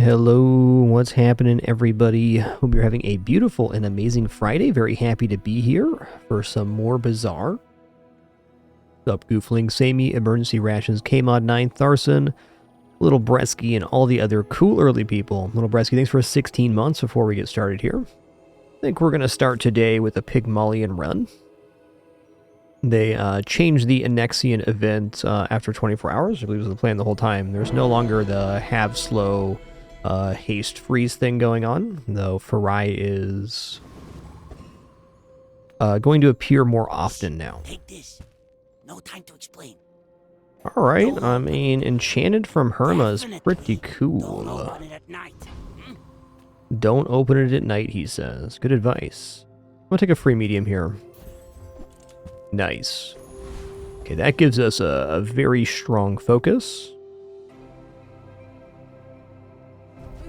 Hello, what's happening, everybody? Hope you're having a beautiful and amazing Friday. Very happy to be here for some more Bazaar. What's up, Goofling, Samey, Emergency Rations, Kmod 9, Tharson, Little Bresky, and all the other cool early people. Little Bresky, thanks for 16 months before we get started here. I think we're going to start today with a Pygmalion run. They changed the Annexian event after 24 hours. I believe it was the plan the whole time. There's no longer the have slow haste freeze thing going on, though Farai is going to appear more often now. Take this. No time to explain. Alright, I mean, Enchanted from Herma is pretty cool. Don't open it at night. Don't open it at night, he says. Good advice. I'm gonna take a free medium here. Nice. Okay, that gives us a very strong focus.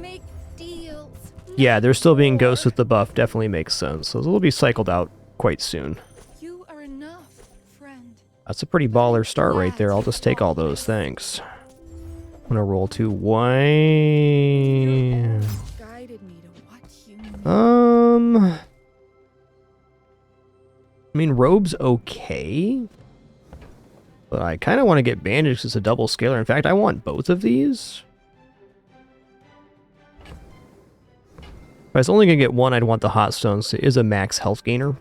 Make deals. Yeah, they're still being ghosts with the buff. Definitely makes sense. So they'll be cycled out quite soon. You are enough, friend. That's a pretty baller start right there. I'll just take all those, thanks. I'm gonna roll to why. Guided me to what you need. I mean, robe's okay. But I kind of want to get bandage because it's a double scaler. In fact, I want both of these. If I was only going to get one, I'd want the hot stones. It is a max health gainer.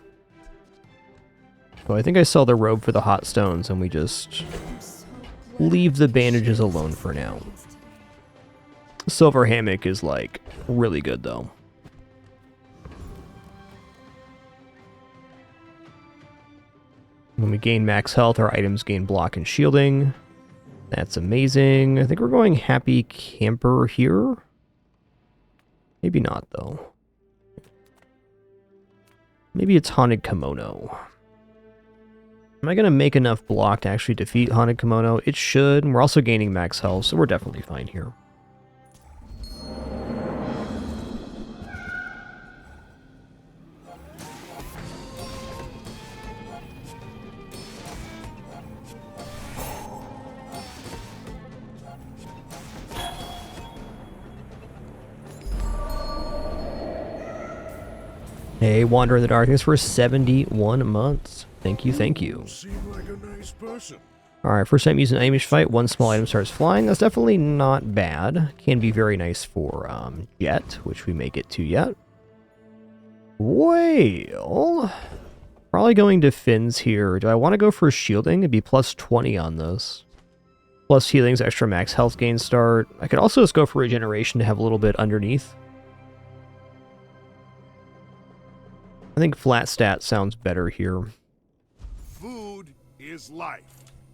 So I think I sell the robe for the hot stones and we just leave the bandages alone for now. Silver hammock is like really good though. When we gain max health, our items gain block and shielding. That's amazing. I think we're going happy camper here. Maybe not, though. Maybe it's Haunted Kimono. Am I going to make enough block to actually defeat Haunted Kimono? It should. And we're also gaining max health, so we're definitely fine here. Hey, Wander in the Darkness for 71 months. Thank you, thank you. Seem like a nice person. Alright, first time using an Amish fight, one small item starts flying. That's definitely not bad. Can be very nice for Jet, which we may get to yet. Well, probably going to Fins here. Do I want to go for shielding? It'd be plus 20 on this. Plus healing's extra max health gain start. I could also just go for regeneration to have a little bit underneath. I think flat stat sounds better here. Food is life.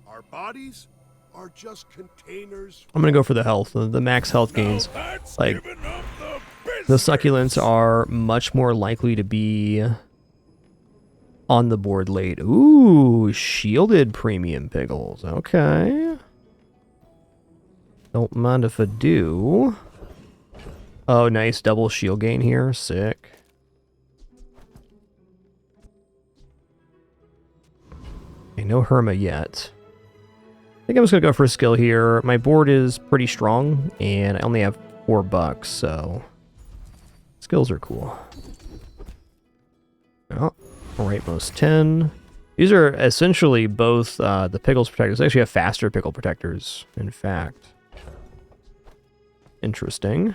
Our bodies are just containers. I'm gonna go for the health, the max health gains. Like, the succulents are much more likely to be on the board late. Ooh, shielded premium pickles. Okay. Don't mind if I do. Oh, nice double shield gain here. Sick. Okay, no Herma yet. I think I'm just going to go for a skill here. My board is pretty strong, and I only have $4, so skills are cool. Oh, rightmost 10. These are essentially both the Pickles Protectors. They actually have faster Pickle Protectors, in fact. Interesting.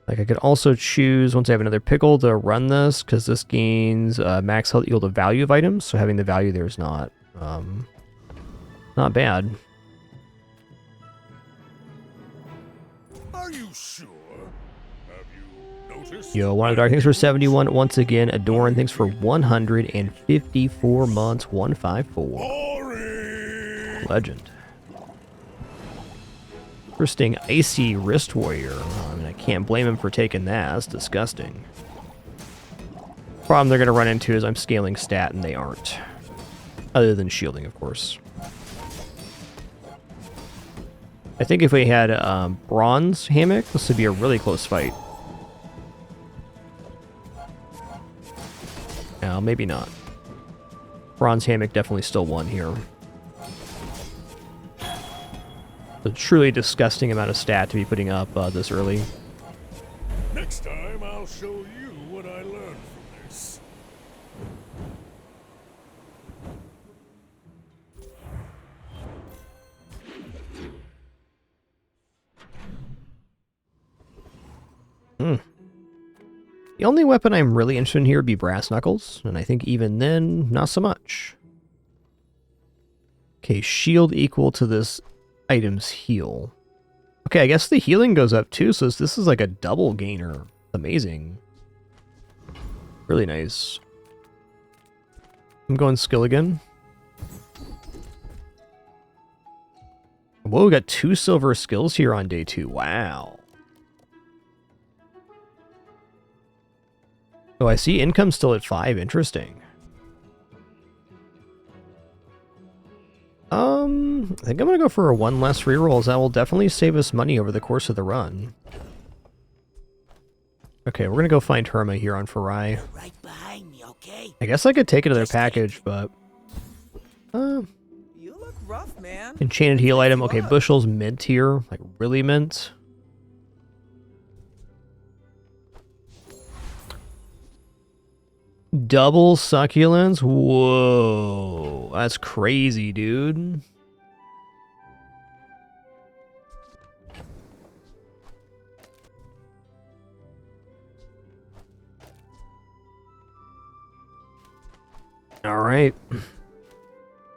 Like, I could also choose, once I have another pickle, to run this, because this gains max health equal to value of items, so having the value there is not bad. Are you sure? Have you noticed? Yo, One of the Dark, thanks for 71 once again. Adorn, thanks for 154 months, 154. Boring. Legend. Interesting Icy Wrist Warrior. I mean, I can't blame him for taking that. That's disgusting. Problem they're going to run into is I'm scaling stat and they aren't. Other than shielding, of course. I think if we had Bronze Hammock, this would be a really close fight. No, maybe not. Bronze Hammock definitely still won here. A truly disgusting amount of stat to be putting up this early. Next time, I'll show you what I learned from this. The only weapon I'm really interested in here would be brass knuckles, and I think even then, not so much. Okay, shield equal to this item's heal. Okay, I guess the healing goes up too, so this is like a double gainer. Amazing. Really nice. I'm going skill again. Whoa, we got 2 silver skills here on day 2. Wow. Oh, I see income still at 5. Interesting. I think I'm going to go for a 1 less rerolls. That will definitely save us money over the course of the run. Okay, we're going to go find Herma here on Farai. Right behind me, okay? I guess I could take another package, but... You look rough, man. Enchanted heal item. Okay, bushels mint here. Like, really mint. Double succulents? Whoa. That's crazy, dude. Alright.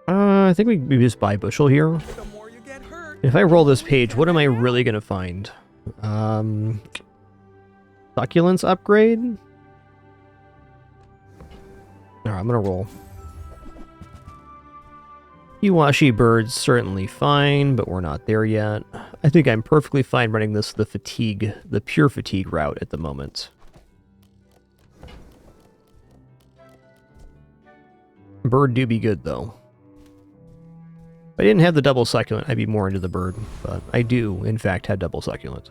I think we just buy bushel here. The more you get hurt. If I roll this page, what am I really going to find? Succulents upgrade? Alright, I'm going to roll. Iwashi birds, certainly fine, but we're not there yet. I think I'm perfectly fine running this the pure fatigue route at the moment. Bird do be good, though. If I didn't have the double succulent, I'd be more into the bird, but I do, in fact, have double succulent.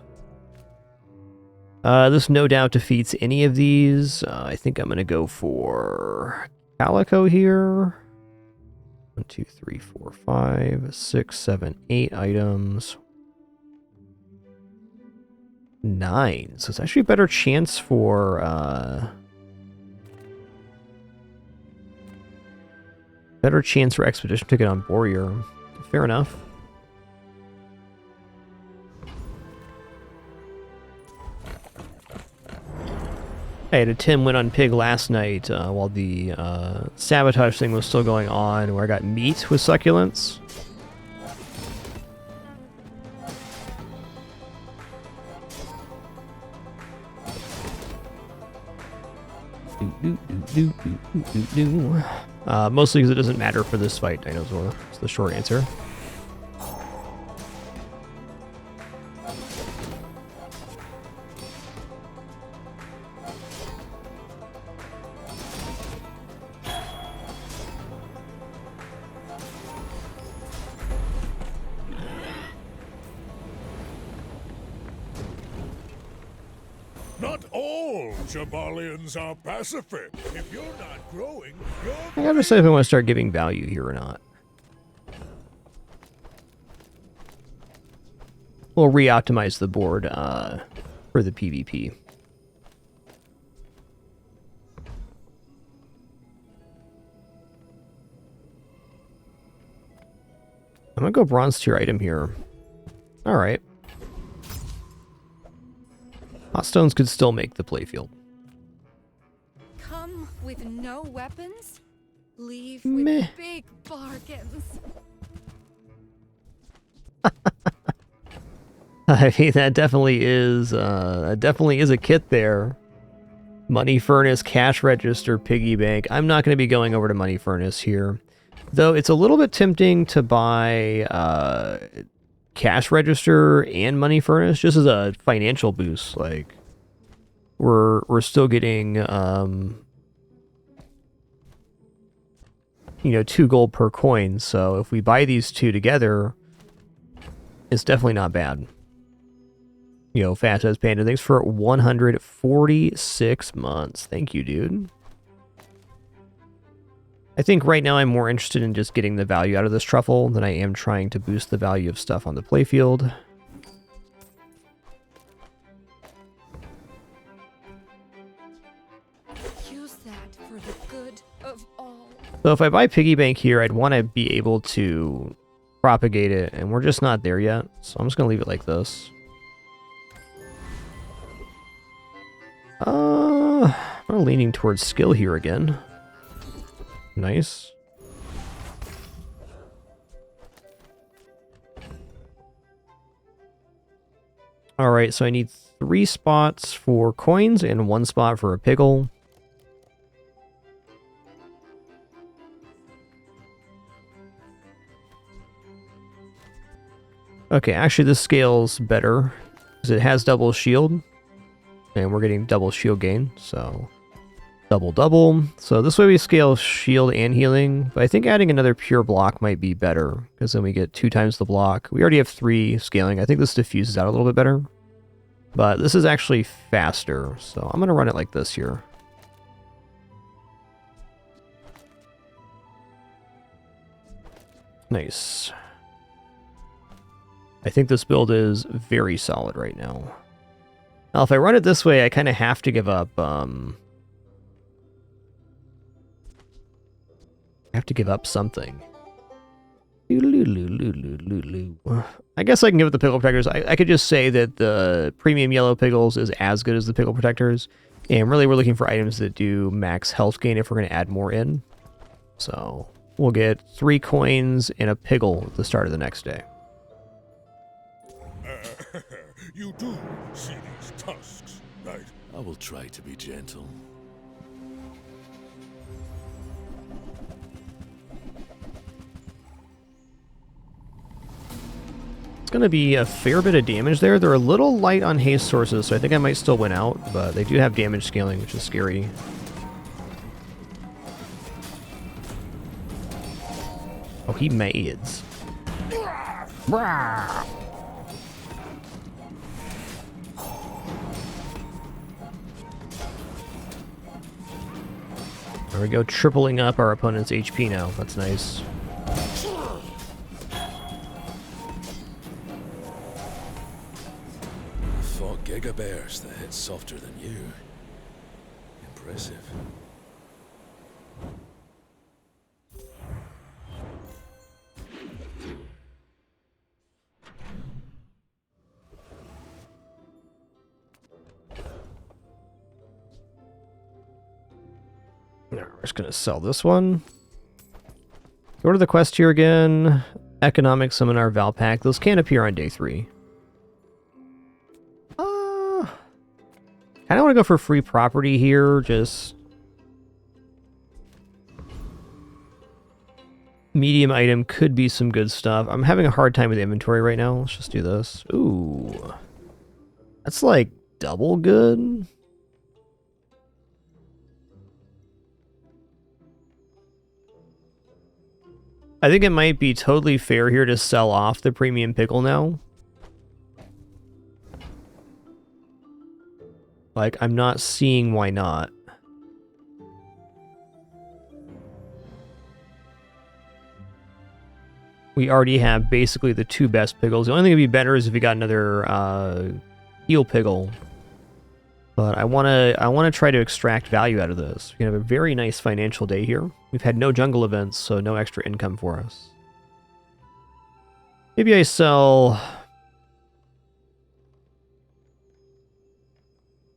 This no doubt defeats any of these. I think I'm going to go for Calico here. 1, 2, 3, 4, 5, 6, 7, 8 items. 9. So it's actually a better chance for, better chance for expedition ticket on Warrior. Fair enough. I had a Tim win on Pig last night while the sabotage thing was still going on, where I got meat with succulents. Mostly because it doesn't matter for this fight, Dinosaur. It's the short answer. Not all Jabalians are pacific. If you're not growing, you're... I gotta decide if I want to start giving value here or not. We'll re-optimize the board for the PvP. I'm gonna go bronze tier item here. Alright. Hot stones could still make the playfield. Come with no weapons, leave Meh. with big bargains. I mean, that definitely is a kit there. Money Furnace, Cash Register, Piggy Bank. I'm not going to be going over to Money Furnace here. Though it's a little bit tempting to buy Cash Register and Money Furnace just as a financial boost. Like, we're still getting, you know, 2 gold per coin. So if we buy these two together, it's definitely not bad. You know, Fast as Panda, thanks for 146 months. Thank you, dude. I think right now I'm more interested in just getting the value out of this truffle than I am trying to boost the value of stuff on the playfield. Use that for the good of all. So if I buy piggy bank here, I'd want to be able to propagate it, and we're just not there yet. So I'm just going to leave it like this. I'm leaning towards skill here again. Nice. Alright, so I need 3 spots for coins and 1 spot for a pickle. Okay, actually this scales better because it has double shield. And we're getting double shield gain, so double. So this way we scale shield and healing, but I think adding another pure block might be better, because then we get 2 times the block. We already have 3 scaling. I think this diffuses out a little bit better. But this is actually faster, so I'm going to run it like this here. Nice. I think this build is very solid right now. Now, if I run it this way, I kind of have to give up, I have to give up something. I guess I can give it the pickle protectors. I could just say that the premium yellow pickles is as good as the pickle protectors. And really, we're looking for items that do max health gain if we're going to add more in. So we'll get 3 coins and a pickle at the start of the next day. You do see these tusks, right? I will try to be gentle. It's going to be a fair bit of damage there. They're a little light on haste sources, so I think I might still win out, but they do have damage scaling, which is scary. Oh, he maids. There we go, tripling up our opponent's HP now. That's nice. Fought Giga Bears that hit softer than you. Impressive. We're just going to sell this one. Go to the quest here again. Economic Seminar Val Pack. Those can appear on day 3. I kind of want to go for free property here. Just medium item could be some good stuff. I'm having a hard time with inventory right now. Let's just do this. Ooh. That's like double good. I think it might be totally fair here to sell off the premium pickle now. Like, I'm not seeing why not. We already have basically the 2 best pickles. The only thing that would be better is if we got another heal pickle. But I wanna try to extract value out of this. We have a very nice financial day here. We've had no jungle events, so no extra income for us. Maybe I sell...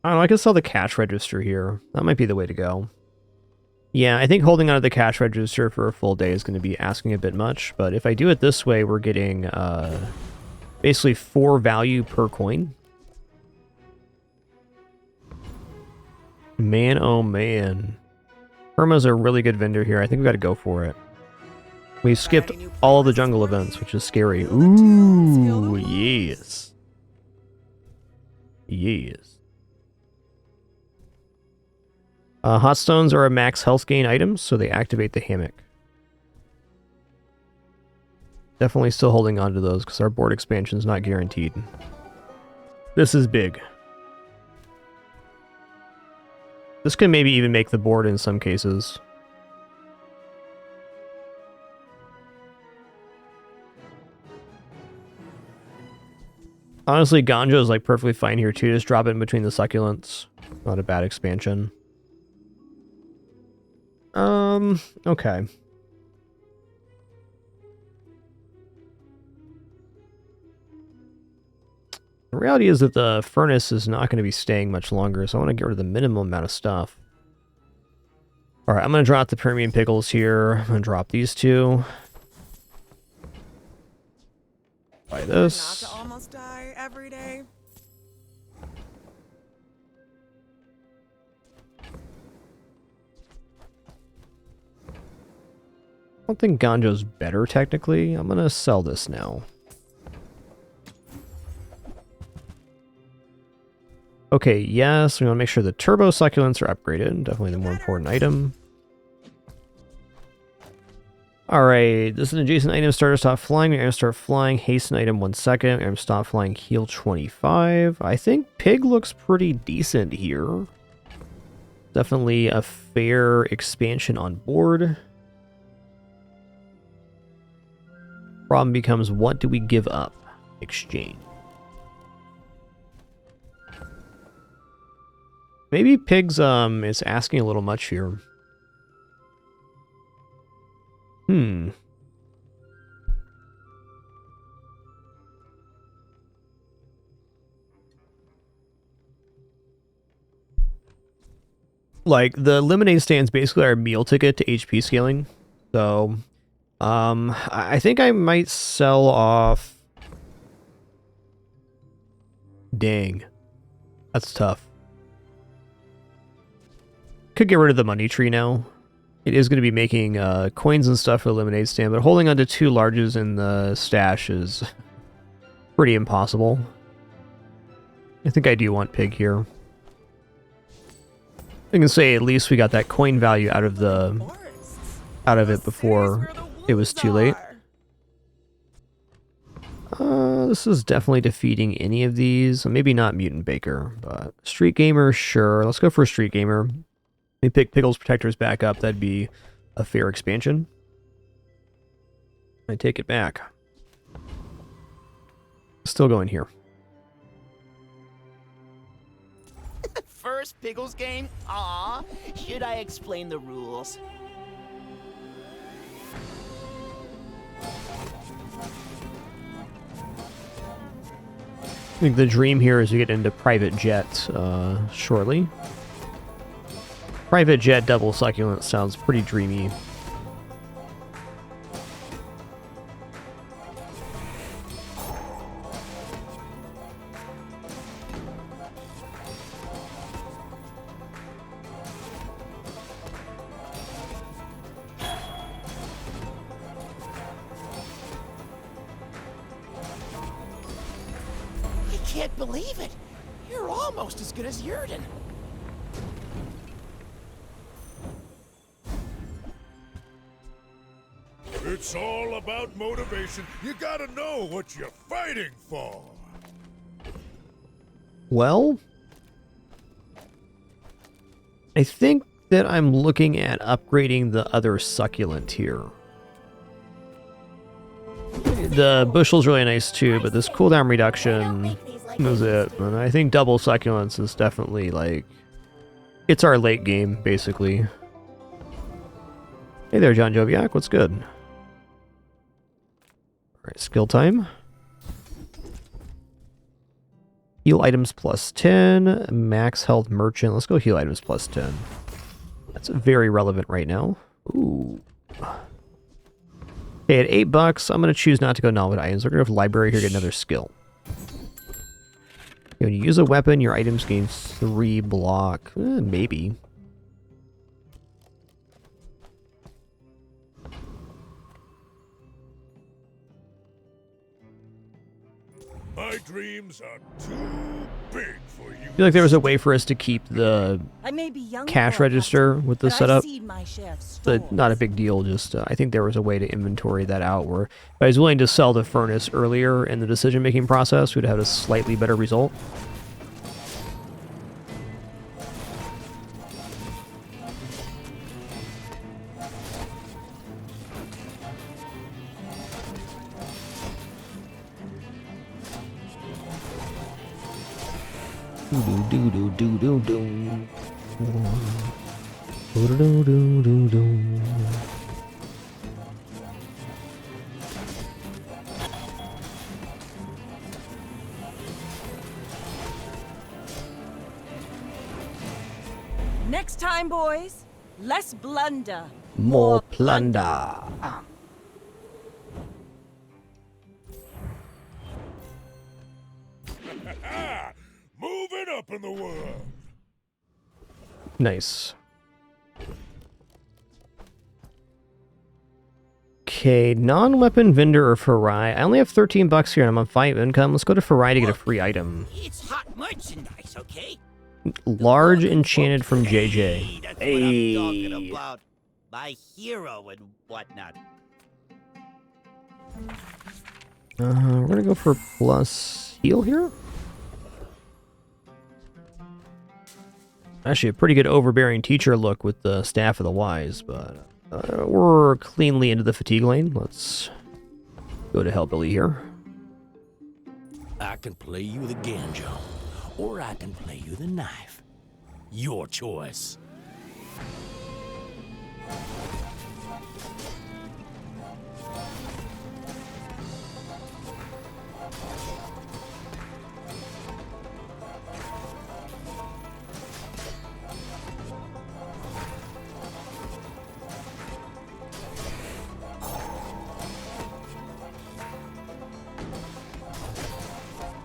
I don't know, I could sell the cash register here. That might be the way to go. Yeah, I think holding on to the cash register for a full day is going to be asking a bit much, but if I do it this way, we're getting basically 4 value per coin. Man, oh man. Perma's a really good vendor here. I think we got to go for it. We skipped all of the jungle events, which is scary. Ooh, yes. Yes. Hot stones are a max health gain item, so they activate the hammock. Definitely still holding on to those because our board expansion is not guaranteed. This is big. This can maybe even make the board in some cases. Honestly, Ganja is like perfectly fine here too. Just drop it in between the succulents. Not a bad expansion. Okay. The reality is that the furnace is not going to be staying much longer, so I want to get rid of the minimum amount of stuff. Alright, I'm going to drop the premium pickles here. I'm going to drop these two. Buy this. Not to almost die every day. I don't think Ganjo's better, technically. I'm going to sell this now. Okay, yes, we want to make sure the turbo succulents are upgraded. Definitely the more important item. Alright, this is an adjacent item. Starter stop flying. We're going to start flying. Hasten item 1 second. We're going to stop flying. Heal 25. I think Pig looks pretty decent here. Definitely a fair expansion on board. Problem becomes, what do we give up? Exchange. Maybe Pig's is asking a little much here. Like, the lemonade stand's basically our meal ticket to HP scaling. So, I think I might sell off... Dang. That's tough. Could get rid of the money tree now. It is going to be making coins and stuff for the lemonade stand, but holding on to 2 larges in the stash is pretty impossible. I think I do want Pig here. I can say at least we got that coin value out of it before it was too late. This is definitely defeating any of these. Maybe not Mutant Baker, but Street Gamer, sure. Let's go for a Street Gamer. We pick Pickles Protectors back up. That'd be a fair expansion. I take it back. Still going here. First Pickles game? Aw, should I explain the rules? I think the dream here is to get into Private Jet shortly. Private Jet double succulent sounds pretty dreamy. I can't believe it. You're almost as good as Yurden. It's all about motivation. You gotta know what you're fighting for. Well, I think that I'm looking at upgrading the other succulent here. The bushel's really nice too, but this cooldown reduction is it. And I think double succulents is definitely like, it's our late game, basically. Hey there, John Joviak, what's good? Alright, skill time. Heal items plus 10, max health merchant. Let's go heal items plus 10. That's very relevant right now. Ooh. Okay, at $8, I'm going to choose not to go novel items. We're going to have library here, get another skill. When you use a weapon, your items gain 3 block. Maybe. My dreams are too big for you. I feel like there was a way for us to keep the I may be young cash register with the setup. But But not a big deal, just I think there was a way to inventory that out where if I was willing to sell the furnace earlier in the decision-making process, we'd have a slightly better result. Do do do do do do do do do do. Next time, boys, less blunder. More plunder. Moving up in the world. Nice. Okay, non-weapon vendor or Farai. I only have 13 bucks here and I'm on 5 income. Let's go to Farai to get a free item. It's hot merchandise, okay? Large enchanted from JJ. Hey, that's what I'm talking about. My hero and whatnot. We're gonna go for plus heal here. Actually, a pretty good overbearing teacher look with the Staff of the Wise, but we're cleanly into the fatigue lane. Let's go to Hellbilly here. I can play you the Ganjo, or I can play you the knife. Your choice.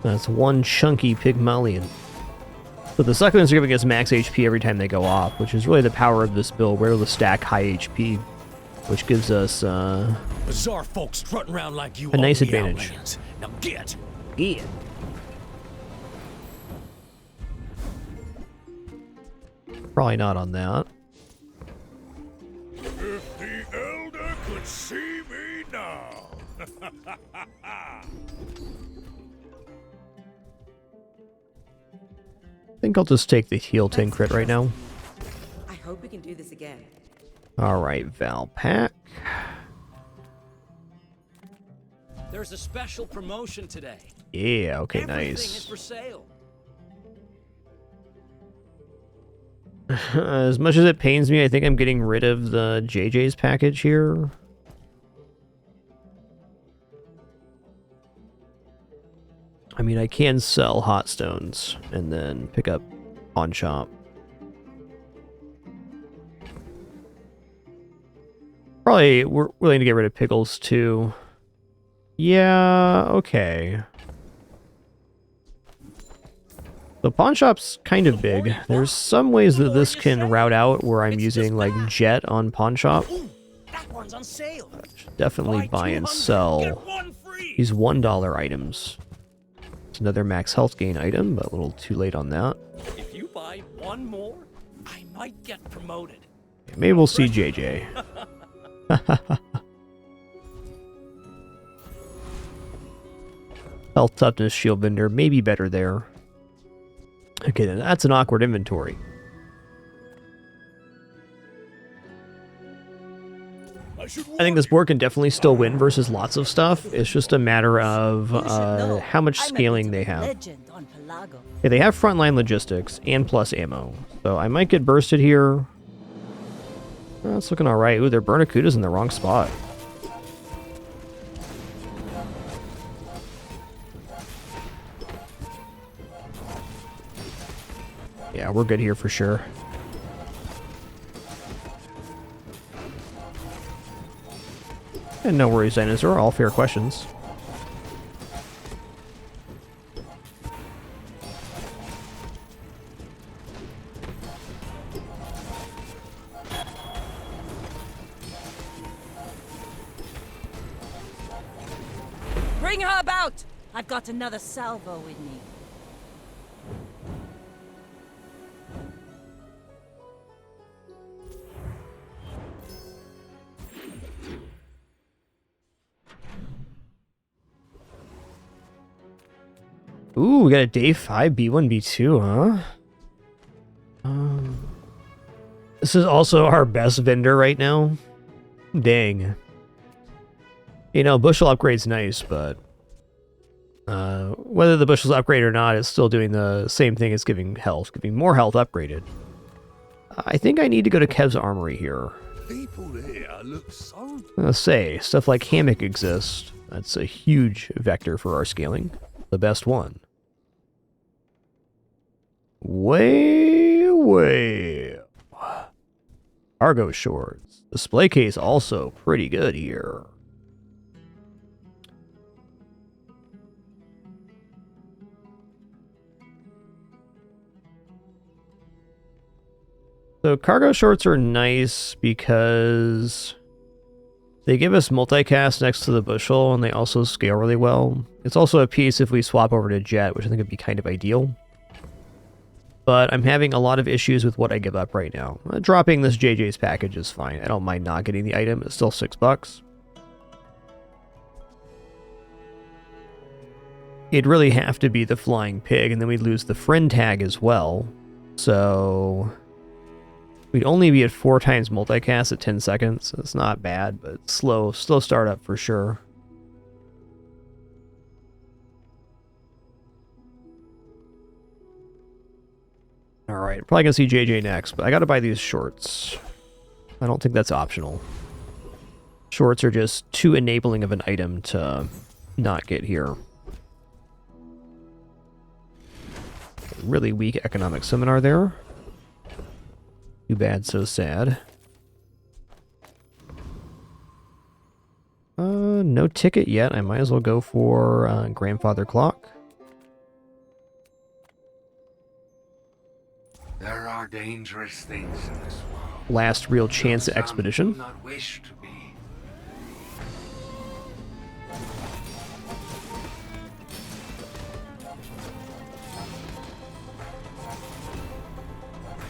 That's one chunky Pygmalion. So the succulents are giving us max HP every time they go off, which is really the power of this build. We're able to stack high HP, which gives us Bazaar folks strutting around like you a nice own the advantage. Outlands. Now get. Yeah. Probably not on that. If the elder could see me now. I think I'll just take the heal 10 crit right now. I hope we can do this again. Alright, Val Pack. There's a special promotion today. Yeah, okay, Everything is nice. for sale. As much as it pains me, I think I'm getting rid of the JJ's package here. I mean, I can sell hot stones and then pick up pawn shop. Probably we're willing to get rid of pickles too. Yeah, okay. The pawn shop's kind of big. There's some ways that this can route out where I'm using like jet on pawn shop. Ooh, that one's on sale. Definitely buy and sell these $1 items. It's another max health gain item, but a little too late on that. If you buy one more, I might get promoted. Maybe we'll see JJ. Health toughness shield vendor, maybe better there. Okay, then that's an awkward inventory. I think this board can definitely still win versus lots of stuff. It's just a matter of how much scaling they have. Yeah, they have frontline logistics and plus ammo. So I might get bursted here. That's looking alright. Ooh, their Bernacuda's in the wrong spot. Yeah, we're good here for sure. And no worries, Dinosaur. Those are all fair questions. Bring her about! I've got another salvo with me. Ooh, we got a day 5 B1, B2, huh? This is also our best vendor right now. Dang. You know, bushel upgrade's nice, but whether the bushel's upgraded or not, it's still doing the same thing as giving more health upgraded. I think I need to go to Kev's Armory here. People here look so... Let's say, stuff like Hammock exists. That's a huge vector for our scaling. The best one. Way. Cargo shorts. Display case also pretty good here. So cargo shorts are nice because they give us multicast next to the bushel, and they also scale really well. It's also a piece if we swap over to jet, which I think would be kind of ideal. But I'm having a lot of issues with what I give up right now. Dropping this JJ's package is fine. I don't mind not getting the item. It's still $6. It'd really have to be the flying pig, and then we'd lose the friend tag as well. So we'd only be at 4 times multicast at 10 seconds. It's not bad, but slow startup for sure. Alright, probably gonna see JJ next, but I gotta buy these shorts. I don't think that's optional. Shorts are just too enabling of an item to not get here. Really weak economic seminar there. Too bad, so sad. No ticket yet. I might as well go for Grandfather Clock. There are dangerous things in this world. Last real chance at expedition. Do not wish to be.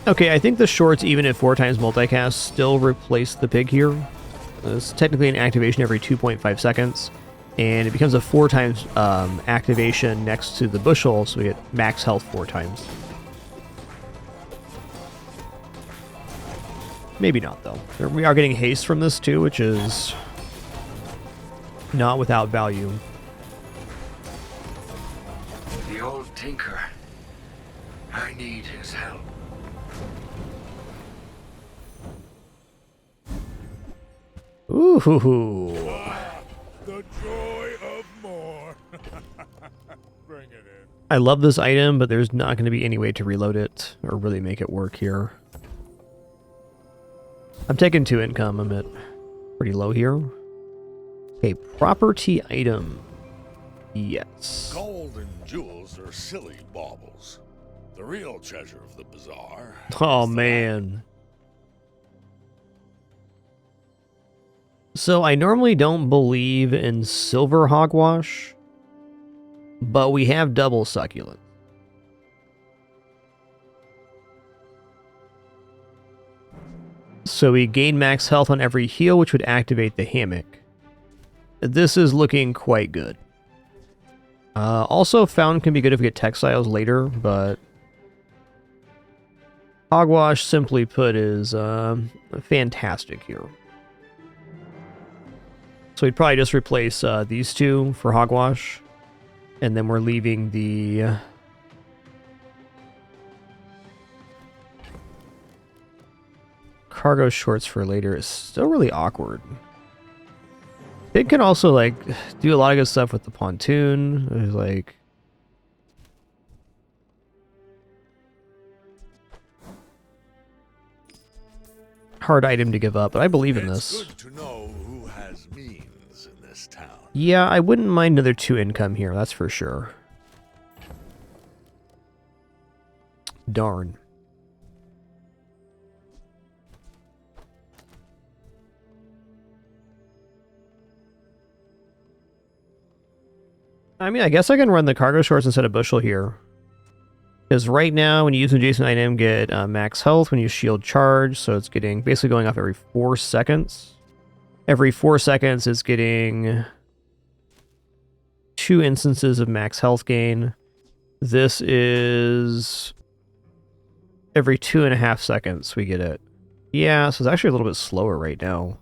Okay, I think the shorts, even at 4 times multicast, still replace the pig here. It's technically an activation every 2.5 seconds, and it becomes a 4 times activation next to the bushel, so we get max health 4 times. Maybe not, though. We are getting haste from this, too, which is not without value. The old tinker. I need his help. Ooh, hoo, hoo. The joy of more. Bring it in. I love this item, but there's not going to be any way to reload it or really make it work here. I'm taking 2 income. I'm at pretty low here. Okay, property item. Yes. Gold and jewels are silly baubles. The real treasure of the bazaar. Oh, man. So I normally don't believe in silver hogwash, but we have double succulent. So we gain max health on every heal, which would activate the hammock. This is looking quite good. Also, fountain can be good if we get textiles later, but hogwash, simply put, is fantastic here. So we'd probably just replace these 2 for hogwash, and then we're leaving the cargo shorts for later. Is still really awkward. It can also like do a lot of good stuff with the pontoon. There's like hard item to give up, but I believe in this. It's good to know who has means in this town. Yeah, I wouldn't mind another 2 income here, that's for sure. Darn. I mean, I guess I can run the cargo shorts instead of bushel here. Because right now, when you use an adjacent item, get max health when you shield charge, so it's getting basically going off every 4 seconds. Every 4 seconds, it's getting 2 instances of max health gain. This is every 2.5 seconds we get it. Yeah, so it's actually a little bit slower right now.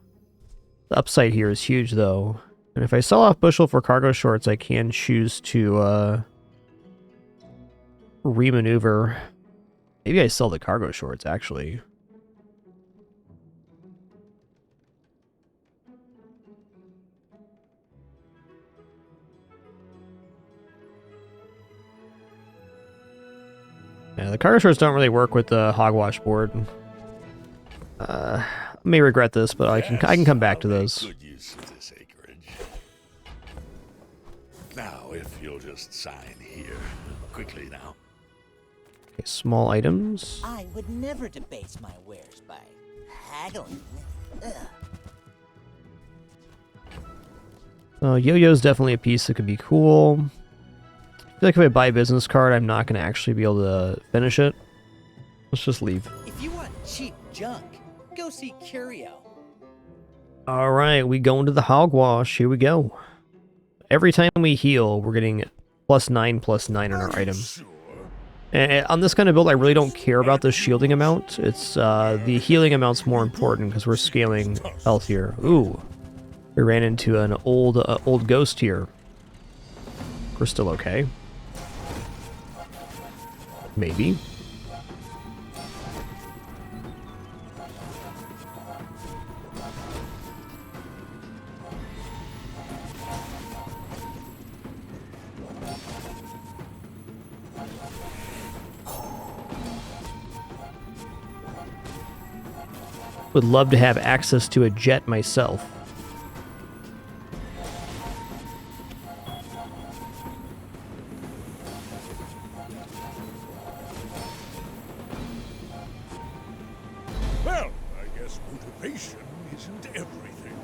The upside here is huge, though. And if I sell off bushel for cargo shorts, I can choose to remaneuver. Maybe I sell the cargo shorts, actually. Yeah, the cargo shorts don't really work with the hogwash board. I may regret this, but I can come back to those. Good use of this acreage. Now, if you'll just sign here. Quickly now. Okay, small items. I would never debase my wares by haggling. Ugh. Yo-yo's definitely a piece that could be cool. I feel like if I buy a business card, I'm not going to actually be able to finish it. Let's just leave. If you want cheap junk, go see Curio. All right, we go into the hogwash. Here we go. Every time we heal, we're getting +9/+9 on our item. And on this kind of build, I really don't care about the shielding amount. It's the healing amount's more important because we're scaling health here. Ooh, we ran into an old ghost here. We're still okay. Maybe. Would love to have access to a jet myself. Well, I guess motivation isn't everything.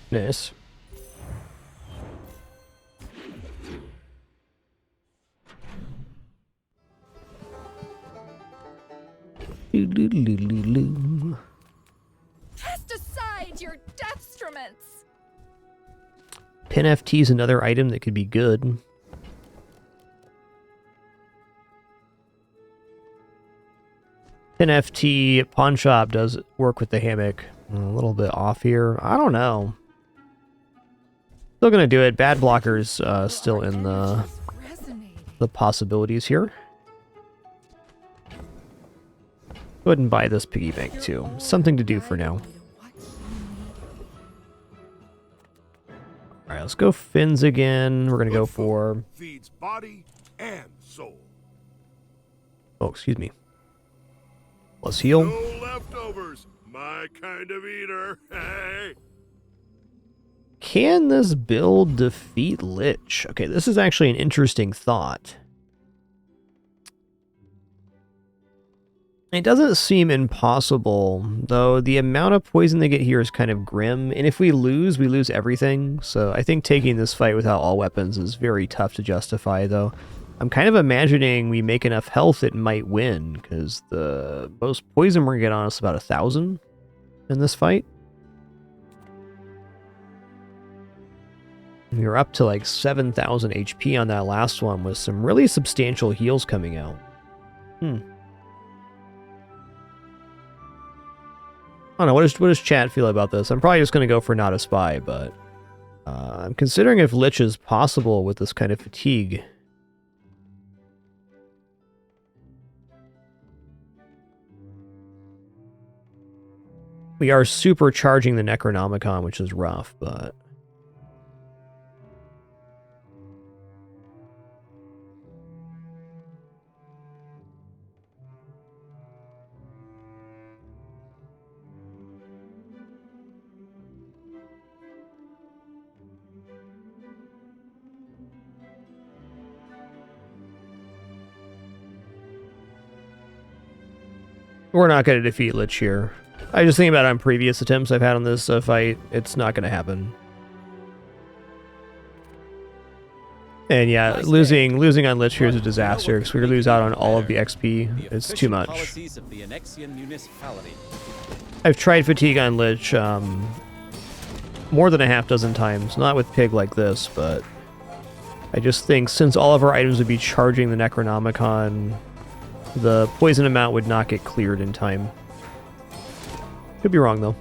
Nice. Cast aside your deathstruments. Pin FT is another item that could be good. Pin FT pawn shop does work with the hammock. A little bit off here. I don't know. Still gonna do it. Bad blockers still in the possibilities here. Go ahead and buy this piggy bank too. Something to do for now. Alright, let's go fins again. We're gonna go for... Feeds body and soul. Oh, excuse me. Let's heal. No leftovers. My kind of eater. Hey. Can this build defeat Lich? Okay, this is actually an interesting thought. It doesn't seem impossible, though the amount of poison they get here is kind of grim, and if we lose everything, so I think taking this fight without all weapons is very tough to justify, though. I'm kind of imagining we make enough health it might win, because the most poison we're going to get on us is about 1,000 in this fight. We were up to like 7,000 HP on that last one with some really substantial heals coming out. I don't know, what does chat feel about this? I'm probably just going to go for not a spy, but I'm considering if Lich is possible with this kind of fatigue. We are supercharging the Necronomicon, which is rough, but... we're not going to defeat Lich here. I just think about it on previous attempts I've had on this fight. It's not going to happen. And yeah, losing on Lich here is a disaster because we lose out on all of the XP. It's too much. I've tried fatigue on Lich more than a half dozen times. Not with Pig like this, but I just think since all of our items would be charging the Necronomicon, the poison amount would not get cleared in time. Could be wrong, though.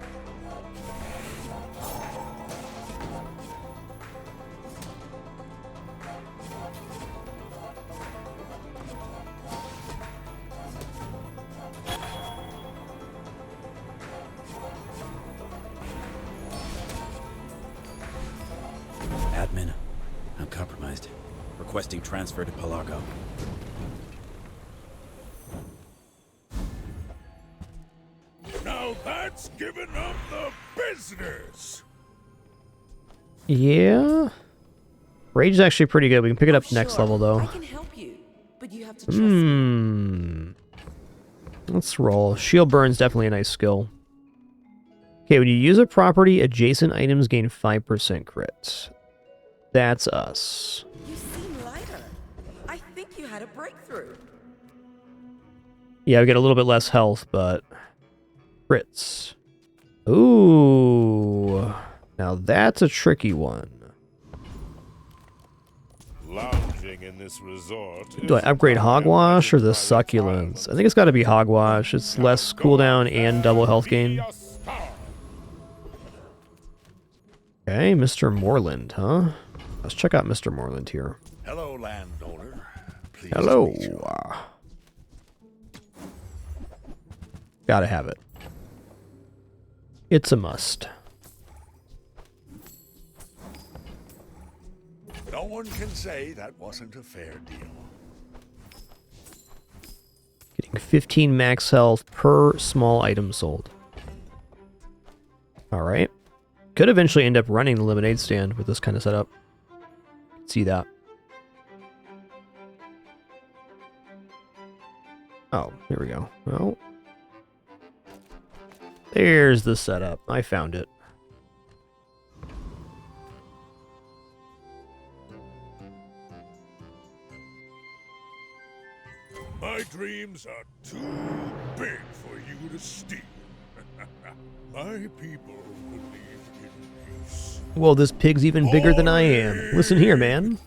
mana. I'm compromised. Requesting transfer to Pelargo. Now that's giving up the business. Yeah. Rage is actually pretty good. We can pick it up next Sure, level, though. I can help you, but you have to trust me. Let's roll. Shield Burn's definitely a nice skill. Okay, when you use a property, adjacent items gain 5% crit. That's us. You seem lighter. I think you had a breakthrough. Yeah, we get a little bit less health, but crits. Ooh. Now that's a tricky one. Lounging in this resort. Do I upgrade Hogwash or the Succulents? I think it's got to be Hogwash. It's less cooldown and double health gain. Okay, Mr. Moreland, huh? Let's check out Mr. Moreland here. Hello, landowner. Pleased Hello. to meet you. Gotta have it. It's a must. No one can say that wasn't a fair deal. Getting 15 max health per small item sold. Alright. Could eventually end up running the lemonade stand with this kind of setup. See that. Oh, here we go. Well, there's the setup. I found it. My dreams are too big for you to steal. My people believe in peace. Well, this pig's even bigger than I am. Listen here, man.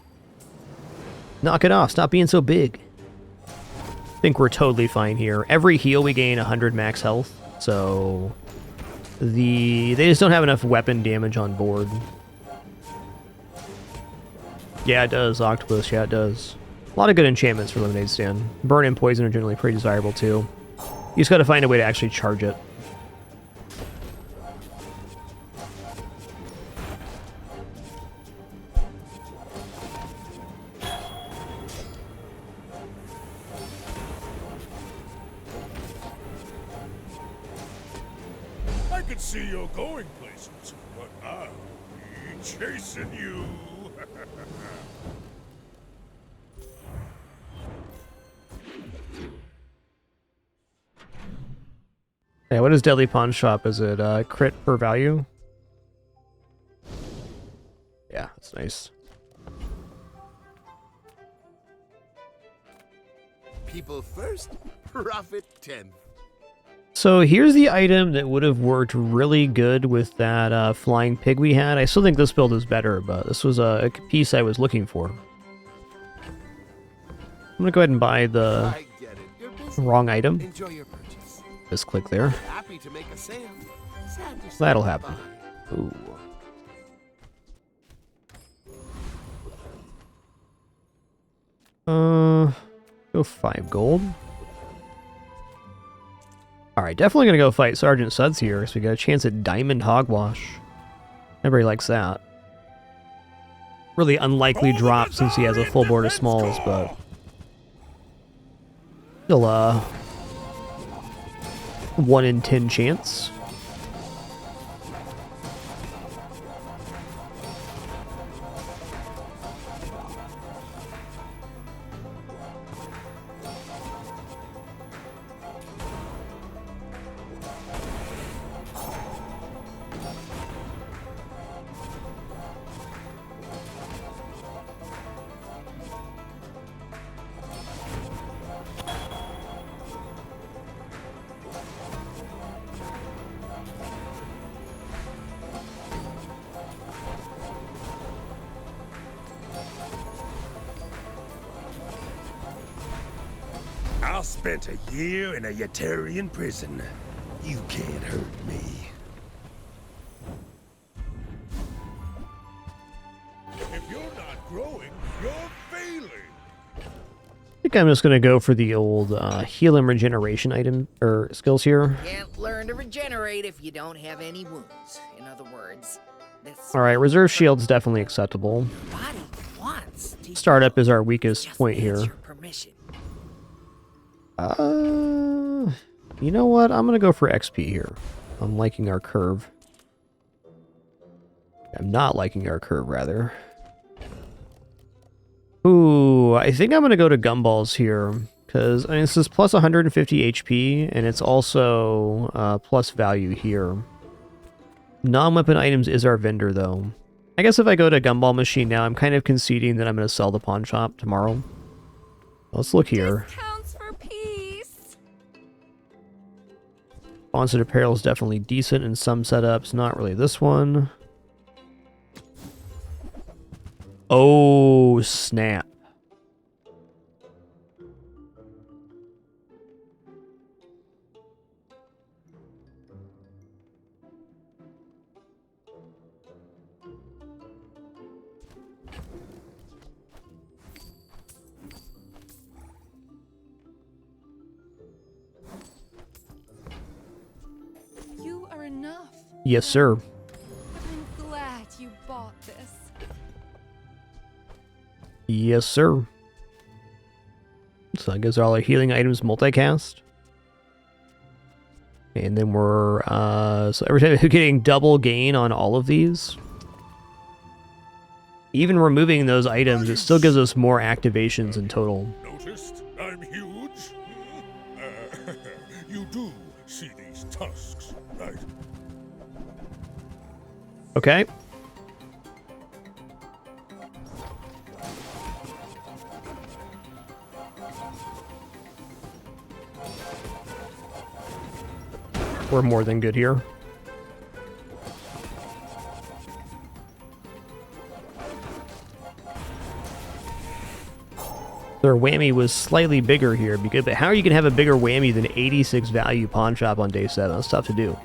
Knock it off. Stop being so big. I think we're totally fine here. Every heal we gain 100 max health, so they just don't have enough weapon damage on board. Yeah, it does. Octopus, yeah, it does. A lot of good enchantments for Lemonade Stand. Burn and Poison are generally pretty desirable, too. You just gotta find a way to actually charge it. I can see you're going places, but I'll be chasing you. Hey, what is Deadly Pawn Shop? Is it crit per value? Yeah, that's nice. People first, profit 10th. So here's the item that would have worked really good with that flying pig we had. I still think this build is better, but this was a piece I was looking for. I'm gonna go ahead and buy the I get it. You're busy. wrong item. Enjoy your purchase. Just click there. Happy to make a sale. Sad to say That'll happen. goodbye. Ooh. Go 5 gold. Alright, definitely gonna go fight Sergeant Suds here, so we got a chance at Diamond Hogwash. Everybody likes that. Really unlikely drop since he has a full board of smalls, but still 1 in 10 chance. I spent a year in a Yetarian prison. You can't hurt me. If you're not growing, you're failing. I think I'm just gonna go for the old heal and regeneration item or skills here. Can't learn to regenerate if you don't have any wounds. In other words, This Alright, reserve shield's definitely acceptable. body wants to Startup is our weakest just point needs here. your permission. You know what? I'm gonna go for XP here. I'm liking our curve. I'm not liking our curve, rather. Ooh, I think I'm gonna go to Gumballs here. Because, I mean, this is plus 150 HP, and it's also plus value here. Non-weapon items is our vendor, though. I guess if I go to Gumball Machine now, I'm kind of conceding that I'm going to sell the pawn shop tomorrow. Let's look here. Discounts for peace. Sponsored apparel is definitely decent in some setups. Not really this one. Oh, snap. You are enough. Yes, sir. I'm glad you bought this. Yes, sir. So I guess all our healing items multicast. And then we're, so every time we're getting double gain on all of these. Even removing those items, it still gives us more activations in total. Noticed I'm huge? You do see these tusks, right? Okay. We're more than good here. Their whammy was slightly bigger here, because, but how are you going to have a bigger whammy than 86 value pawn shop on day 7? That's tough to do.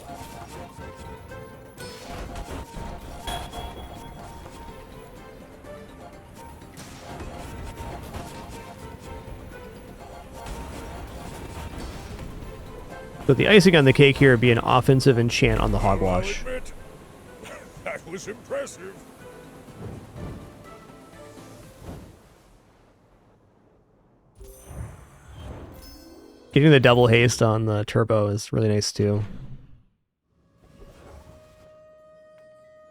So the icing on the cake here would be an offensive enchant on the hogwash. I'll admit, that was impressive. Getting the double haste on the turbo is really nice too.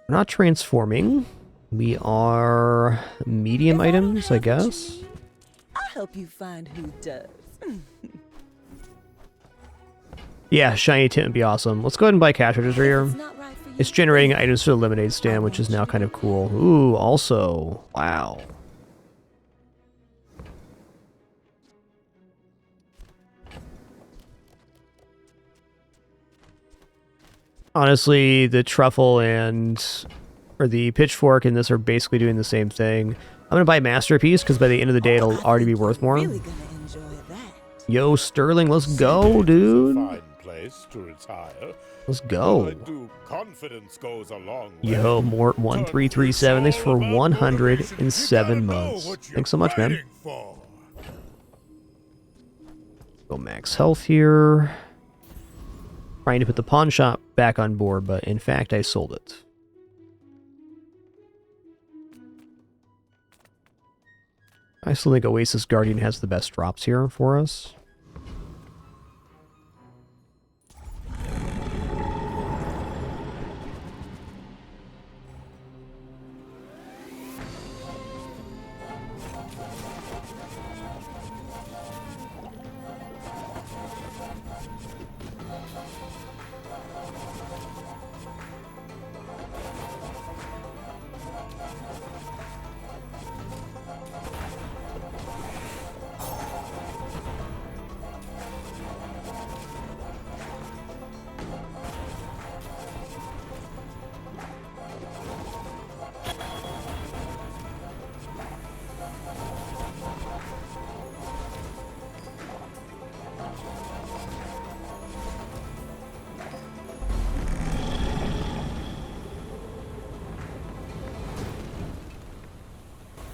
We're not transforming. We are medium items, I guess. I hope you find who does. Yeah, shiny tint would be awesome. Let's go ahead and buy cash register here. It's not right for you. It's generating items to the lemonade stand, which is now kind of cool. Ooh, also, wow. Honestly, the truffle or the pitchfork and this are basically doing the same thing. I'm gonna buy masterpiece because by the end of the day it'll already be worth more. Really gonna enjoy that. Yo, Sterling, let's go, dude. Fine place to retire. Let's go. Confidence goes a long way. Yo, Mort 1337. Thanks for 107 months. Thanks so much, man. Go max health here. Trying to put the pawn shop back on board, but in fact I sold it. I still think Oasis Guardian has the best drops here for us.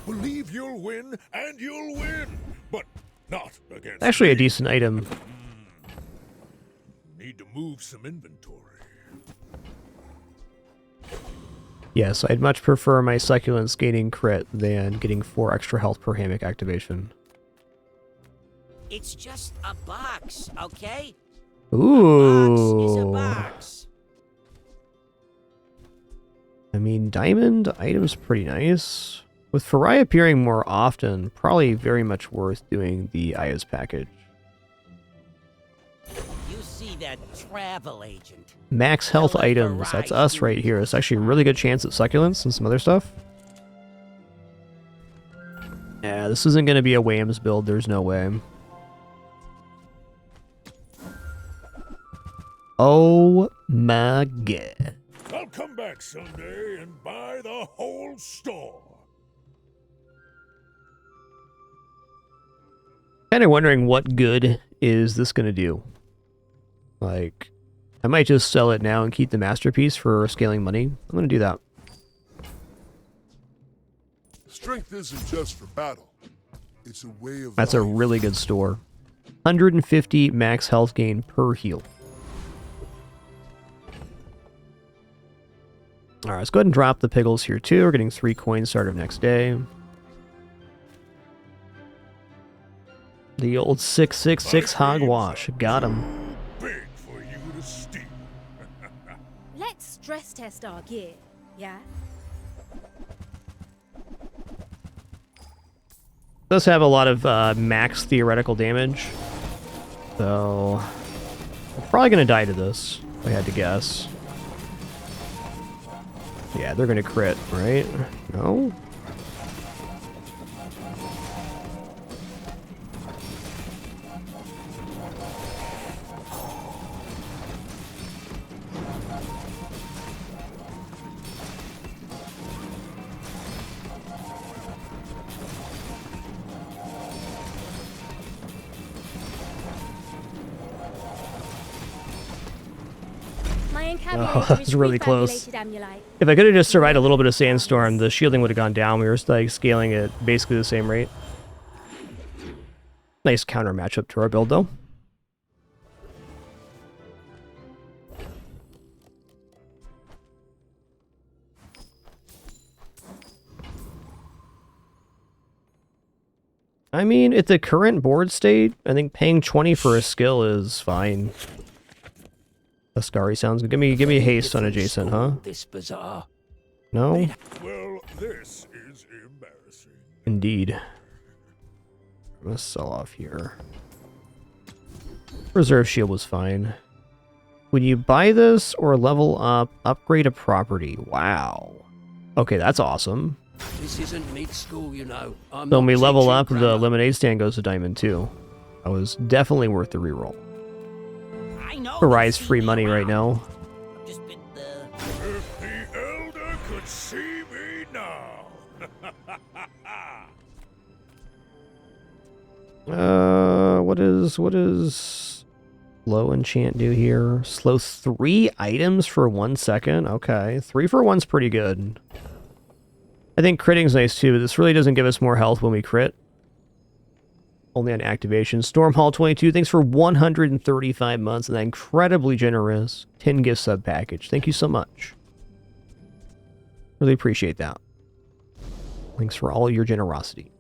Believe you'll win, and you'll win, but not against Actually a me. decent item. Need to move some inventory. Yes, I'd much prefer my succulents gaining crit than getting 4 extra health per hammock activation. It's just a box, okay? Ooh. Box is a box. I mean, diamond item's pretty nice. With Farai appearing more often, probably very much worth doing the Aya's package. You see that travel agent? Max health Tell the items, that's Farai us right here. It's actually a really good chance at succulents and some other stuff. Yeah, this isn't going to be a Whams build, there's no way. Oh my god. I'll come back someday and buy the whole store. Kind of wondering what good is this going to do. Like, I might just sell it now and keep the masterpiece for scaling money. I'm going to do that. Strength isn't just for battle. It's a way of That's a life. really good store. 150 max health gain per heal. Alright, let's go ahead and drop the pickles here too. We're getting 3 coins start of next day. The old 666 hogwash. Got him. Big for you to steal. Let's stress test our gear, yeah? Does have a lot of max theoretical damage. So, I'm probably going to die to this, if I had to guess. Yeah, they're going to crit, right? No? Oh, that was really close. If I could have just survived a little bit of sandstorm, the shielding would have gone down. We were like scaling it basically the same rate. Nice counter matchup to our build, though. I mean, at the current board state, I think paying 20 for a skill is fine. Ascari sounds good. Give me haste on adjacent, huh? This Bazaar. No? Well, this is embarrassing. Indeed. I'm gonna sell off here. Reserve shield was fine. When you buy this or level up, upgrade a property. Wow. Okay, that's awesome. This isn't mid-school, you know. I'm So when not we level teaching up, the grammar. lemonade stand goes to diamond too. That was definitely worth the reroll. I know. Rise free money right now. I've just been If the elder could see me now. What does slow enchant do here? Slow 3 items for 1 second. Okay, 3 for 1's pretty good. I think critting's nice too, but this really doesn't give us more health when we crit. Only on activation. Stormhall 22, thanks for 135 months and that incredibly generous 10 gift sub package. Thank you so much. Really appreciate that. Thanks for all your generosity.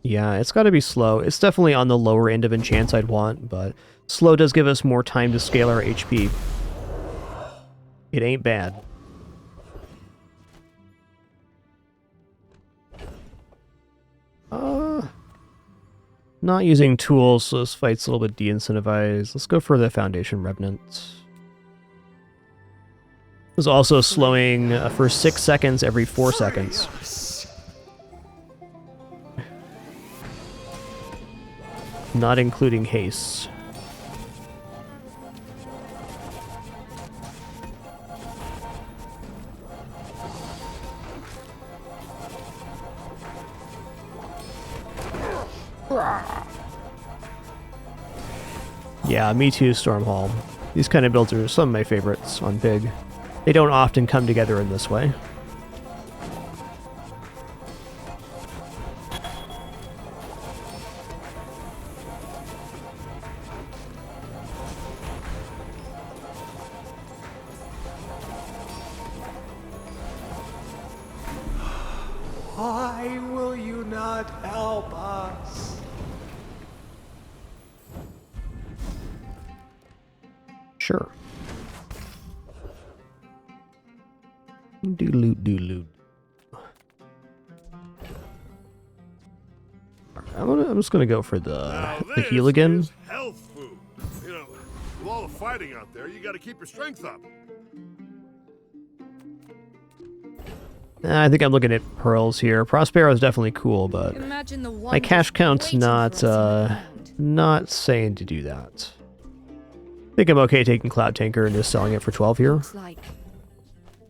Yeah, it's got to be slow. It's definitely on the lower end of enchants I'd want, but slow does give us more time to scale our HP. It ain't bad. Not using tools, so this fight's a little bit de-incentivized. Let's go for the Foundation Revenant. It was also slowing for 6 seconds every 4 seconds. Not including haste. Yeah, me too, Stormhall. These kind of builds are some of my favorites on Pig. They don't often come together in this way. Sure. Do-loot. I'm just gonna go for the heal again. Is health food. You know, with all the fighting out there, you got to keep your strength up. I think I'm looking at pearls here. Prospero is definitely cool, but Imagine the my cash count's waiting not for us in the ground. not saying to do that. I think I'm okay taking Cloud Tanker and just selling it for 12 here. Looks like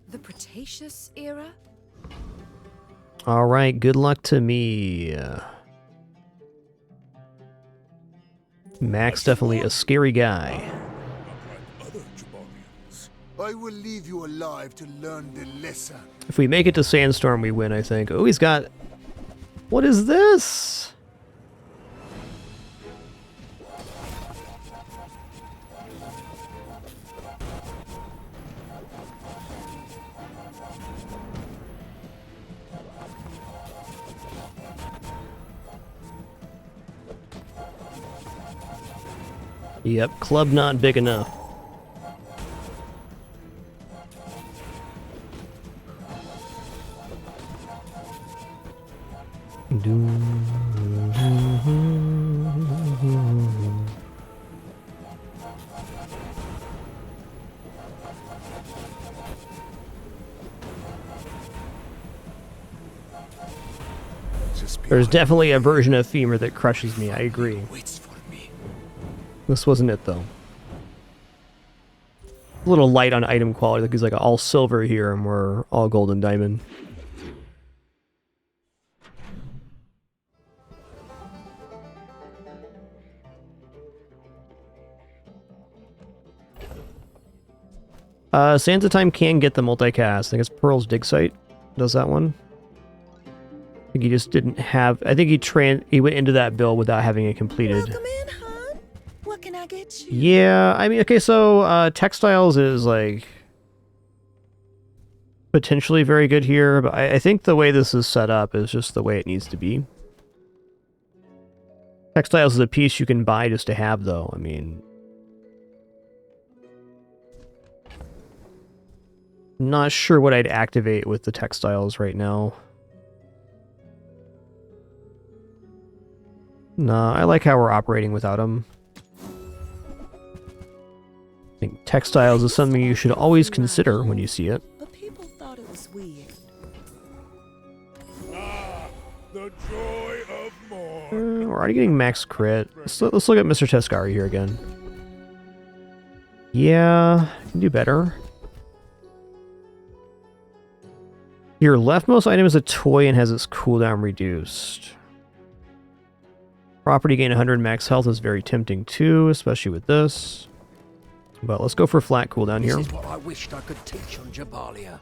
the Cretaceous era. All right, good luck to me. Max definitely a scary guy. Not like other Jabalians. I will leave you alive to learn the lesson. If we make it to Sandstorm, we win, I think. Oh, he's got... What is this? Yep, club not big enough. There's definitely a version of Femur that crushes me, I agree. Waits for me. This wasn't it, though. A little light on item quality, like he's like all silver here, and we're all gold and diamond. Santa Time can get the multicast. I think it's Pearl's Dig Site does that one. I think he just didn't have... I think he went into that build without having it completed. Welcome in, hon. What can I get you? Yeah, I mean, okay, so textiles is like potentially very good here, but I think the way this is set up is just the way it needs to be. Textiles is a piece you can buy just to have, though. I mean, not sure what I'd activate with the textiles right now. Nah, I like how we're operating without them. I think textiles is something you should always consider when you see it. But people thought it was weird. Ah, the joy of more. We're already getting max crit. Let's look at Mr. Teskari here again. Yeah, can do better. Your leftmost item is a toy and has its cooldown reduced. Property gain 100 max health is very tempting too, especially with this. But let's go for flat cooldown here. This is what I wished I could teach on Jabalia.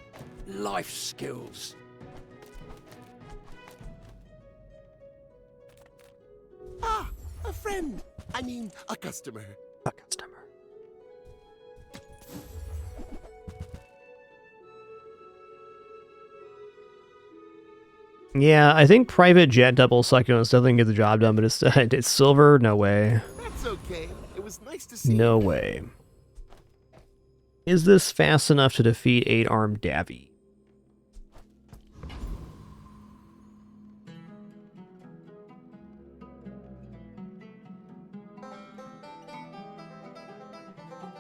Life skills. Ah, a friend. I mean, a customer. A customer. Yeah, I think private jet double succulents definitely get the job done, but it's silver? No way. That's okay. It was nice to see. No way. Is this fast enough to defeat 8-armed Davy?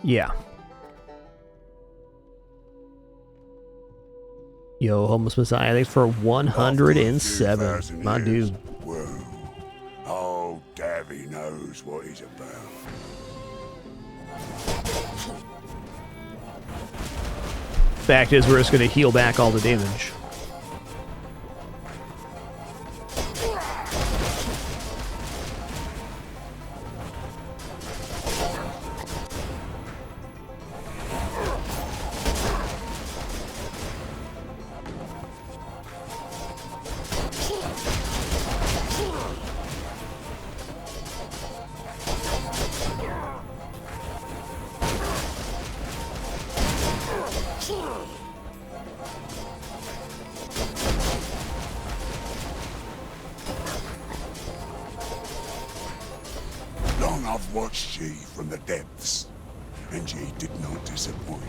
Yeah. Yo, Homeless Messiah, thanks for 107. My dude. Whoa. Oh, Davy knows what he's about. Fact is, we're just going to heal back all the damage. Long I've watched ye from the depths. and ye did not disappoint.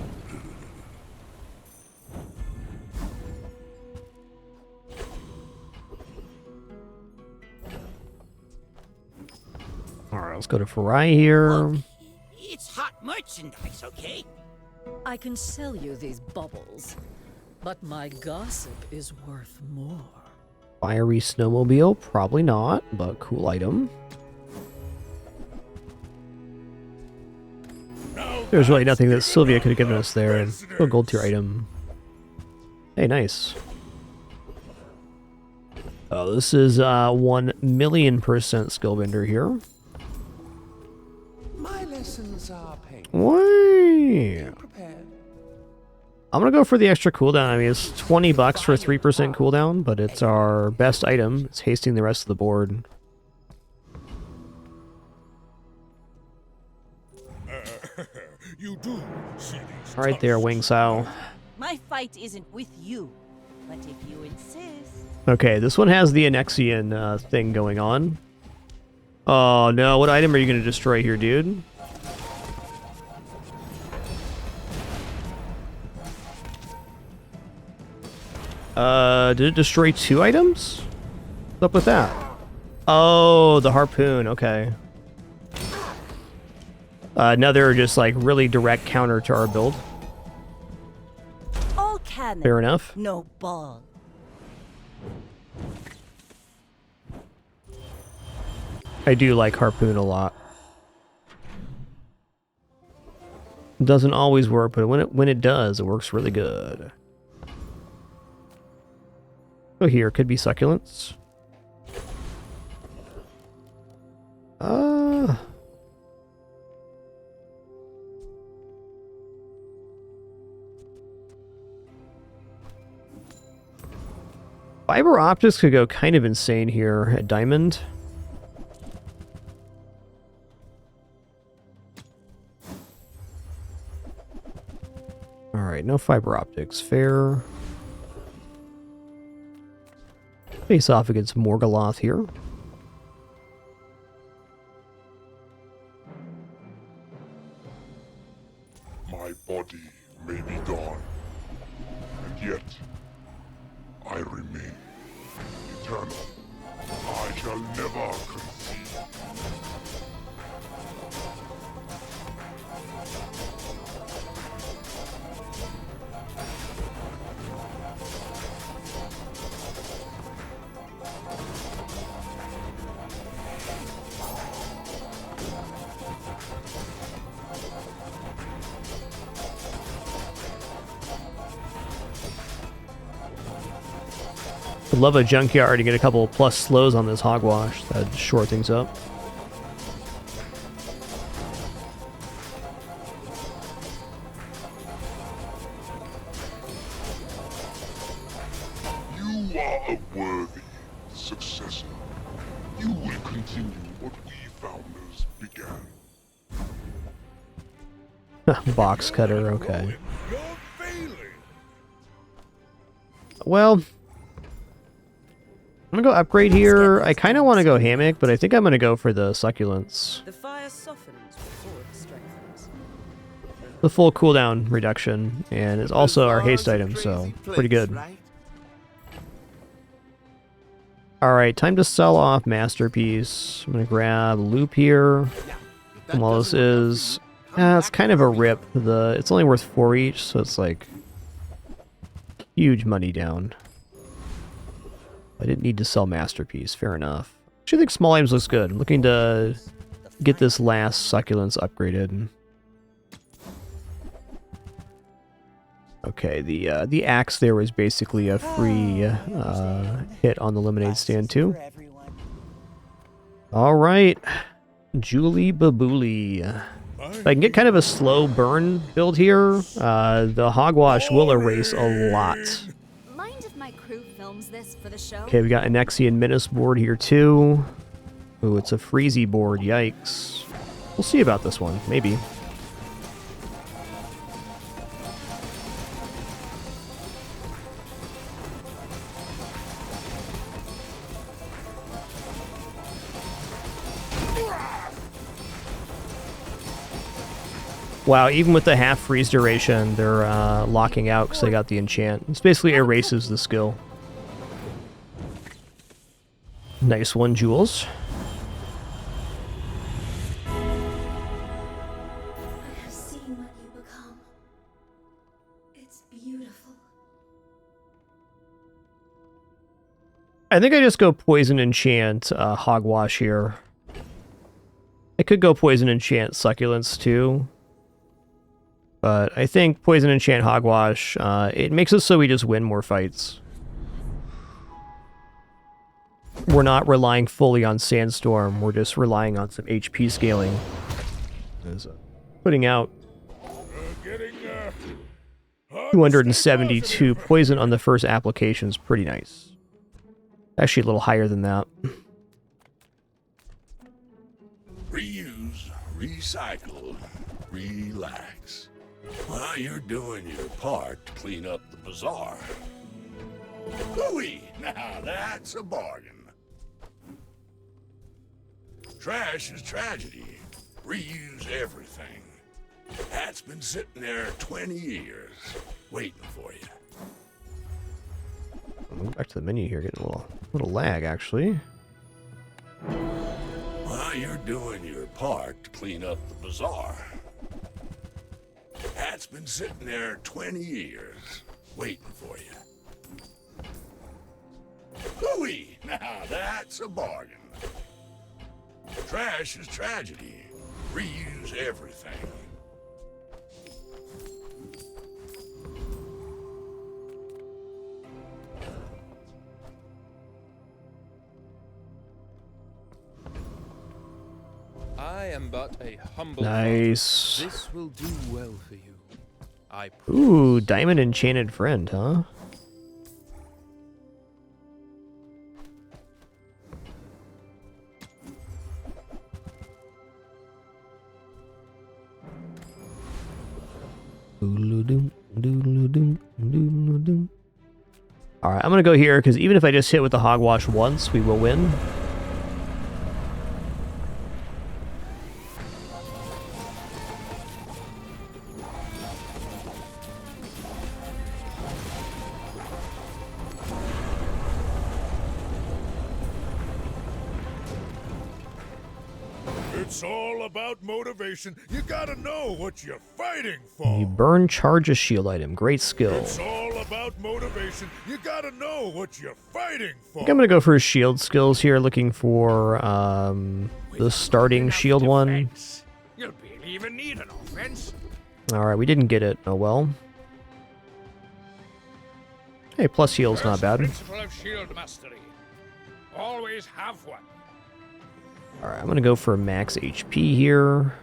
Alright, let's go to Farai here. Look, it's hot merchandise, okay? I can sell you these bubbles, but my gossip is worth more. Fiery snowmobile, probably not, but cool item. There's really nothing that Sylvia could have given us there. A gold tier item. Hey, nice. Oh, this is 1,000,000% skill bender here. My lessons are paid. Why? Prepared. I'm gonna go for the extra cooldown. I mean, it's $20 for 3% cooldown, but it's our best item. It's hasting the rest of the board. You do see these All right there, Wing Sao. My fight isn't with you, but if you insist. Okay, this one has the Anexian thing going on. Oh no, what item are you gonna destroy here, dude? Did it destroy 2 items? What's up with that? Oh, the harpoon, okay. Another just like really direct counter to our build. All cannon. Fair enough. No ball. I do like harpoon a lot. Doesn't always work, but when it does, it works really good. Oh, here could be succulents. Fiber optics could go kind of insane here at Diamond. Alright, no fiber optics. Fair. Face off against Morgaloth here. My body may be gone, and yet I remain eternal. I shall never concede. I'd love a junkyard to get a couple plus slows on this hogwash. That'd short things up. You are a worthy successor. You will continue what we founders began. Box cutter, okay. You're failing. Well, I'm gonna go upgrade here. I kind of want to go hammock, but I think I'm gonna go for the succulents. The fire softens before it strengthens. The full cooldown reduction, and it's also our haste item, so pretty good. Alright, time to sell off Masterpiece. I'm gonna grab Loop here. And while this is... it's kind of a rip. It's only worth 4 each, so it's like... huge money down. I didn't need to sell Masterpiece, fair enough. Actually, I think small items looks good. I'm looking to get this last Succulents upgraded. Okay, the axe there was basically a free hit on the lemonade stand too. All right, Julie Babooli. If I can get kind of a slow burn build here, the hogwash will erase a lot. Mind if my crew films this for the show? Okay, we got an Anexian Menace board here too. Ooh, it's a Freezy board, yikes. We'll see about this one, maybe. Wow, even with the half freeze duration, they're locking out because they got the enchant. This basically erases the skill. Nice one, Jules. I have seen what you become. It's beautiful. I think I just go Poison Enchant Hogwash here. I could go Poison Enchant Succulents too. But I think Poison Enchant Hogwash, it makes it so we just win more fights. We're not relying fully on Sandstorm, we're just relying on some HP scaling. Putting out 272 poison on the first application is pretty nice. Actually a little higher than that. Reuse, recycle, relax. While you're doing your part to clean up the bazaar. Hooey! Now that's a bargain. Trash is tragedy. Reuse everything. That's been sitting there 20 years, waiting for you. Move back to the menu here, getting a little lag actually. While you're doing your part to clean up the bazaar. That's been sitting there 20 years, waiting for you. Hooey! Now that's a bargain. Trash is tragedy. Reuse everything. I am but a humble Nice. farmer. This will do well for you. I Ooh, Diamond Enchanted Friend, huh? Alright, I'm gonna go here, because even if I just hit with the Hogwash once, we will win. It's all about motivation. You gotta know what you're fighting for. You burn charge a shield item. Great skill. It's all about motivation. You gotta know what you're fighting I for. think I'm gonna go for shield skills here, looking for the starting shield one. You'll barely even need an offense. Alright, we didn't get it. Oh well. Hey, plus heal's not bad. Principle of shield mastery. Always have one. Alright, I'm gonna go for max HP here.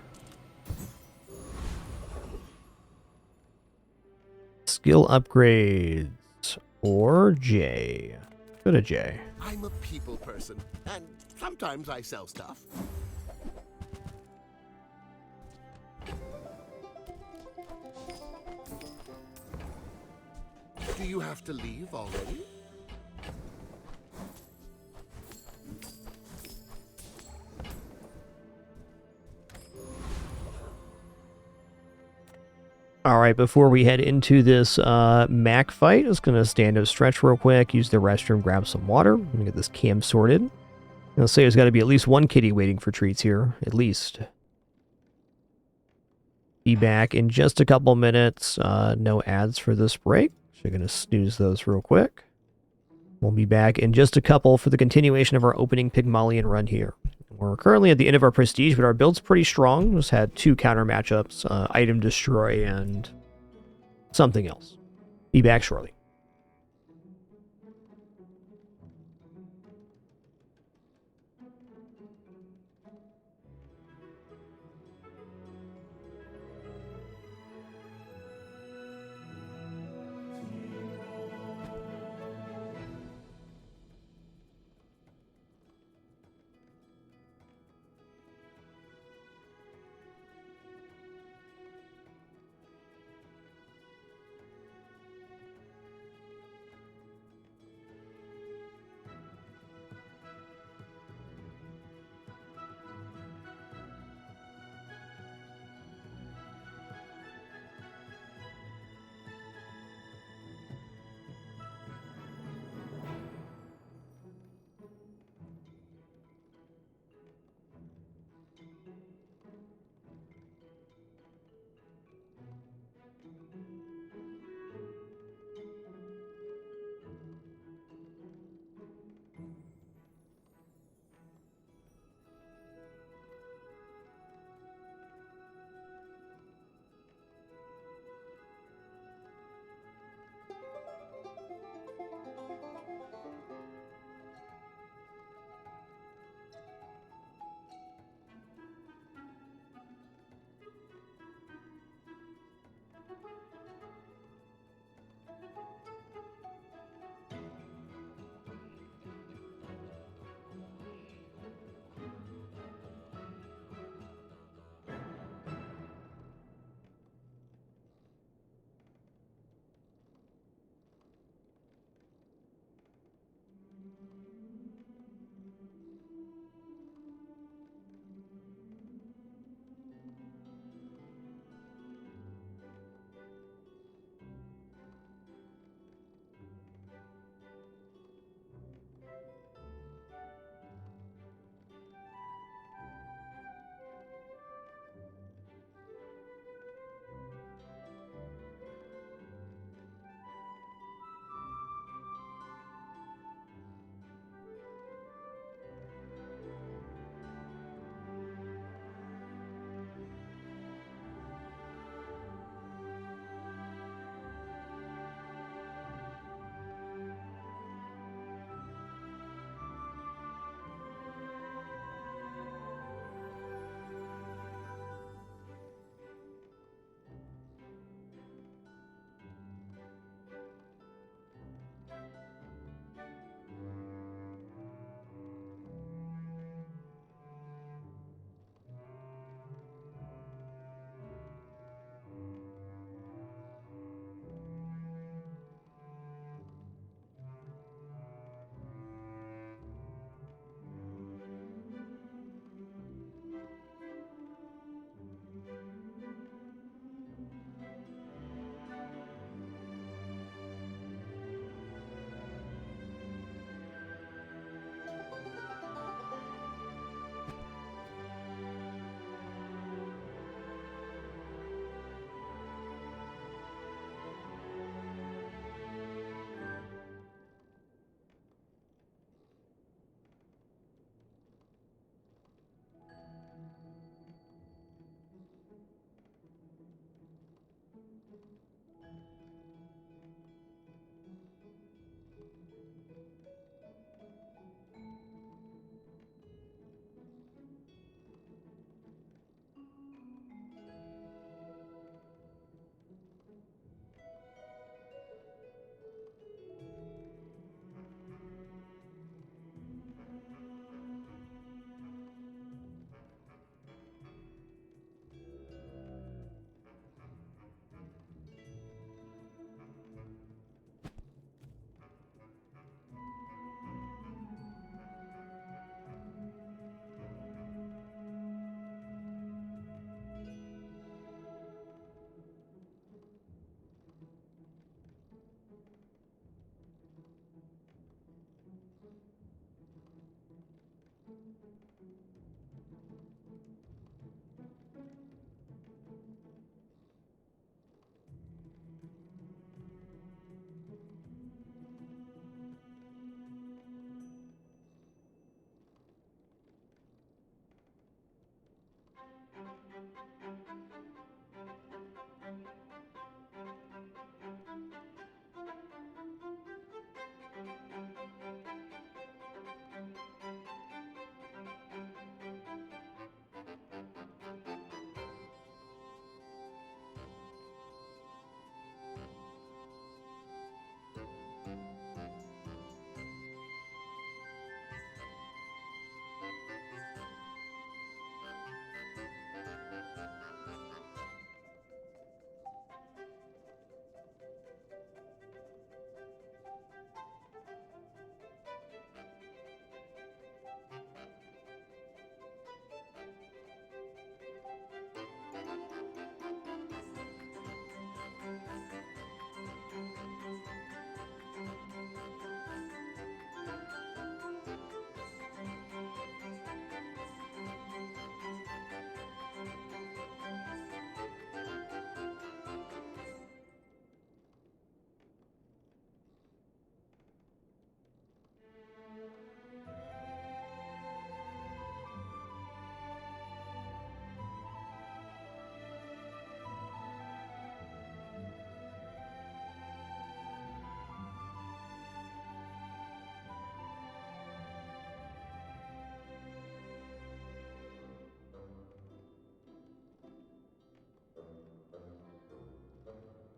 Skill upgrades. Or J. Go to J. I'm a people person, and sometimes I sell stuff. Do you have to leave already? Alright, before we head into this Mac fight, I'm just going to stand up, stretch real quick, use the restroom, grab some water. I'm going to get this cam sorted. I'll say there's got to be at least one kitty waiting for treats here, at least. Be back in just a couple minutes. No ads for this break, so I'm going to snooze those real quick. We'll be back in just a couple for the continuation of our opening Pygmalion run here. We're currently at the end of our prestige, but our build's pretty strong. Just had 2 counter matchups, item destroy and something else. Be back shortly.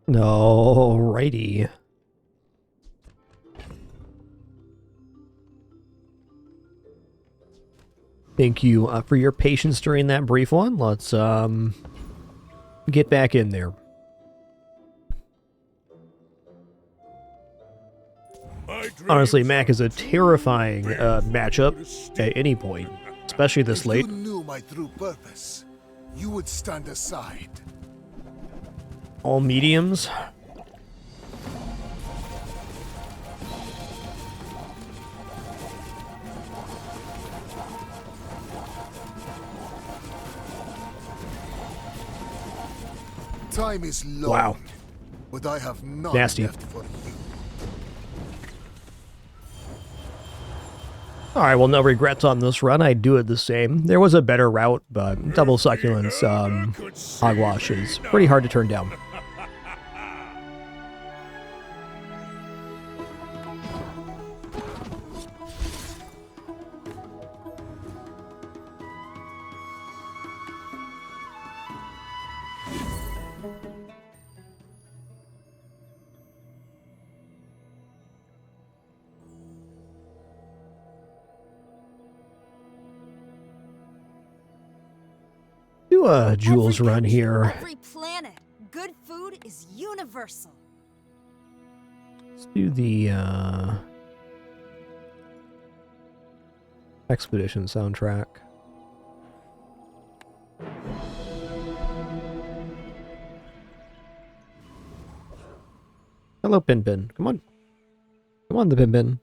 Alrighty. Thank you for your patience during that brief one. Let's get back in there. Honestly, Mac is a terrifying matchup at any point, especially this late. If you knew my true purpose, you would stand aside. All mediums. Time is long, Wow. but I have none Nasty. left for you. Alright, well, no regrets on this run. I'd do it the same. There was a better route, but double succulents hogwash is pretty hard to turn down. Do a Jules run here. Every planet, good food is universal. Let's do the Expedition soundtrack. Hello, Bin Bin. Come on. Come on, the Bin Bin.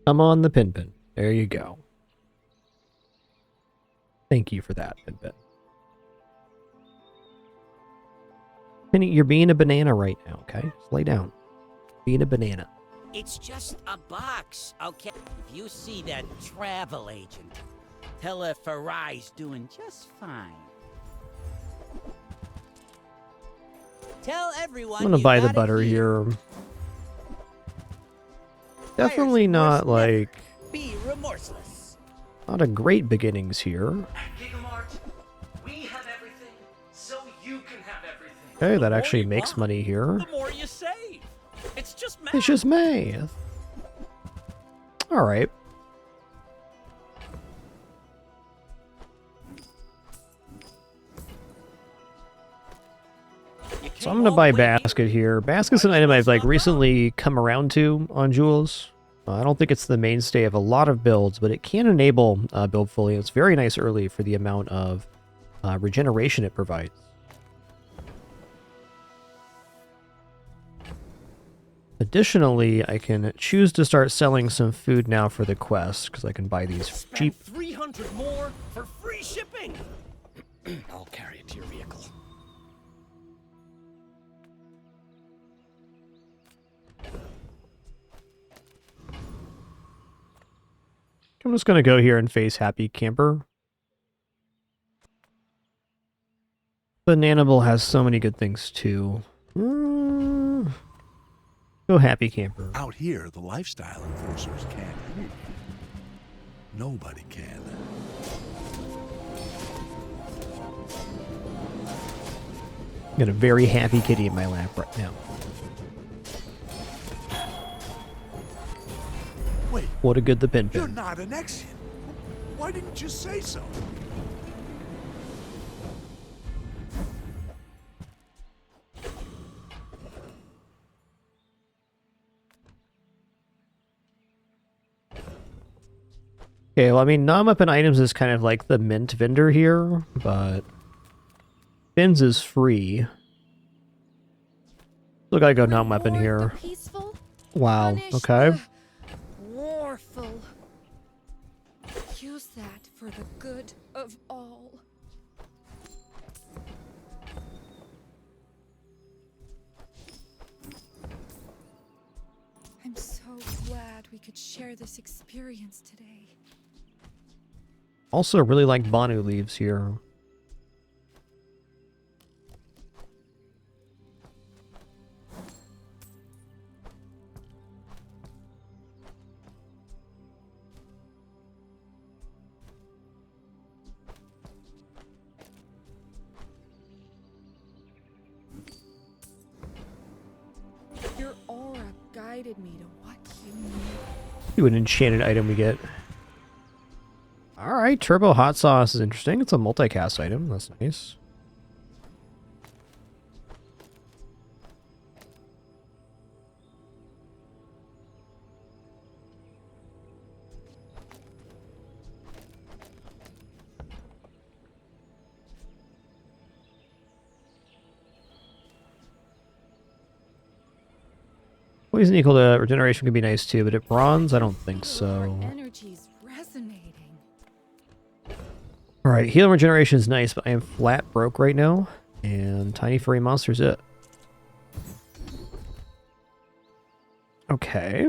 Come on, the Pin Pin. There you go. Thank you for that, Pin Pin. Penny, you're being a banana right now, okay? Just lay down. Being a banana. It's just a box, okay? If you see that travel agent, tell her Farai's doing just fine. Tell everyone I'm gonna you buy the got it butter here. Definitely not like Be remorseless. not a great beginnings here. We have everything, so you can have everything. Okay, that actually makes money here. The more you save. It's just math. It's just math. Alright. So I'm gonna buy basket here. Basket's an item I've like recently come around to on Jules. I don't think it's the mainstay of a lot of builds, but it can enable build fully. It's very nice early for the amount of regeneration it provides. Additionally, I can choose to start selling some food now for the quest, because I can buy these cheap. 300 more for free shipping. I'll carry it to your vehicle. I'm just going to go here and face Happy Camper. Bananable has so many good things too. Go Happy Camper. Out here, the lifestyle enforcers can't hear you. Nobody can. Got a very happy kitty in my lap right now. Wait. What a good the Pin You're Pin. not an Exian. Why didn't you say so? Okay, well, I mean, non-weapon items is kind of like the mint vendor here, but Fins is free. Still gotta go non-weapon here. Peaceful, Wow, punish okay. the warful. Use that for the good of all. I'm so glad we could share this experience today. Also really like Banu leaves here. guided me to what you need. Do an enchanted item we get. Alright, Turbo Hot Sauce is interesting. It's a multicast item. That's nice. Poison equal to regeneration could be nice too, but at bronze, I don't think so. Energy's resonating. Alright, heal and regeneration is nice, but I am flat broke right now. And Tiny Furry Monster's it. Okay.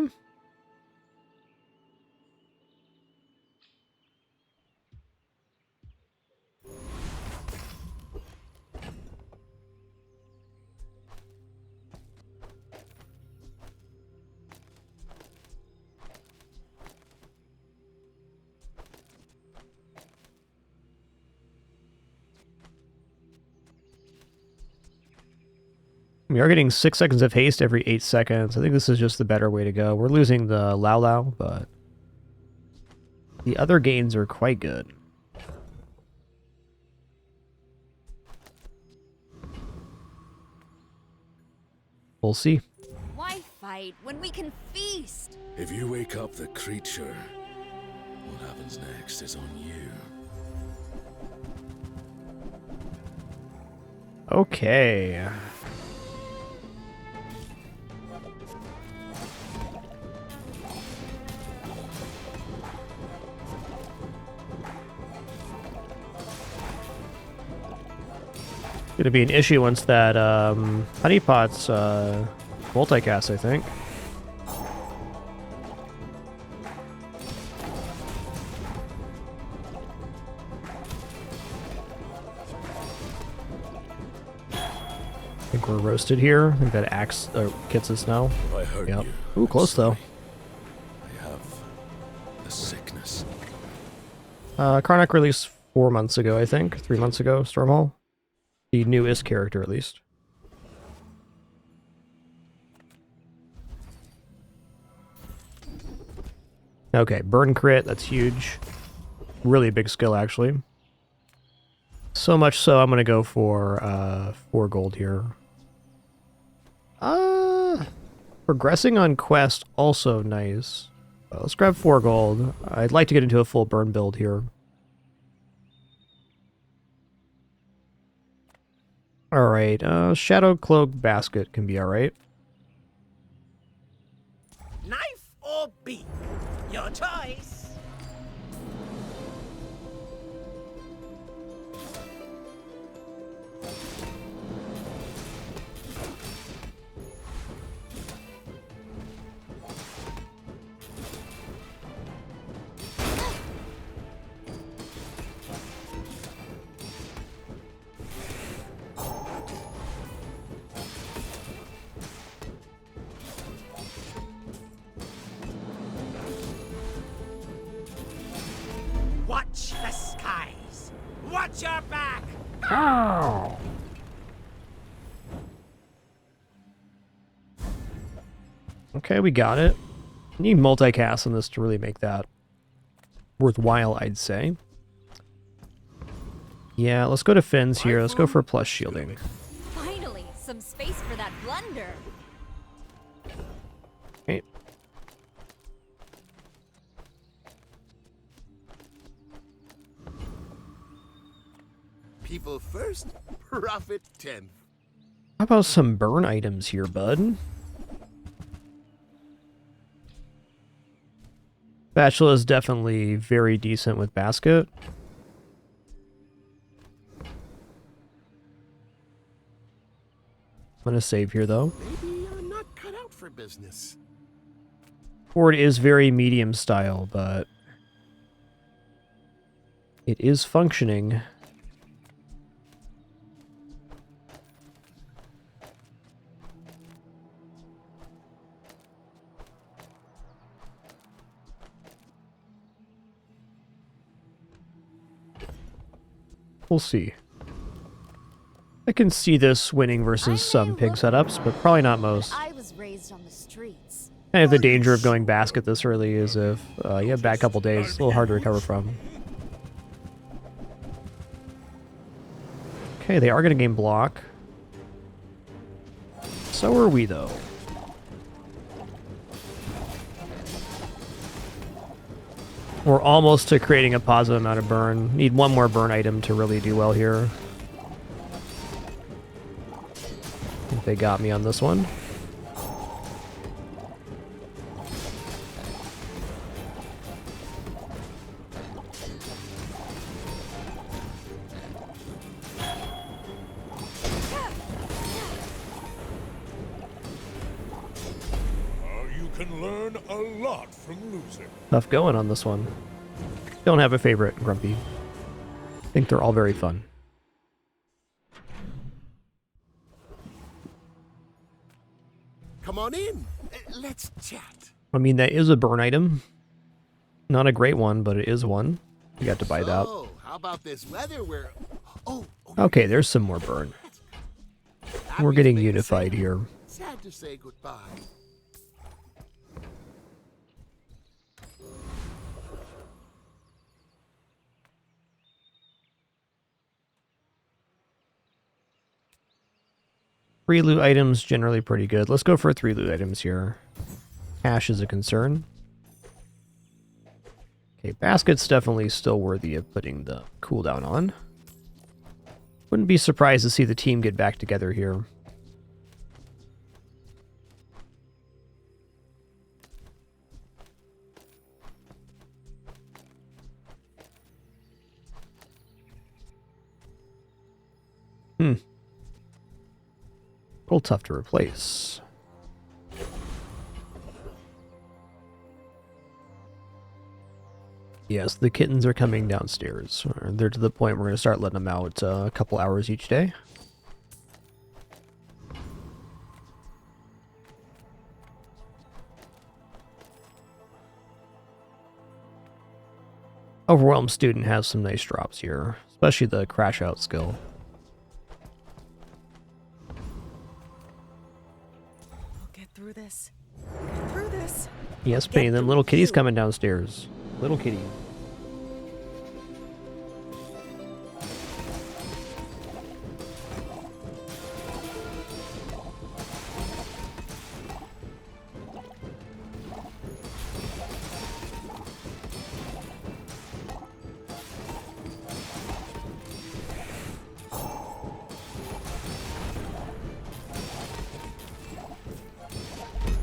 We are getting 6 seconds of haste every 8 seconds. I think this is just the better way to go. We're losing the Lao Lao, but the other gains are quite good. We'll see. Why fight when we can feast? If you wake up the creature, what happens next is on you. Okay. Gonna be an issue once that honeypot's multicast, I think. I think we're roasted here. I think that axe gets us now. I heard Yep. you. Ooh, close though. I have a sickness. Karnak released 4 months ago, I think. 3 months ago, Stormhall. The newest character, at least. Okay, burn crit, that's huge. Really big skill, actually. So much so, I'm gonna go for 4 gold here. Progressing on quest, also nice. Let's grab 4 gold. I'd like to get into a full burn build here. Alright, Shadow Cloak Basket can be alright. Knife or beak? Your choice. Watch the skies. Watch your back. Ow! Okay, we got it. Need multicast on this to really make that worthwhile, I'd say. Yeah, let's go to Fins here. Let's go for plus shielding. Finally, some space for that blunder. Okay. People first, profit 10th. How about some burn items here, bud? Spatula is definitely very decent with basket. I'm gonna save here though. Maybe I'm not cut out for business. Ford is very medium style, but it is functioning. We'll see. I can see this winning versus some pig setups, but probably not most. I was raised on the streets. Kind of the danger of going basket this early is if you have a bad couple days, it's a little hard to recover from. Okay, they are going to gain block. So are we, though. We're almost to creating a positive amount of burn. Need one more burn item to really do well here. I think they got me on this one. You can learn a lot from losing. Tough going on this one. Don't have a favorite, Grumpy. I think they're all very fun. Come on in. Let's chat. I mean, that is a burn item. Not a great one, but it is one. You got to buy that. Oh, how about this weather where... Okay, there's some more burn. We're getting unified here. Sad to say goodbye. Free loot items, generally pretty good. Let's go for 3 loot items here. Cash is a concern. Okay, basket's definitely still worthy of putting the cooldown on. Wouldn't be surprised to see the team get back together here. A little tough to replace. Yes, the kittens are coming downstairs. They're to the point we're going to start letting them out a couple hours each day. Overwhelmed Student has some nice drops here, especially the crash out skill. Get through this. Get through this. Yes, Penny, them little kitties coming downstairs. Little kitty.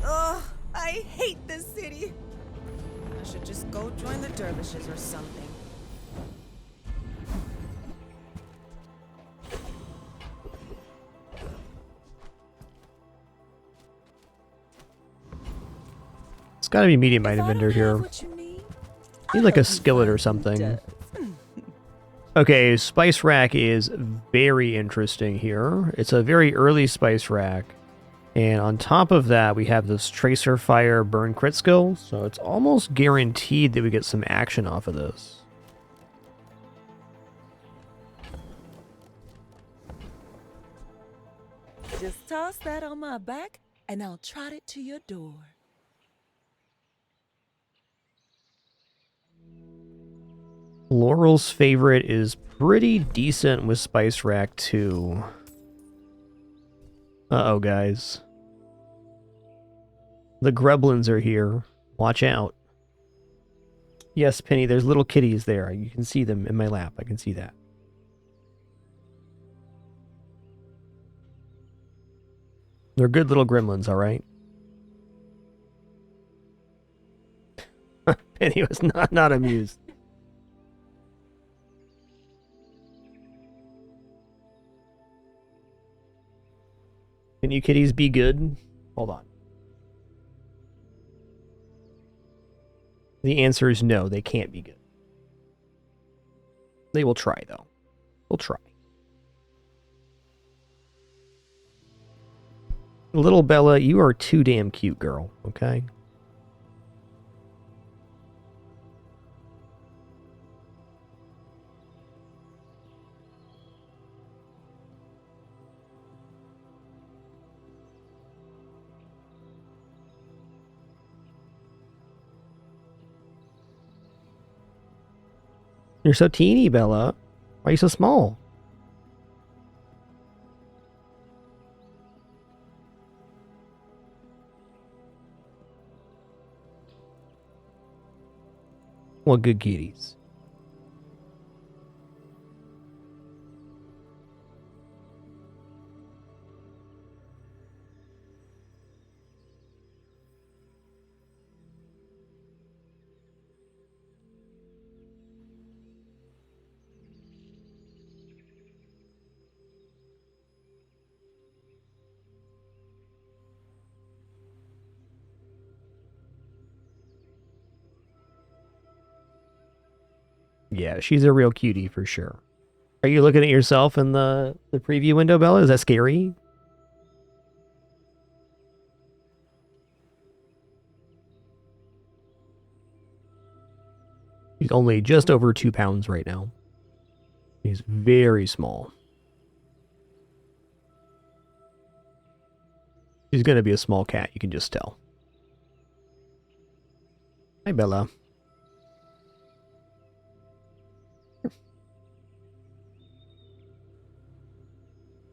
Ugh, I hate this city. I should just go join the dervishes or something. It's gotta be medium item vendor here. Need like a skillet or something. Okay, spice rack is very interesting here. It's a very early spice rack. And on top of that, we have this tracer fire burn crit skill. So it's almost guaranteed that we get some action off of this. Just toss that on my back and I'll trot it to your door. Laurel's favorite is pretty decent with spice rack too. Uh-oh, guys. The Greblins are here. Watch out. Yes, Penny, there's little kitties there. You can see them in my lap. I can see that. They're good little gremlins, all right? Penny was not amused. Can you kitties be good? Hold on. The answer is no, they can't be good. They will try, though. They'll try. Little Bella, you are too damn cute, girl, okay? You're so teeny, Bella. Why are you so small? Well, good kitties. Yeah, she's a real cutie for sure. Are you looking at yourself in the preview window, Bella? Is that scary? She's only just over 2 pounds right now. She's very small. She's going to be a small cat, you can just tell. Hi, Bella.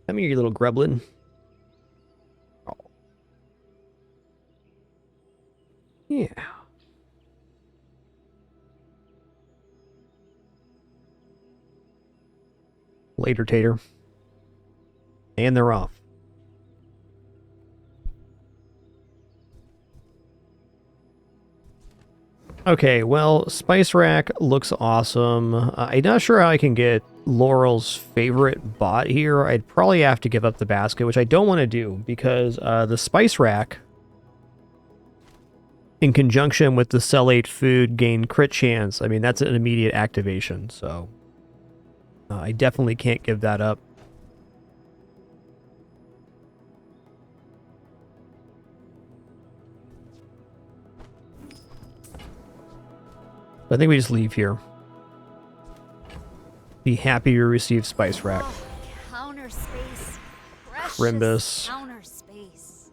Come here, you little grublin. Oh. Yeah. Later, Tater. And they're off. Okay, well, Spice Rack looks awesome. I'm not sure how I can get Laurel's favorite bot here. I'd probably have to give up the basket, which I don't want to do, because the Spice Rack, in conjunction with the Cell 8 food, gain crit chance. I mean, that's an immediate activation, so I definitely can't give that up. I think we just leave here. Be happy to receive Spice Rack. Oh, counter space. Precious Crimbus. Counter space.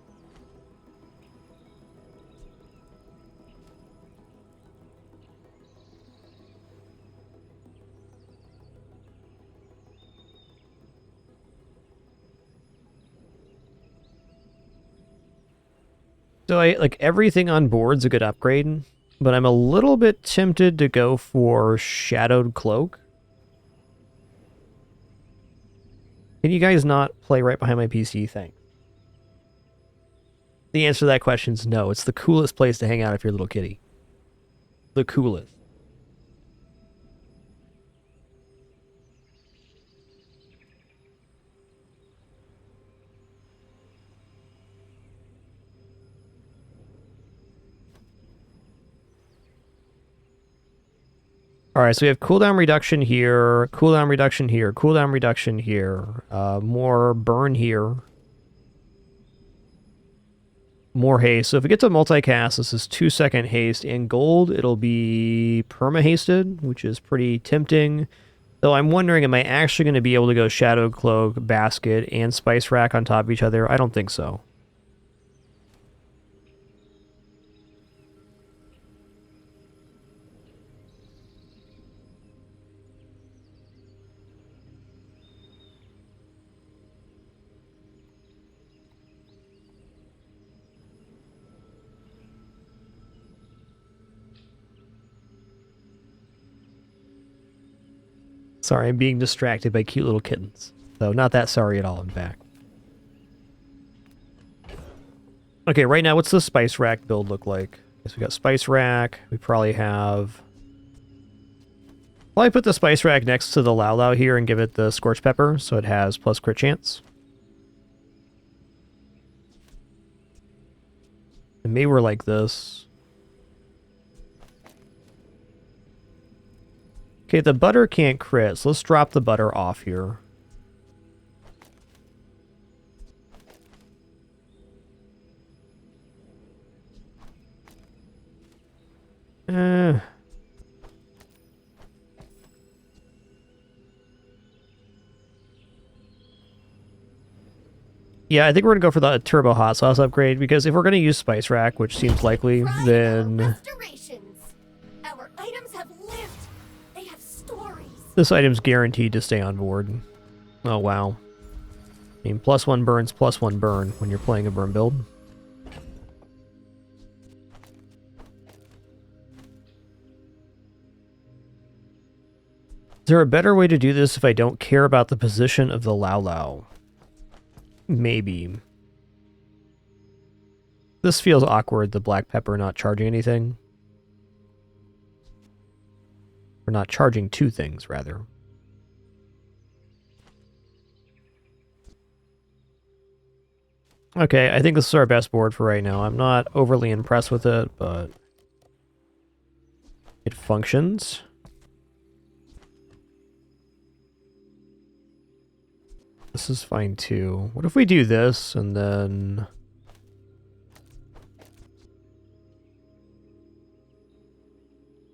So like everything on board's a good upgrade, but I'm a little bit tempted to go for Shadowed Cloak. Can you guys not play right behind my PC? Thanks. The answer to that question is no. It's the coolest place to hang out if you're a little kitty. The coolest. Alright, so we have cooldown reduction here, cooldown reduction here, cooldown reduction here, more burn here, more haste. So if we get to multicast, this is 2-second haste. In gold, it'll be perma-hasted, which is pretty tempting. Though I'm wondering, am I actually going to be able to go Shadow Cloak, Basket, and Spice Rack on top of each other? I don't think so. Sorry, I'm being distracted by cute little kittens. So not that sorry at all, in fact. Okay, right now, what's the Spice Rack build look like? Guess we got Spice Rack. We probably have... Well, I put the Spice Rack next to the Lao Lao here and give it the Scorch Pepper, so it has plus crit chance. And maybe we're like this. Okay, the butter can't crit, so let's drop the butter off here. Yeah, I think we're going to go for the Turbo Hot Sauce upgrade, because if we're going to use Spice Rack, which seems likely, then... Our items have lived. They have story. This item's guaranteed to stay on board. Oh, wow. I mean, +1 burns, +1 burn when you're playing a burn build. Is there a better way to do this if I don't care about the position of the Lao Lao? Maybe. This feels awkward, the black pepper not charging anything. Or not charging two things, rather. Okay, I think this is our best board for right now. I'm not overly impressed with it, but it functions. This is fine too. What if we do this and then...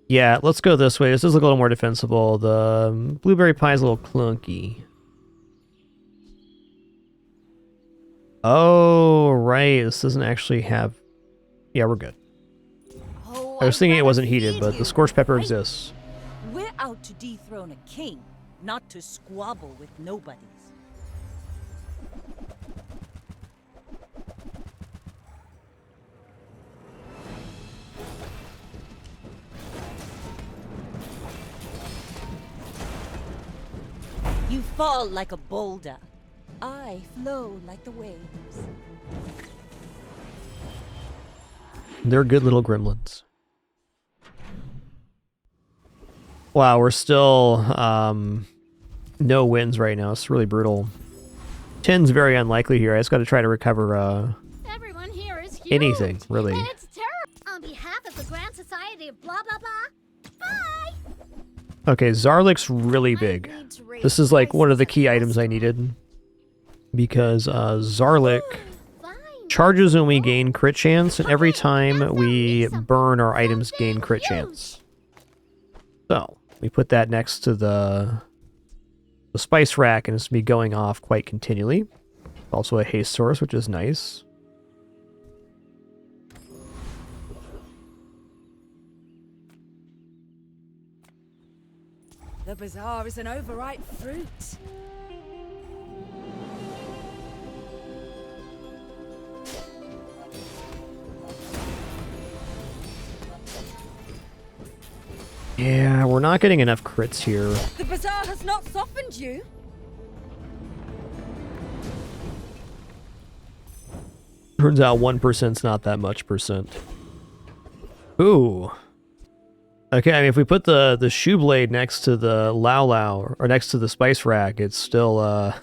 Yeah, let's go this way. This does look a little more defensible. The blueberry pie is a little clunky. Oh, right. This doesn't actually have... Yeah, we're good. Oh, I was thinking it wasn't heated, but the scorched pepper exists. We're out to dethrone a king, not to squabble with nobodies. You fall like a boulder. I flow like the waves. They're good little gremlins. Wow, we're still no wins right now. It's really brutal. 10's very unlikely here. I just got to try to recover Everyone here is huge. anything, really. And it's terrible. On behalf of the Grand Society of blah blah blah. Bye. Okay, Zarlik's really big. This is like one of the key items I needed. Because Zarlik charges when we gain crit chance, and every time we burn, our items gain crit chance. So, we put that next to the spice rack, and it's going to be going off quite continually. Also a haste source, which is nice. The Bazaar is an overripe fruit. Yeah, we're not getting enough crits here. The Bazaar has not softened you. Turns out 1%'s not that much percent. Ooh. Okay, I mean, if we put the shoe blade next to the Lao Lao, or next to the spice rack, it's still,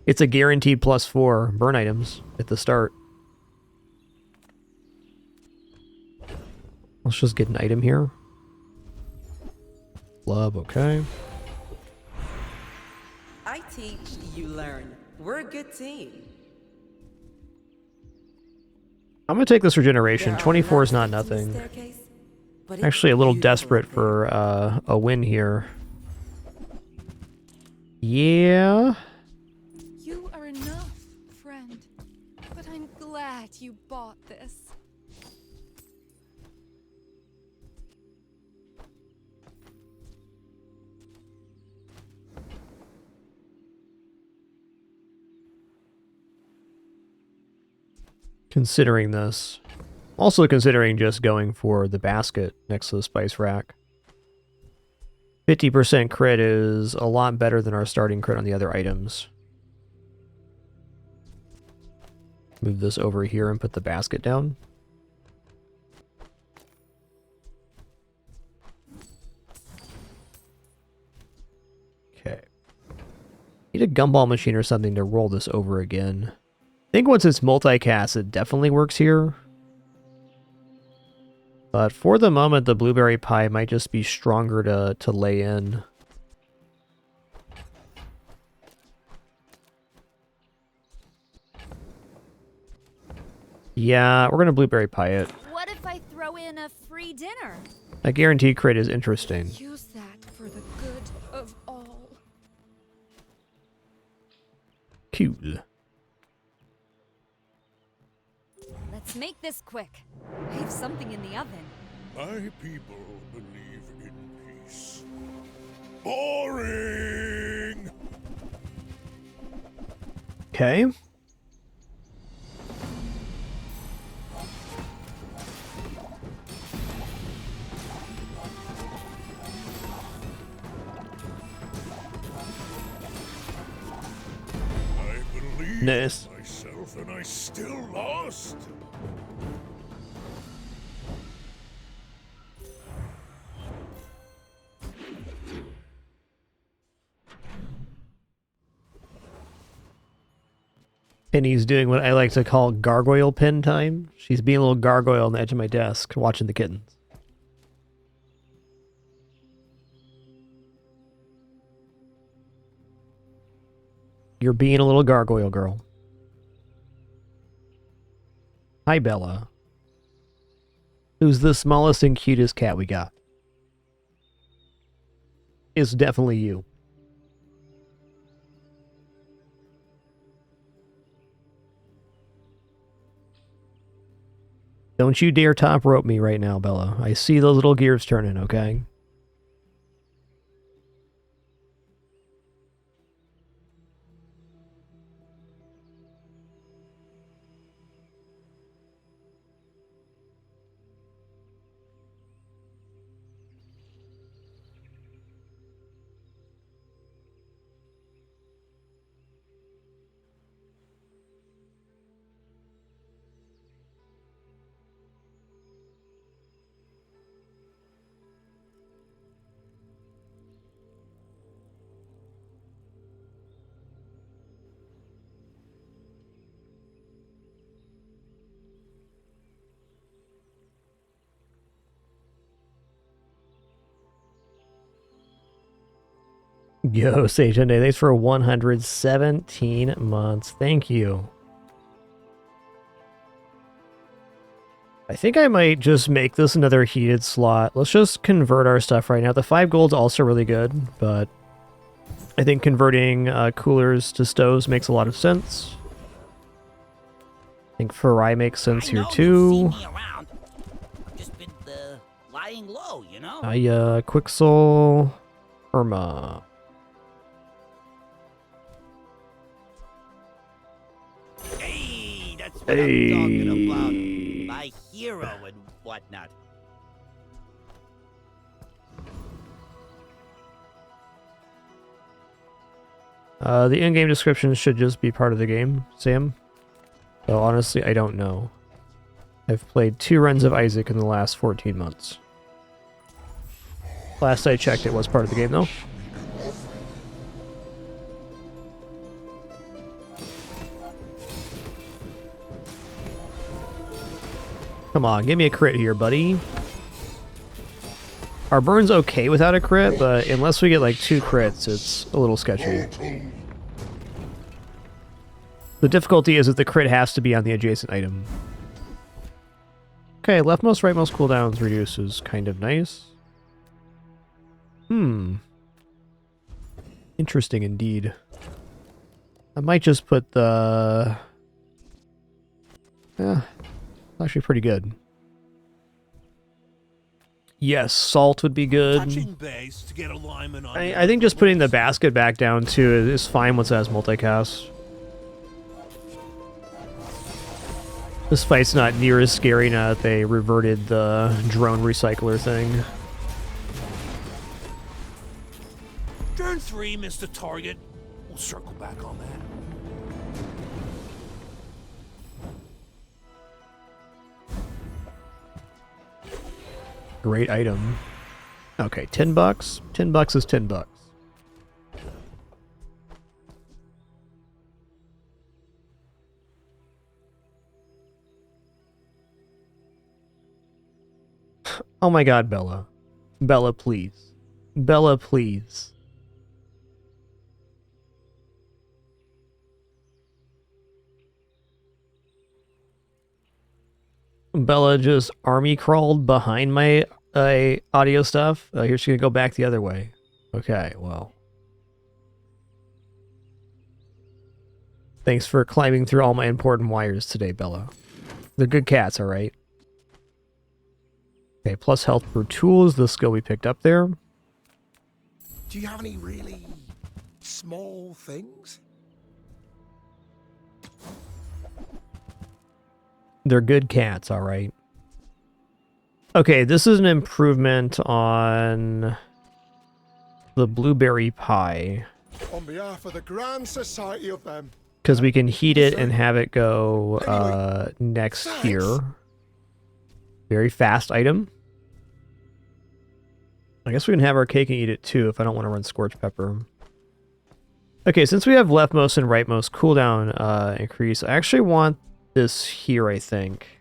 it's a guaranteed +4 burn items at the start. Let's just get an item here. Club, okay. I teach, you learn. We're a good team. I'm gonna take this regeneration. 24 is not nothing. Actually, a little desperate for a win here. Yeah. You are enough, friend. But I'm glad you bought this. Considering this. Also considering just going for the basket next to the spice rack. 50% crit is a lot better than our starting crit on the other items. Move this over here and put the basket down. Okay. Need a gumball machine or something to roll this over again. I think once it's multicast, it definitely works here. But for the moment, the blueberry pie might just be stronger to lay in. Yeah, we're gonna blueberry pie it. What if I throw in a free dinner? A guaranteed crit is interesting. Use that for the good of all. Cool. Let's make this quick. I have something in the oven. My people believe in peace. Boring! Okay. I believe Nice. myself and I still lost. Penny's doing what I like to call gargoyle pin time. She's being a little gargoyle on the edge of my desk, watching the kittens. You're being a little gargoyle girl. Hi, Bella. Who's the smallest and cutest cat we got? It's definitely you. Don't you dare top rope me right now, Bella. I see those little gears turning, okay? Yo, Sage Day, thanks for 117 months. Thank you. I think I might just make this another heated slot. Let's just convert our stuff right now. The 5 gold's also really good, but I think converting coolers to stoves makes a lot of sense. I think Farai makes sense here too. Just been lying low, you know. Quixel, Irma. Hey, that's what I'm talking about. My hero and whatnot. The in-game description should just be part of the game, Sam. So honestly, I don't know. I've played 2 runs of Isaac in the last 14 months. Last I checked, it was part of the game, though. Come on, give me a crit here, buddy. Our burn's okay without a crit, but unless we get like 2 crits, it's a little sketchy. The difficulty is that the crit has to be on the adjacent item. Okay, leftmost, rightmost cooldowns reduces, kind of nice. Interesting indeed. I might just put the... Yeah, actually pretty good. Yes, salt would be good. I think just putting the basket back down too is fine once it has multicast. This fight's not near as scary now that they reverted the drone recycler thing. Turn 3, Mr. Target. We'll circle back on that. Great item. Okay, $10. $10 is $10. Oh my god, Bella. Bella, please. Bella, please. Bella just army crawled behind my audio stuff. Here she's gonna go back the other way. Okay, well. Thanks for climbing through all my important wires today, Bella. They're good cats, alright? Okay, plus health per tool is the skill we picked up there. Do you have any really small things? They're good cats, all right. Okay, this is an improvement on the blueberry pie. On behalf of the Grand Society of them. Because we can heat it and have it go next here. Very fast item. I guess we can have our cake and eat it too if I don't want to run scorched pepper. Okay, since we have leftmost and rightmost cooldown increase, I actually want this here, I think.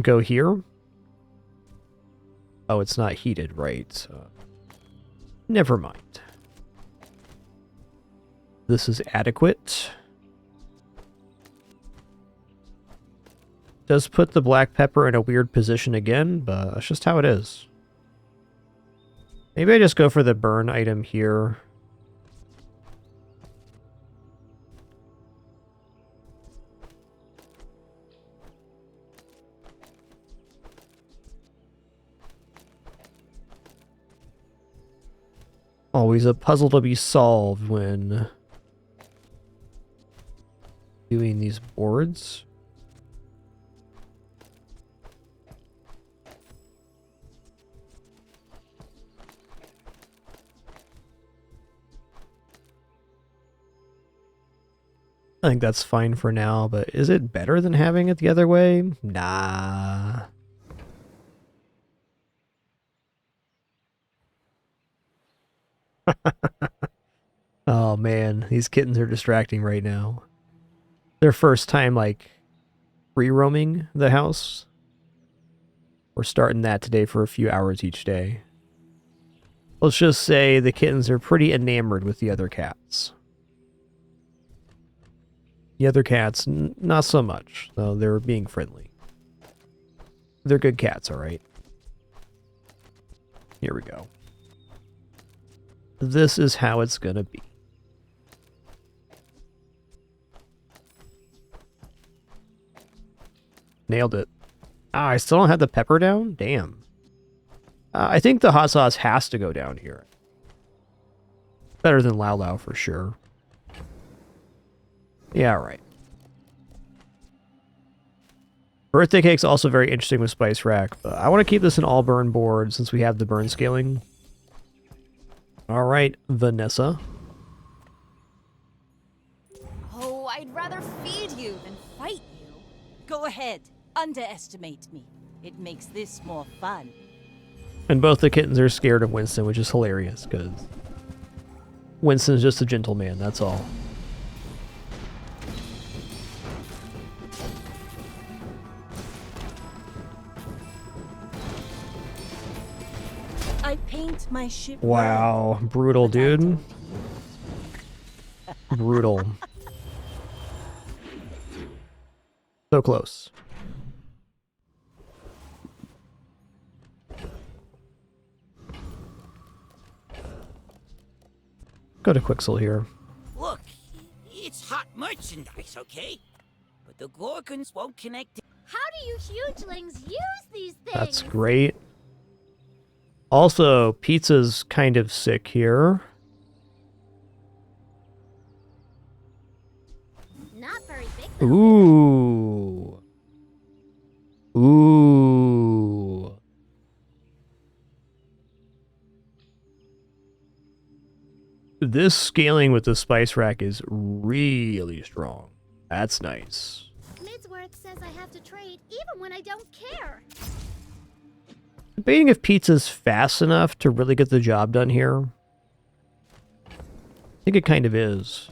Go here. Oh, it's not heated, right? Never mind. This is adequate. Does put the black pepper in a weird position again, but that's just how it is. Maybe I just go for the burn item here. Always a puzzle to be solved when doing these boards. I think that's fine for now, but is it better than having it the other way? Nah. Oh man, these kittens are distracting right now. Their first time, like, free roaming the house. We're starting that today for a few hours each day. Let's just say the kittens are pretty enamored with the other cats. The other cats, not so much, though they're being friendly. They're good cats, alright? Here we go. This is how it's gonna be. Nailed it. Ah, I still don't have the pepper down? Damn. I think the hot sauce has to go down here. Better than Lao Lao for sure. Yeah, right. Birthday cake's also very interesting with Spice Rack, but I want to keep this an all burn board since we have the burn scaling. Alright, Vanessa. Oh, I'd rather feed you than fight you. Go ahead, underestimate me. It makes this more fun. And both the kittens are scared of Winston, which is hilarious, because Winston's just a gentleman, that's all. I paint my ship. Wow, brutal, dude. Brutal. So close. Go to Quixel here. Look, it's hot merchandise, okay? But the Gorgons won't connect. How do you hugelings use these things? That's great. Also, pizza's kind of sick here. Not very big. Ooh. Ooh. This scaling with the spice rack is really strong. That's nice. Midsworth says I have to trade even when I don't care. Debating if pizza's fast enough to really get the job done here. I think it kind of is.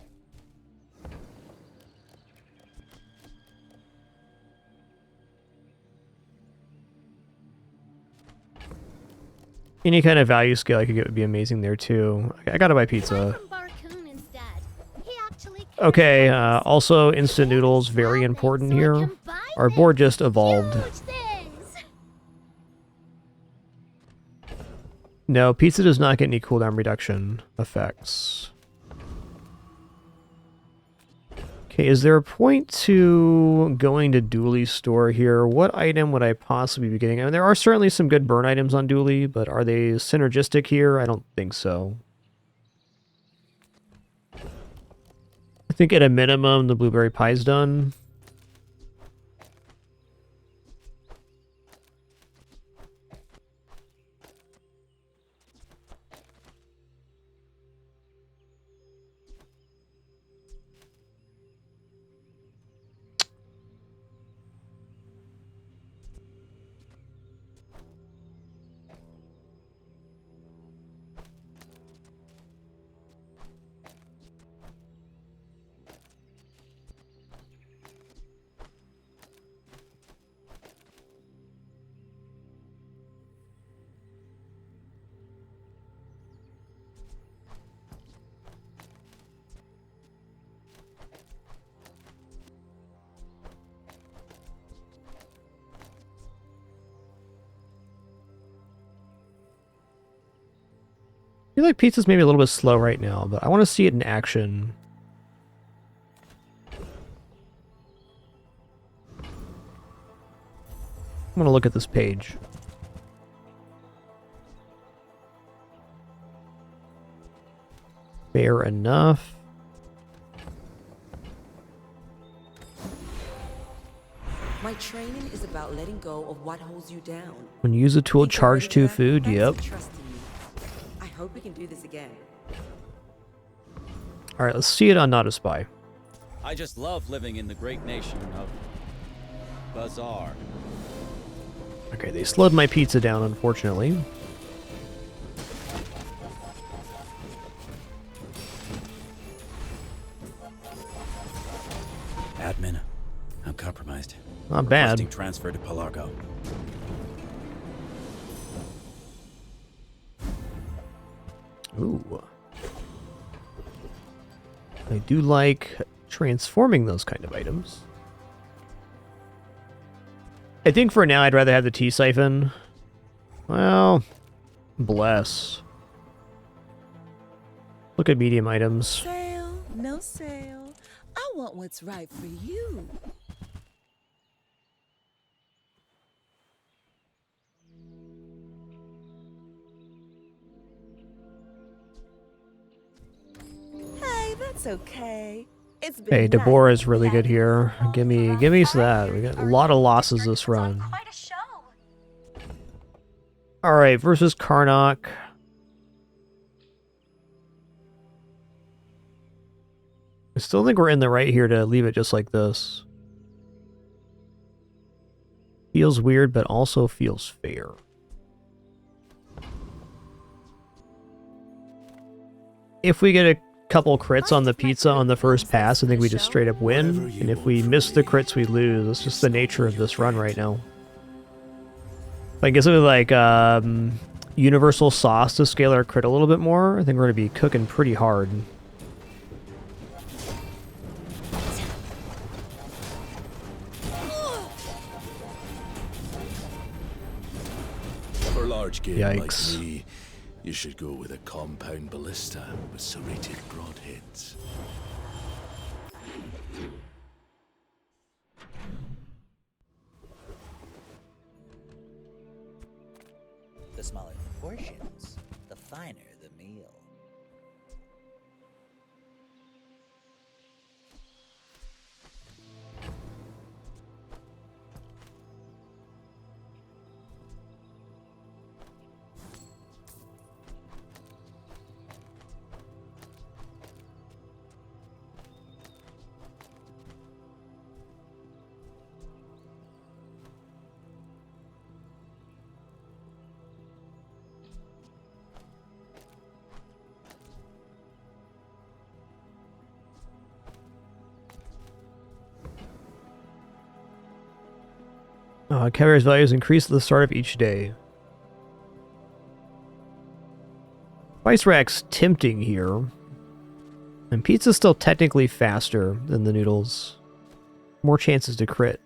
Any kind of value scale I could get would be amazing there too. I gotta buy pizza. Okay, also instant noodles, very important here. Our board just evolved. No, pizza does not get any cooldown reduction effects. Okay, is there a point to going to Dooley's store here? What item would I possibly be getting? I mean, there are certainly some good burn items on Dooley, but are they synergistic here? I don't think so. I think at a minimum, the blueberry pie's done. I feel like pizza's maybe a little bit slow right now, but I want to see it in action. I'm going to look at this page. Fair enough. My training is about letting go of what holds you down. When you use a tool, charge 2 food. Yep. I hope we can do this again. All right, let's see it on Not a Spy. I just love living in the great nation of Bazaar. Okay, they slowed my pizza down, unfortunately. Admin, I'm compromised. Not bad. Requesting transfer to Pelargo. Ooh. I do like transforming those kind of items. I think for now I'd rather have the tea siphon. Well, bless. Look at medium items. Sale, no sale. I want what's right for you. Hey, that's okay. It's been Hey, Deborah is really good here. Give me that. We got a lot of losses this run. All right, versus Karnak. I still think we're in the right here to leave it just like this. Feels weird, but also feels fair. If we get a couple crits on the pizza on the first pass, I think we just straight up win. And if we miss the crits, we lose. That's just the nature of this run right now. I guess it was like universal sauce to scale our crit a little bit more. I think we're going to be cooking pretty hard. For a large game Yikes. like me, you should go with a compound ballista with serrated broadheads. The smaller the portions, the finer the meal. Caviar's values increase at the start of each day. Spice rack's tempting here. And pizza's still technically faster than the noodles. More chances to crit.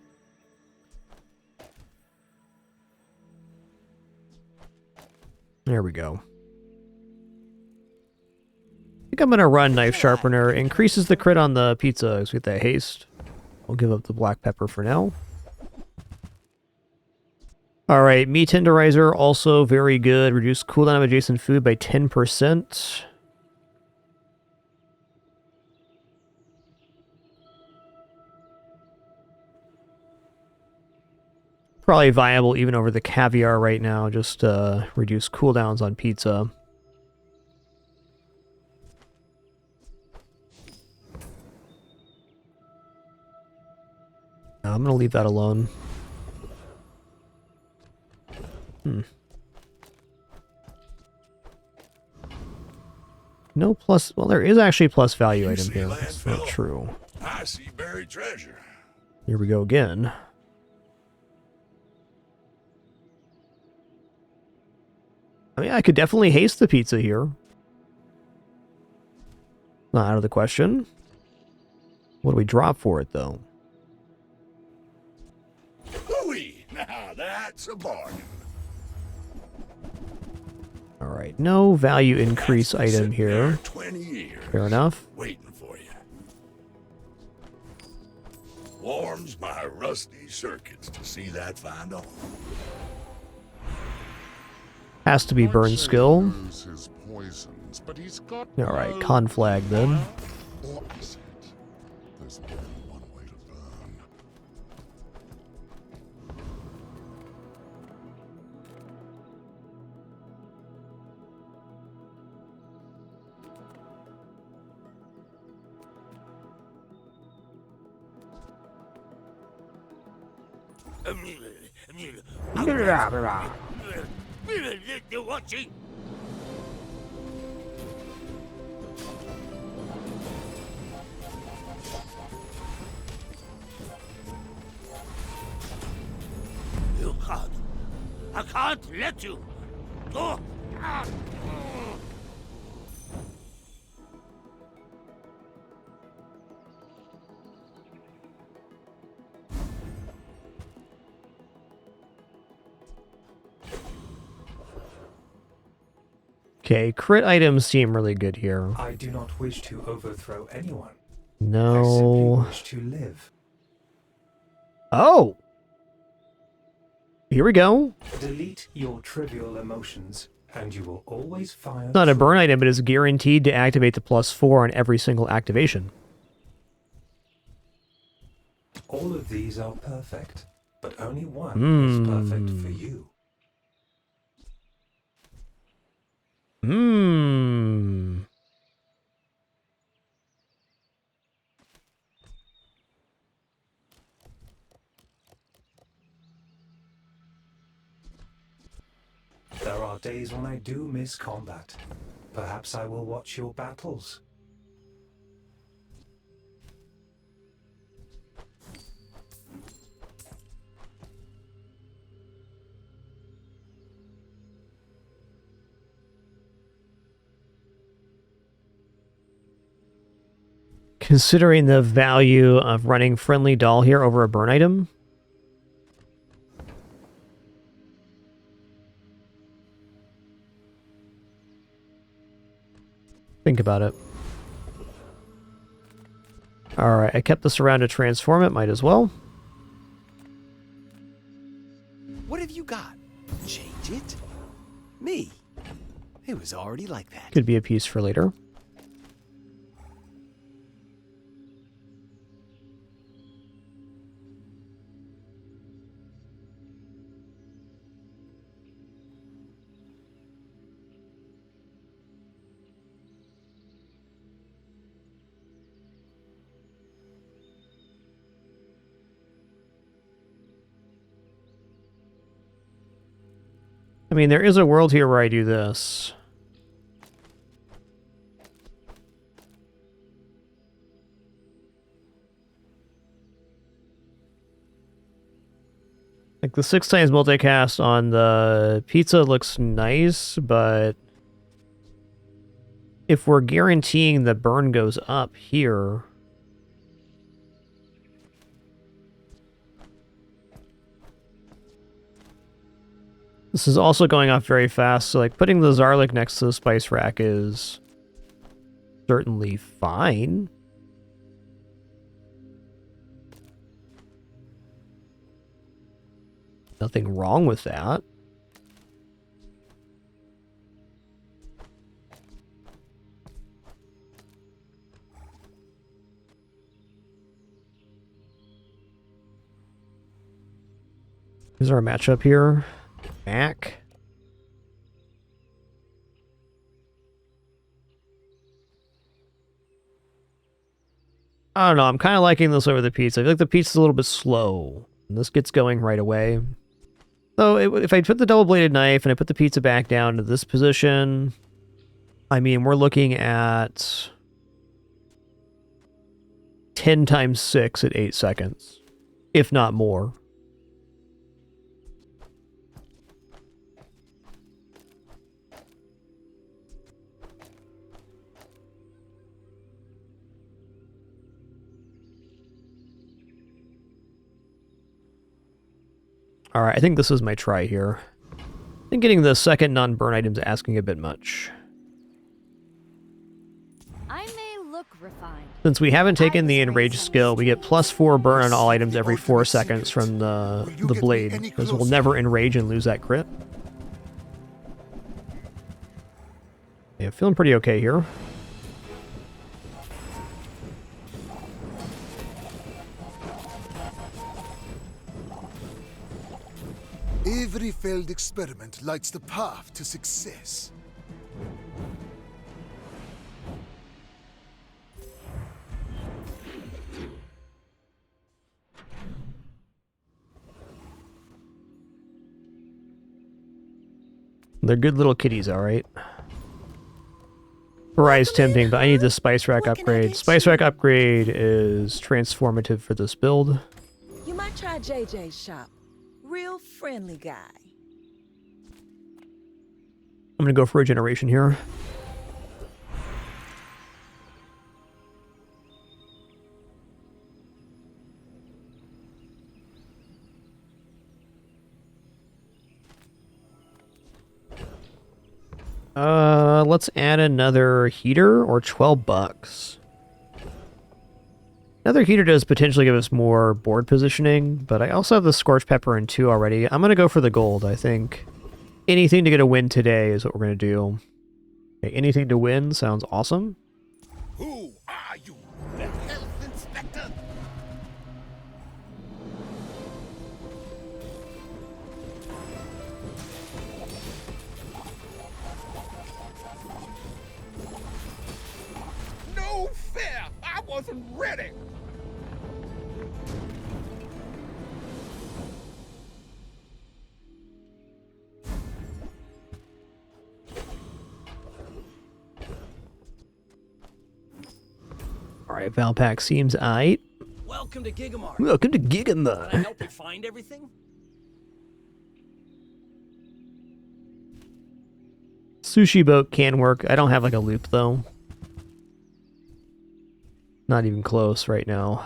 There we go. think I'm going to run Knife Sharpener. Increases the crit on the pizza. Let's get that haste. I'll give up the black pepper for now. Alright, Meat Tenderizer, also very good. Reduce cooldown of adjacent food by 10%. Probably viable even over the caviar right now, just reduce cooldowns on pizza. I'm going to leave that alone. No plus... Well, there is actually plus value item here. That's not true. I see buried treasure. Here we go again. I mean, I could definitely haste the pizza here. Not out of the question. What do we drop for it, though? Hooey! Now that's a bargain. Alright, no value increase item here. 20 years. Fair enough. Waiting for you. Warms my rusty circuits to see that find on. Has to be burn skill. His poisons, but he's got Alright, conflag then. opposite. There's more than one way to burn. Watching. You can't. I can't let you. Go. Okay, crit items seem really good here. I do not wish to overthrow anyone. No. I simply wish to live. Oh! Here we go. Delete your trivial emotions, and you will always fire. It's not a burn item, but it's guaranteed to activate the +4 on every single activation. All of these are perfect, but only one is perfect for you. There are days when I do miss combat. Perhaps I will watch your battles. Considering the value of running Friendly Doll here over a burn item. Think about it. Alright, I kept this around to transform it, might as well. What have you got? Change it? Me? It was already like that. Could be a piece for later. I mean, there is a world here where I do this. Like, the 6 times multicast on the pizza looks nice, but if we're guaranteeing the burn goes up here... This is also going off very fast, so like putting the Zarlik next to the spice rack is certainly fine. Nothing wrong with that. Here's our matchup here. Mac. I don't know, I'm kind of liking this over the pizza. I feel like the pizza's a little bit slow. And this gets going right away. So if I put the double-bladed knife and I put the pizza back down to this position, I mean, we're looking at 10 times 6 at 8 seconds, if not more. Alright, I think this is my try here. I think getting the second non-burn item is asking a bit much. I may look refined. Since we haven't taken the enraged skill, we get +4 burn on all items every 4 seconds from the blade, because we'll never enrage and lose that crit. Yeah, feeling pretty okay here. Every failed experiment lights the path to success. They're good little kitties, alright. Fry's tempting, but I need the Spice Rack upgrade. Spice Rack upgrade is transformative for this build. You might try JJ's shop. Real friendly guy. I'm gonna go for a generation here. Let's add another heater or 12 bucks. Another heater does potentially give us more board positioning, but I also have the Scorched Pepper in 2 already. I'm going to go for the gold, I think. Anything to get a win today is what we're going to do. Okay, anything to win sounds awesome. Who are you? The health inspector? No fair! I wasn't ready! Alright, Valpak seems aight. Welcome to Gigamart. Welcome to Gigamart. Can I help you find everything? Sushi boat can work. I don't have like a loop though. Not even close right now.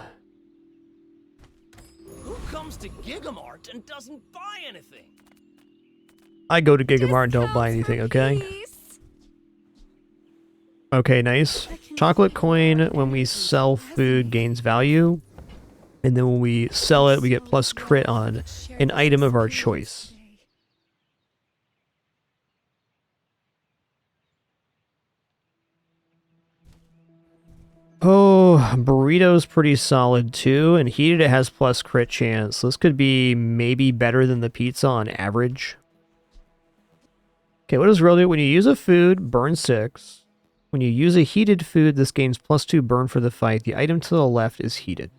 Who comes to Gigamart and doesn't buy anything? I go to Gigamart and don't buy anything, okay? Okay, nice. Chocolate coin, when we sell food, gains value. And then when we sell it, we get plus crit on an item of our choice. Oh, burrito's pretty solid too, and heated it has plus crit chance. So this could be maybe better than the pizza on average. Okay, what does real do? When you use a food, burn 6. When you use a heated food, this gains +2 burn for the fight. The item to the left is heated.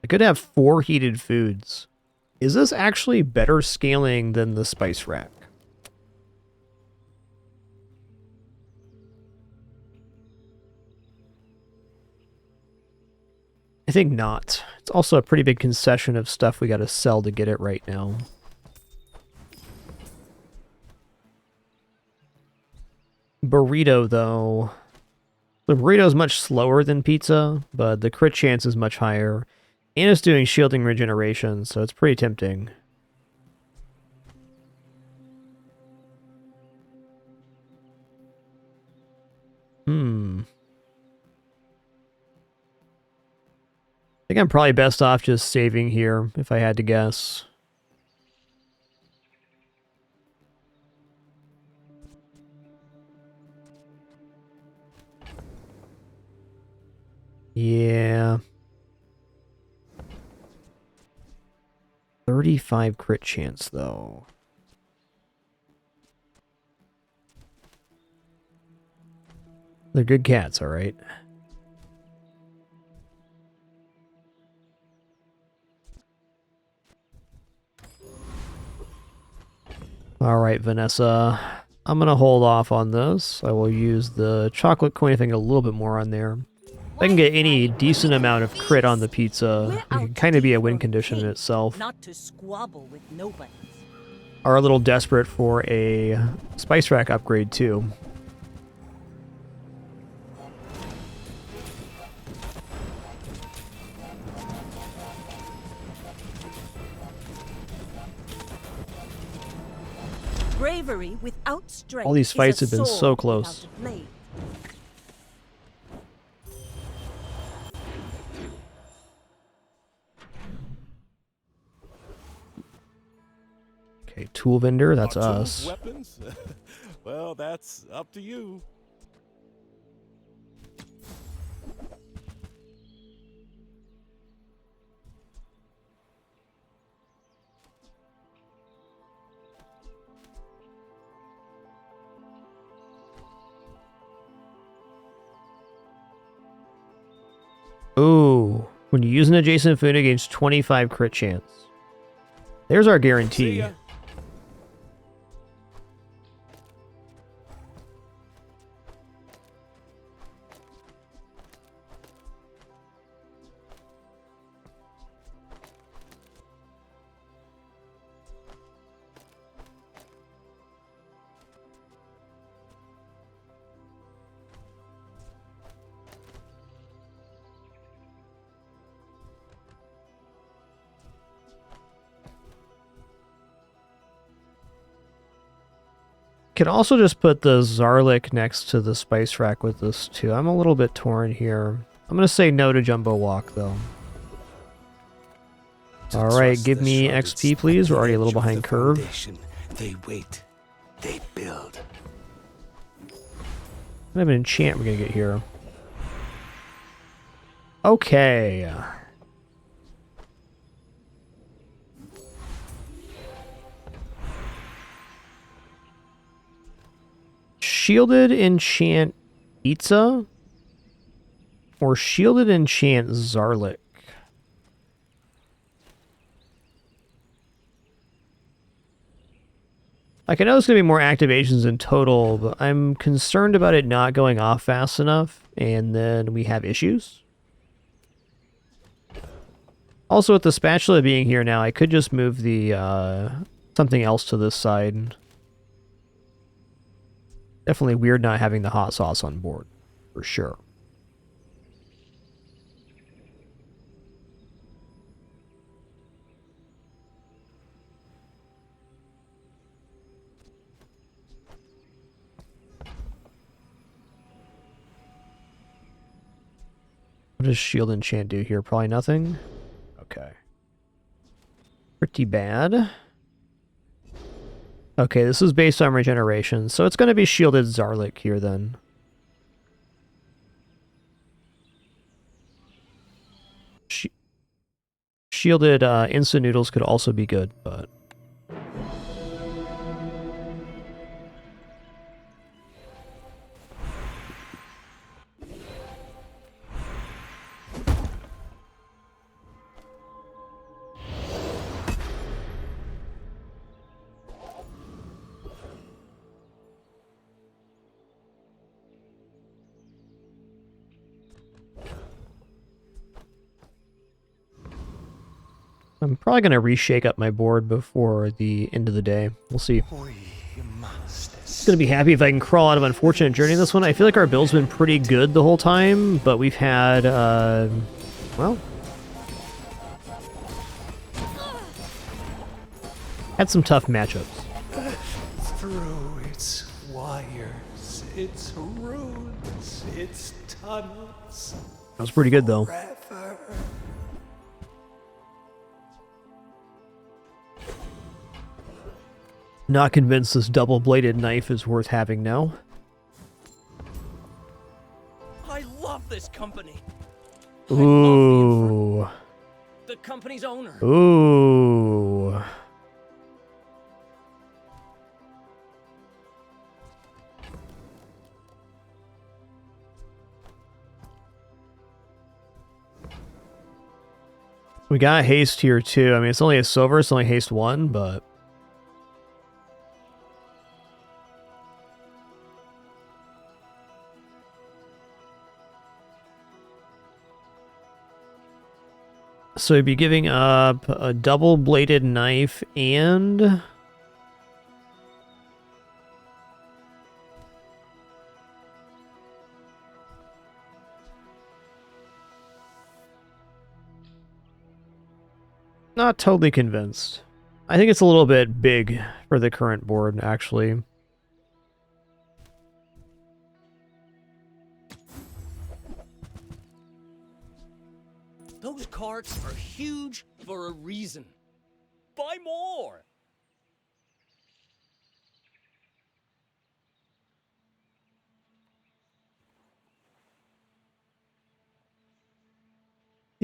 I could have 4 heated foods. Is this actually better scaling than the Spice Rack? I think not. It's also a pretty big concession of stuff we gotta sell to get it right now. Burrito, though. The burrito is much slower than pizza, but the crit chance is much higher. And it's doing shielding regeneration, so it's pretty tempting. I think I'm probably best off just saving here, if I had to guess. Yeah. 35 crit chance, though. They're good cats, alright. Alright, Vanessa. I'm gonna hold off on this. I will use the chocolate coin if I can get a little bit more on there. If I can get any decent amount of crit on the pizza, it can kind of be a win condition in itself. Not to squabble with nobody. Are a little desperate for a spice rack upgrade too. Bravery without strength. All these fights have been so close. Okay, tool vendor, that's us. Weapons? Well, that's up to you. Ooh, when you use an adjacent food, it gains 25 crit chance. There's our guarantee. Could also just put the Zarlik next to the spice rack with this too. I'm a little bit torn here. I'm gonna say no to Jumbo Walk though. Alright, give me XP please. We're already a little behind curve. They wait. They build. I have an enchant we're gonna get here. Okay. Shielded enchant Itza or shielded enchant Zarlik? Like, I know it's going to be more activations in total, but I'm concerned about it not going off fast enough, and then we have issues. Also, with the spatula being here now, I could just move the something else to this side. Definitely weird not having the hot sauce on board, for sure. What does shield enchant do here? Probably nothing? Okay. Pretty bad. Okay, this is based on regeneration, so it's going to be shielded Zarlik here then. Shielded instant noodles could also be good, but... I'm probably going to reshake up my board before the end of the day. We'll see. I'm going to be happy if I can crawl out of Unfortunate Journey this one. I feel like our build's been pretty good the whole time, but we've had, well, Had some tough matchups. Through its wires, its runes, its tunnels. That was pretty good, though. Forever. Not convinced this double-bladed knife is worth having now. I love this company. Ooh. The company's owner. Ooh. We got haste here too. I mean, it's only a silver, it's only haste 1, but... So you'd be giving up a double-bladed knife and... Not totally convinced. I think it's a little bit big for the current board, actually. Those carts are huge for a reason. Buy more!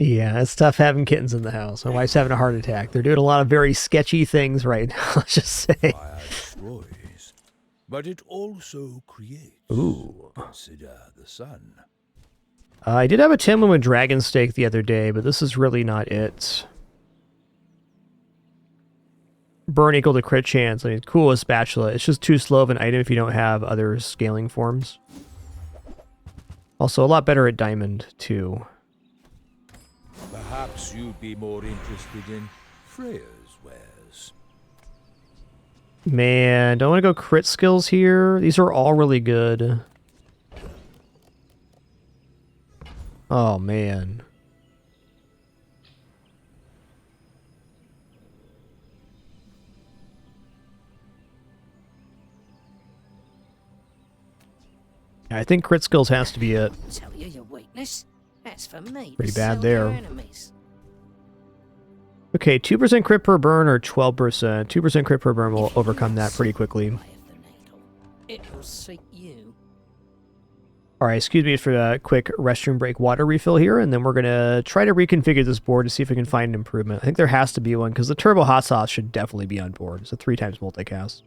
Yeah, it's tough having kittens in the house. My wife's having a heart attack. They're doing a lot of very sketchy things right now, let's just say. Fire destroys, but it also creates. Ooh. Consider the sun. I did have a Timlin with Dragon Steak the other day, but this is really not it. Burn equal to crit chance. I mean, cool as spatula. It's just too slow of an item if you don't have other scaling forms. Also, a lot better at diamond, too. Perhaps you'd be more interested in Freya's wares. Man, don't want to go crit skills here. These are all really good. Oh, man. I think crit skills has to be it. Tell you your weakness. That's for me. Pretty to bad sell there. your enemies. Okay, 2% crit per burn or 12%. 2% crit per burn will overcome that pretty quickly. It will suit you. Alright, excuse me for a quick restroom break water refill here, and then we're going to try to reconfigure this board to see if we can find an improvement. I think there has to be one, because the Turbo Hot Sauce should definitely be on board. It's a 3x multicast.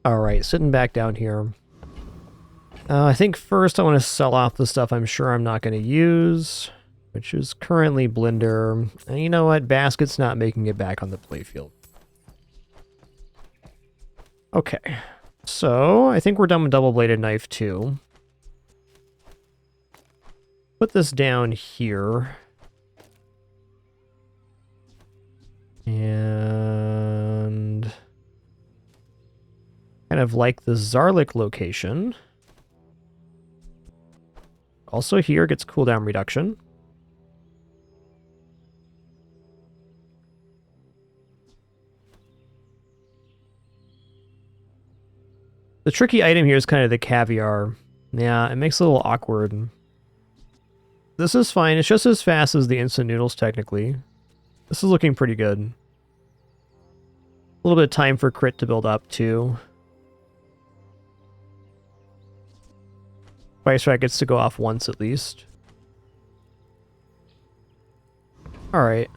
Alright, sitting back down here. I think first I want to sell off the stuff I'm sure I'm not going to use, which is currently Blender. And you know what? Basket's not making it back on the playfield. Okay. So, I think we're done with double-bladed knife too. Put this down here. And kind of like the Zarlik location. Also here gets cooldown reduction. The tricky item here is kind of the caviar. Yeah, it makes it a little awkward. This is fine. It's just as fast as the instant noodles, technically. This is looking pretty good. A little bit of time for crit to build up, too. Spice Rack gets to go off once, at least. Alright.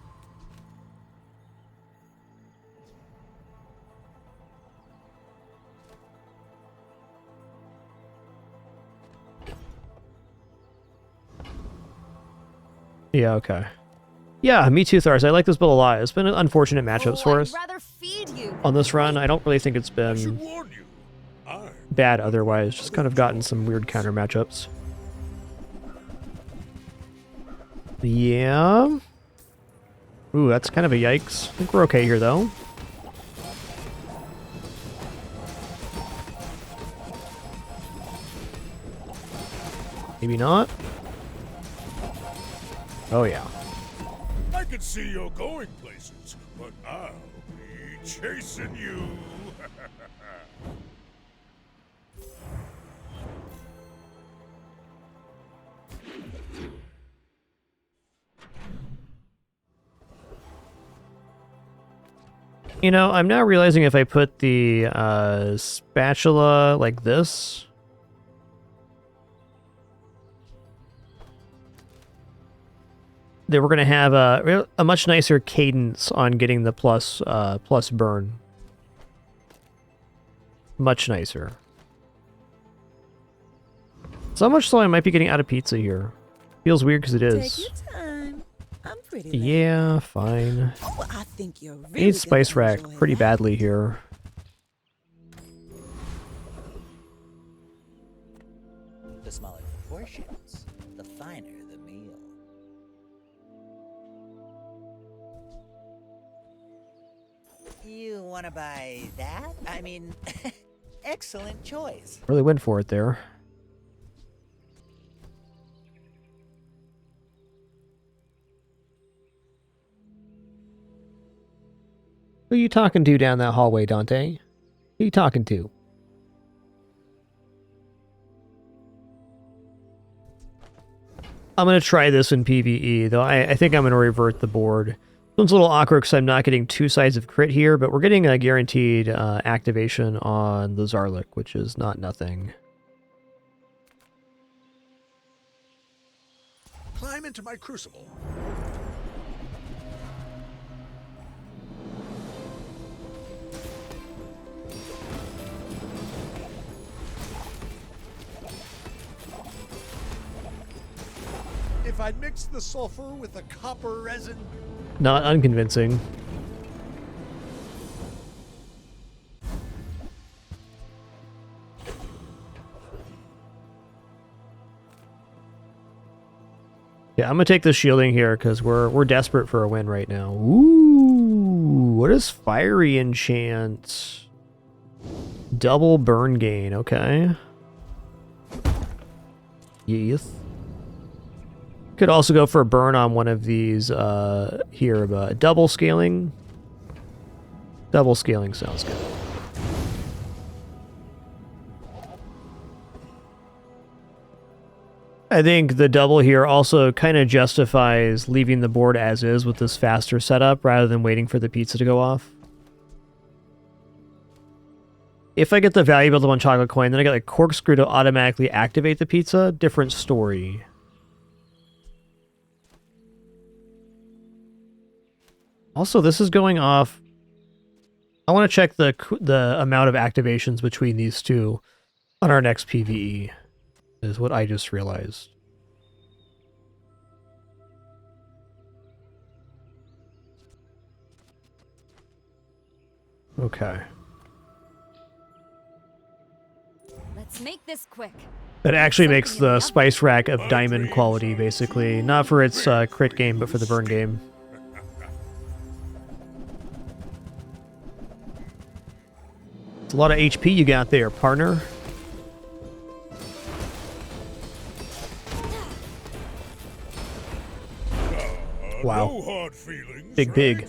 Yeah, okay. Yeah, me too, Thars. I like this build a lot. It's been an unfortunate matchups for us. On this run, I don't really think it's been bad otherwise. Just kind of gotten some weird counter matchups. Yeah. Ooh, that's kind of a yikes. I think we're okay here, though. Maybe not. Oh, yeah. I can see you're going places, but I'll be chasing you. You know, I'm now realizing if I put the spatula like this, that we're going to have a much nicer cadence on getting the plus burn. Much nicer. So much so I might be getting out of pizza here. Feels weird because it is. Take your time. I'm pretty Yeah, fine. Oh, I think you're really I need Spice Rack pretty badly here. The smaller the portions, the finer the meal. You want to buy that? I mean, excellent choice. Really went for it there. Who are you talking to down that hallway, Dante? Who are you talking to? I'm going to try this in PvE, though I think I'm going to revert the board. This one's a little awkward because I'm not getting two sides of crit here, but we're getting a guaranteed activation on the Zarlik, which is not nothing. Climb into my crucible. If I'd mixed the sulfur with the copper resin... Not unconvincing. Yeah, I'm gonna take the shielding here because we're desperate for a win right now. Ooh, what is fiery enchant? Double burn gain, okay. Yes. Could also go for a burn on one of these here, but double scaling. Double scaling sounds good. I think the double here also kind of justifies leaving the board as is with this faster setup rather than waiting for the pizza to go off. If I get the value build up on chocolate coin, then I get like corkscrew to automatically activate the pizza. Different story. Also, this is going off I want to check the amount of activations between these two on our next PvE, is what I just realized. Okay. Let's make this quick. That actually makes the spice rack of diamond quality, basically. Not for its crit game, but for the burn game. It's a lot of HP you got there, partner. Wow. No hard feelings, Big right? pig.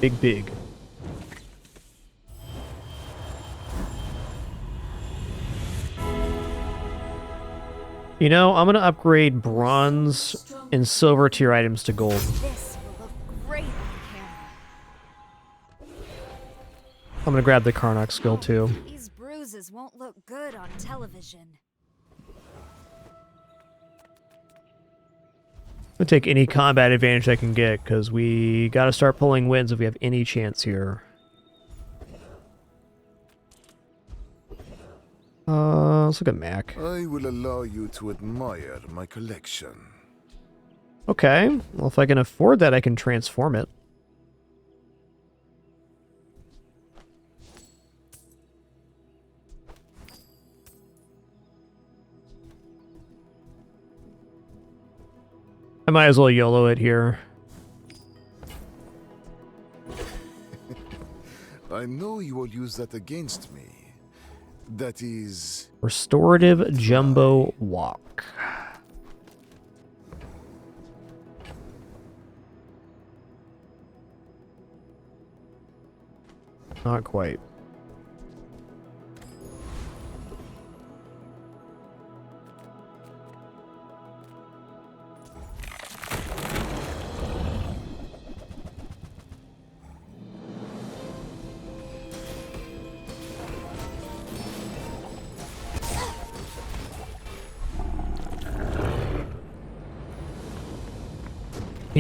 Big pig. You know, I'm going to upgrade bronze and silver tier items to gold. This will look great on camera. I'm going to grab the Karnak skill too. These bruises won't look good on television. I'm going to take any combat advantage I can get, because we got to start pulling wins if we have any chance here. Let's look at Mac. I will allow you to admire my collection. Okay, well if I can afford that, I can transform it. I might as well YOLO it here. I know you will use that against me. That is... Restorative Jumbo Walk. Not quite.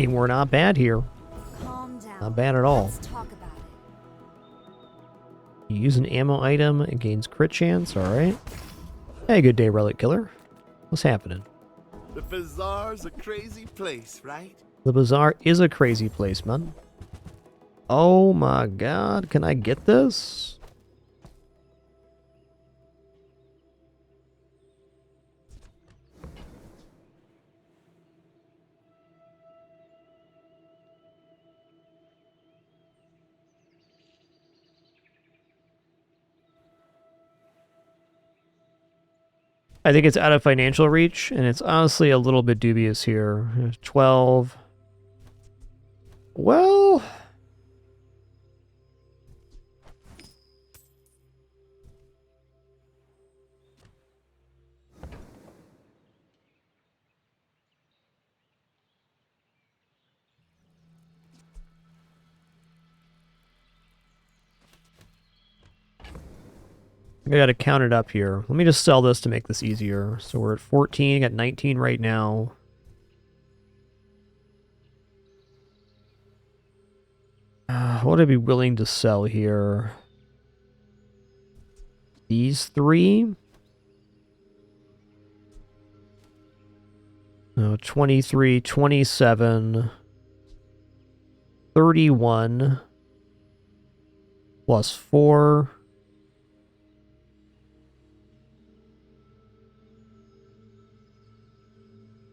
We're not bad here. Calm down. Not bad at all. Let's talk about it. You use an ammo item, it gains crit chance, alright. Hey, good day, Relic Killer. What's happening? The Bazaar's a crazy place, right? The Bazaar is a crazy place, man. Oh my god, can I get this? I think it's out of financial reach, and it's honestly a little bit dubious here. 12. Well... I gotta count it up here. Let me just sell this to make this easier. So we're at 14, got 19 right now. What would I be willing to sell here? These three? No, 23, 27, 31, plus 4.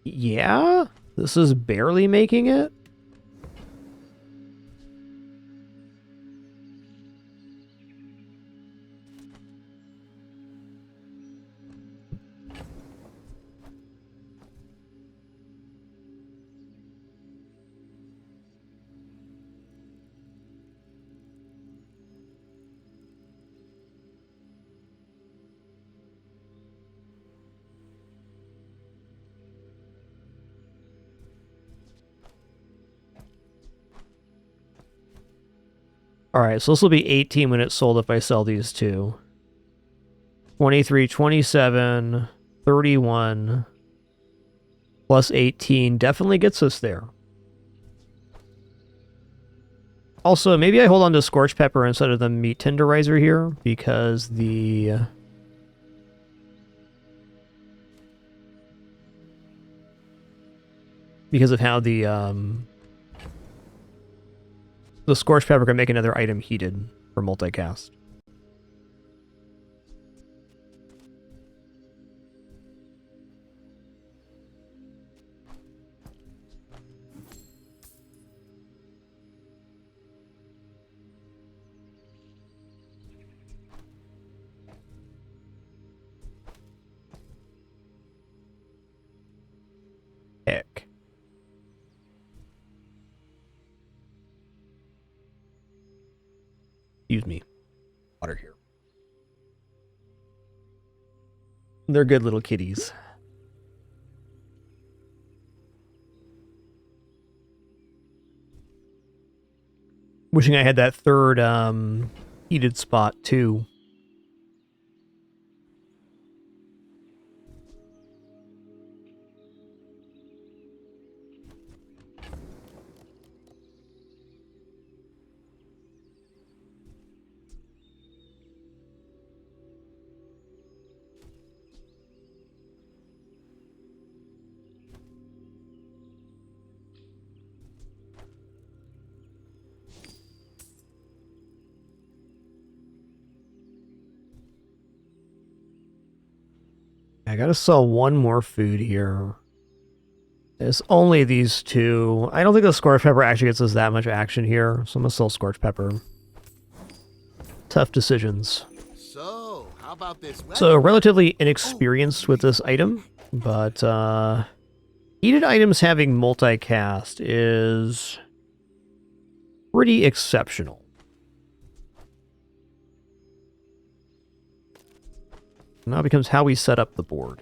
Yeah, this is barely making it. Alright, so this will be 18 when it's sold if I sell these two. 23, 27, 31, plus 18 definitely gets us there. Also, maybe I hold on to Scorched Pepper instead of the Meat Tenderizer here, because because of how the Scorched Pepper can make another item heated for multicast. Heck. Excuse me. Water here. They're good little kitties. Wishing I had that third heated spot too. I gotta sell one more food here. It's only these two. I don't think the Scorched Pepper actually gets us that much action here, so I'm gonna sell Scorched Pepper. Tough decisions. So, how about this? So, relatively inexperienced with this item, but heated items having multicast is pretty exceptional. Now it becomes how we set up the board.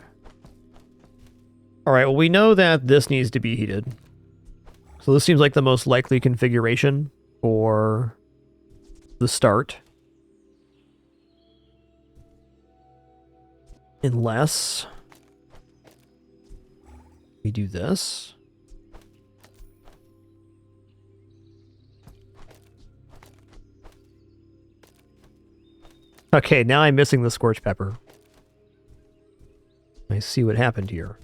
Alright, well we know that this needs to be heated. So this seems like the most likely configuration for the start. Unless we do this. Okay, now I'm missing the Scorched Pepper. I see what happened here.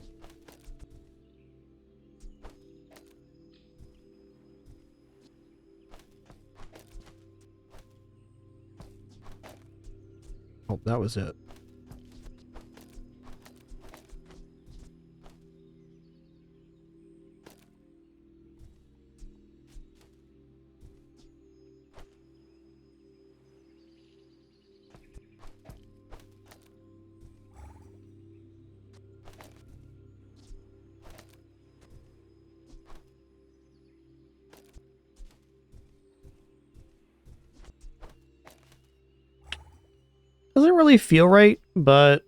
Oh, that was it. Doesn't really feel right, but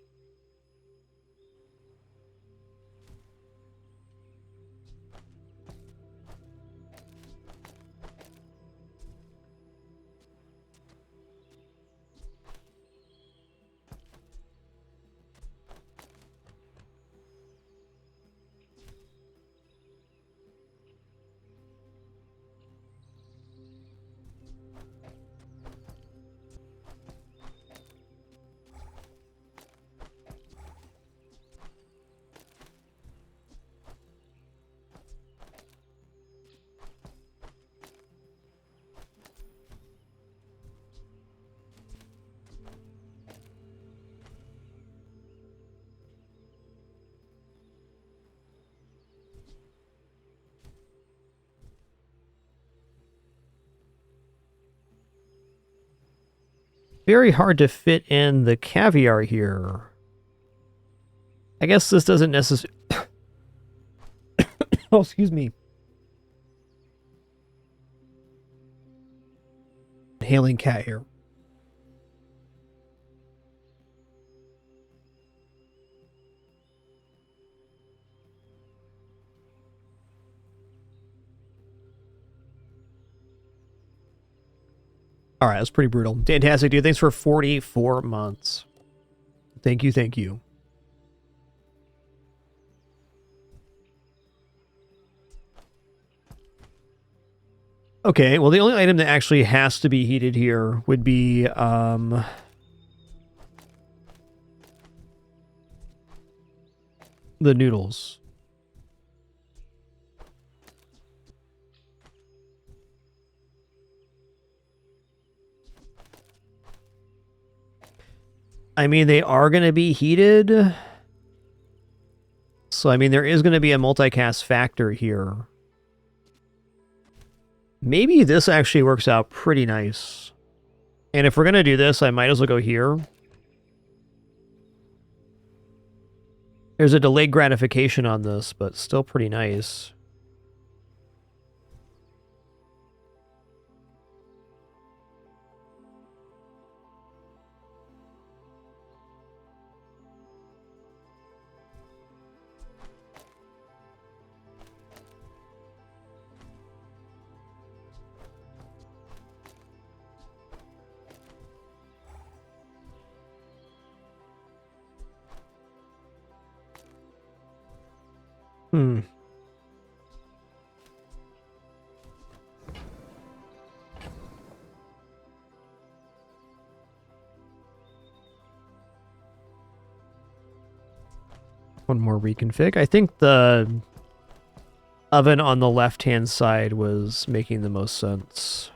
very hard to fit in the caviar here. I guess this doesn't necessarily... Oh, excuse me. Hailing cat here. All right, that's pretty brutal. Fantastic, dude. Thanks for 44 months. Thank you, thank you. Okay, well, the only item that actually has to be heated here would be, the noodles. I mean, they are going to be heated. So, I mean, there is going to be a multicast factor here. Maybe this actually works out pretty nice. And if we're going to do this, I might as well go here. There's a delayed gratification on this, but still pretty nice. Hmm. One more reconfig. I think the oven on the left-hand side was making the most sense.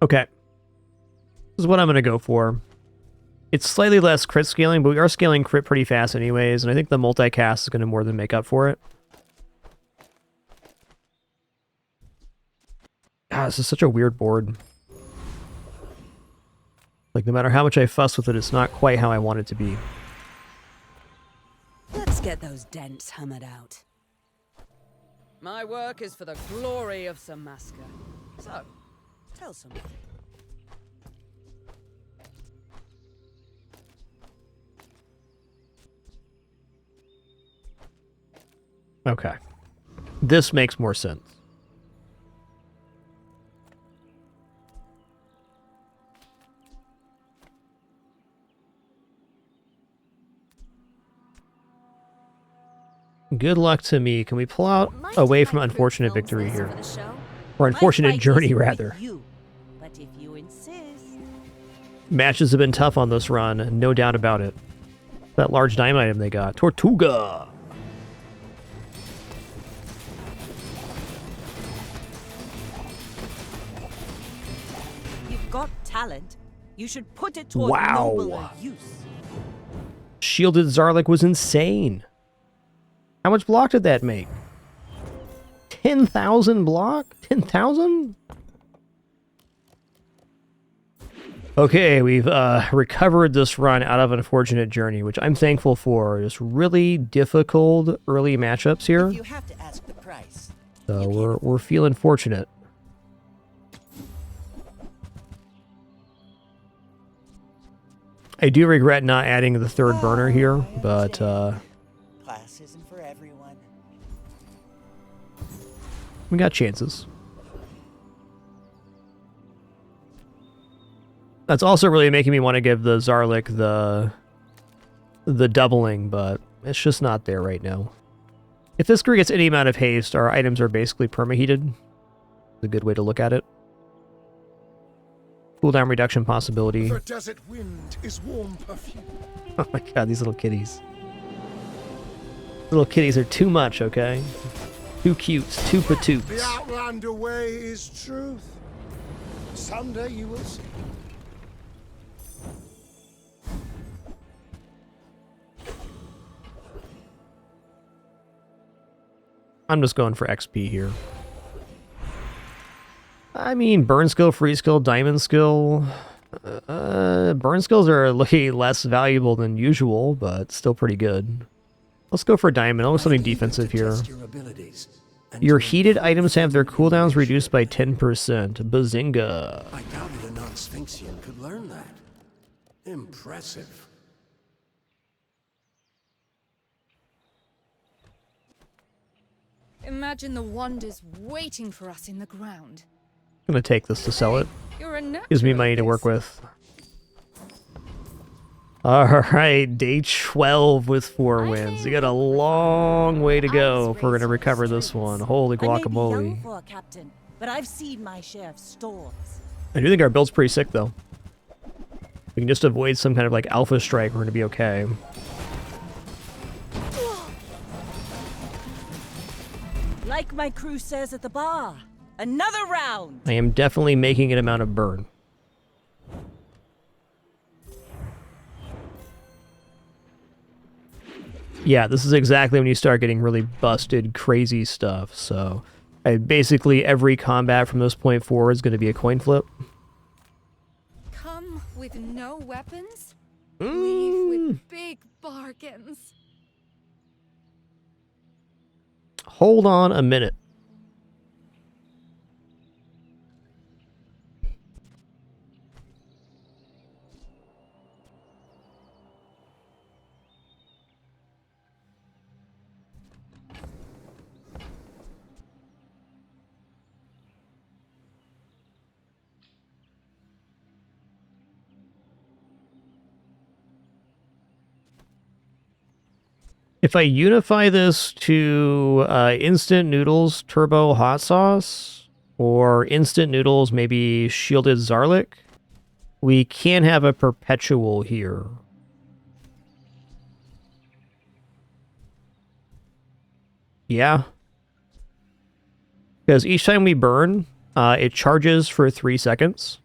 Okay. This is what I'm going to go for. It's slightly less crit scaling, but we are scaling crit pretty fast anyways, and I think the multicast is going to more than make up for it. God, this is such a weird board. Like, no matter how much I fuss with it, it's not quite how I want it to be. Let's get those dents hammered out. My work is for the glory of Samaska. So, tell someone. Okay. This makes more sense. Good luck to me. Can we pull out away from unfortunate victory here? Or unfortunate journey, rather. But if you insist... Matches have been tough on this run, no doubt about it. That large diamond item they got. Tortuga! You've got talent. You should put it toward nobler use. Shielded Zarlik was insane. How much block did that make? 10,000 block? 10,000? Okay, we've recovered this run out of Unfortunate Journey, which I'm thankful for. Just really difficult early matchups here. You have to ask the price. So we're feeling fortunate. I do regret not adding the third burner here, but Class isn't for everyone. we got chances. That's also really making me want to give the Zarlik the doubling, but it's just not there right now. If this crew gets any amount of haste, our items are basically permaheated. It's a good way to look at it. Cooldown reduction possibility. The desert wind is warm perfume. Oh my god, these little kitties. Little kitties are too much, okay? Too cute, too patoots. The Outlander way is truth. Someday you will see. I'm just going for XP here. I mean, burn skill, free skill, diamond skill. Burn skills are looking less valuable than usual, but still pretty good. Let's go for diamond. I'll go something defensive here. Your abilities. Your heated items have their cooldowns reduced by 10%. Bazinga. I doubted a non-Sphinxian could learn that. Impressive. Imagine the wonders waiting for us in the ground. I'm gonna take this to sell it. You're a Gives me money to work with. Alright, day 12 with 4 wins. You got a long way to go if we're gonna recover this one. Holy guacamole. I may be young for a captain, but I've seen my share of storms. I do think our build's pretty sick though. We can just avoid some kind of like alpha strike, we're gonna be okay. Like my crew says at the bar, another round. I am definitely making an amount of burn. Yeah, this is exactly when you start getting really busted, crazy stuff. So, basically every combat from this point forward is going to be a coin flip. Come with no weapons, leave with big bargains. Hold on a minute. If I unify this to instant noodles turbo hot sauce, or instant noodles maybe shielded Zarlik, we can have a perpetual here. Yeah. Because each time we burn, it charges for 3 seconds.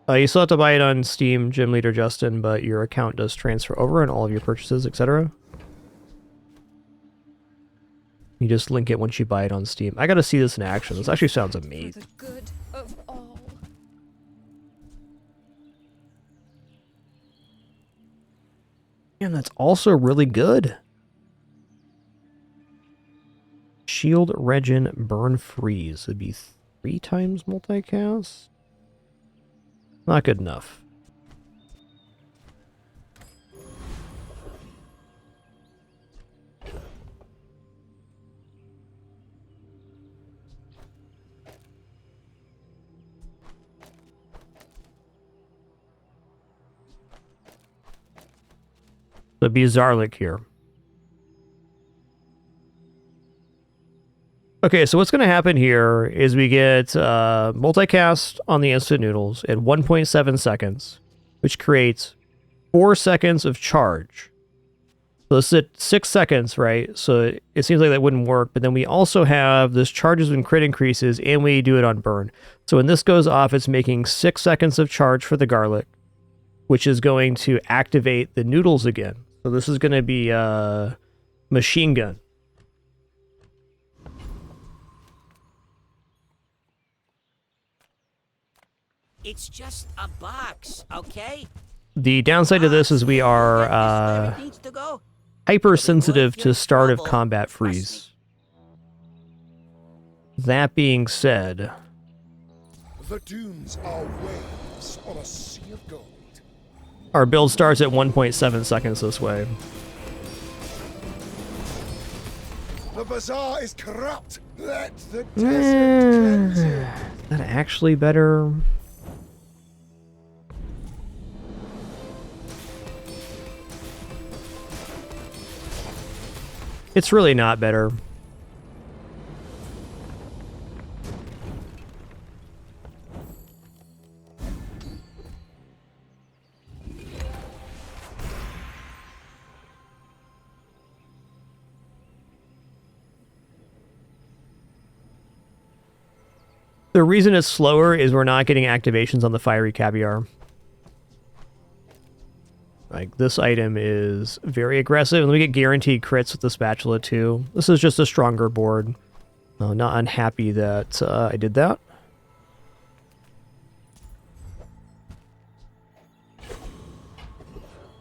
You still have to buy it on Steam, Gym Leader Justin, but your account does transfer over and all of your purchases, etc. You just link it once you buy it on Steam. I gotta see this in action. This actually sounds amazing. For the good of all. And that's also really good. Shield, Regen, Burn, Freeze. It'd be 3 times multicast? Not good enough. So it'd be Zarlik here. Okay, so what's going to happen here is we get multicast on the instant noodles at 1.7 seconds, which creates 4 seconds of charge. So this is at 6 seconds, right? So it seems like that wouldn't work, but then we also have this charges when crit increases, and we do it on burn. So when this goes off, it's making 6 seconds of charge for the garlic, which is going to activate the noodles again. So this is going to be machine gun. It's just a box, okay? The downside to this is we are hypersensitive to start of combat freeze. That being said, The dunes are waves on a sea of gold. our build starts at 1.7 seconds this way. The bazaar is corrupt. Let the desert cleanse it. Is that actually better? It's really not better. The reason it's slower is we're not getting activations on the fiery caviar. Like, this item is very aggressive, and we get guaranteed crits with the spatula too. This is just a stronger board. Not unhappy that I did that. This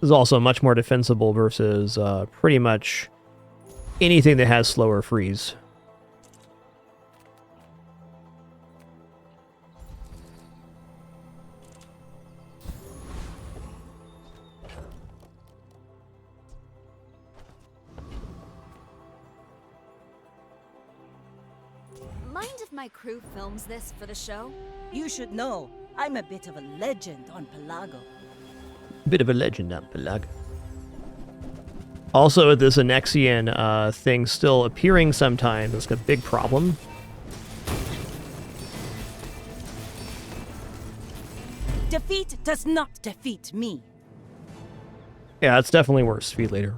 is also much more defensible versus pretty much anything that has slower freeze. Mind if my crew films this for the show? You should know, I'm a bit of a legend on Pelago. Bit of a legend on Pelago. Also, with this Anexian thing still appearing sometimes, it's a big problem. Defeat does not defeat me. Yeah, it's definitely worse. Feed later.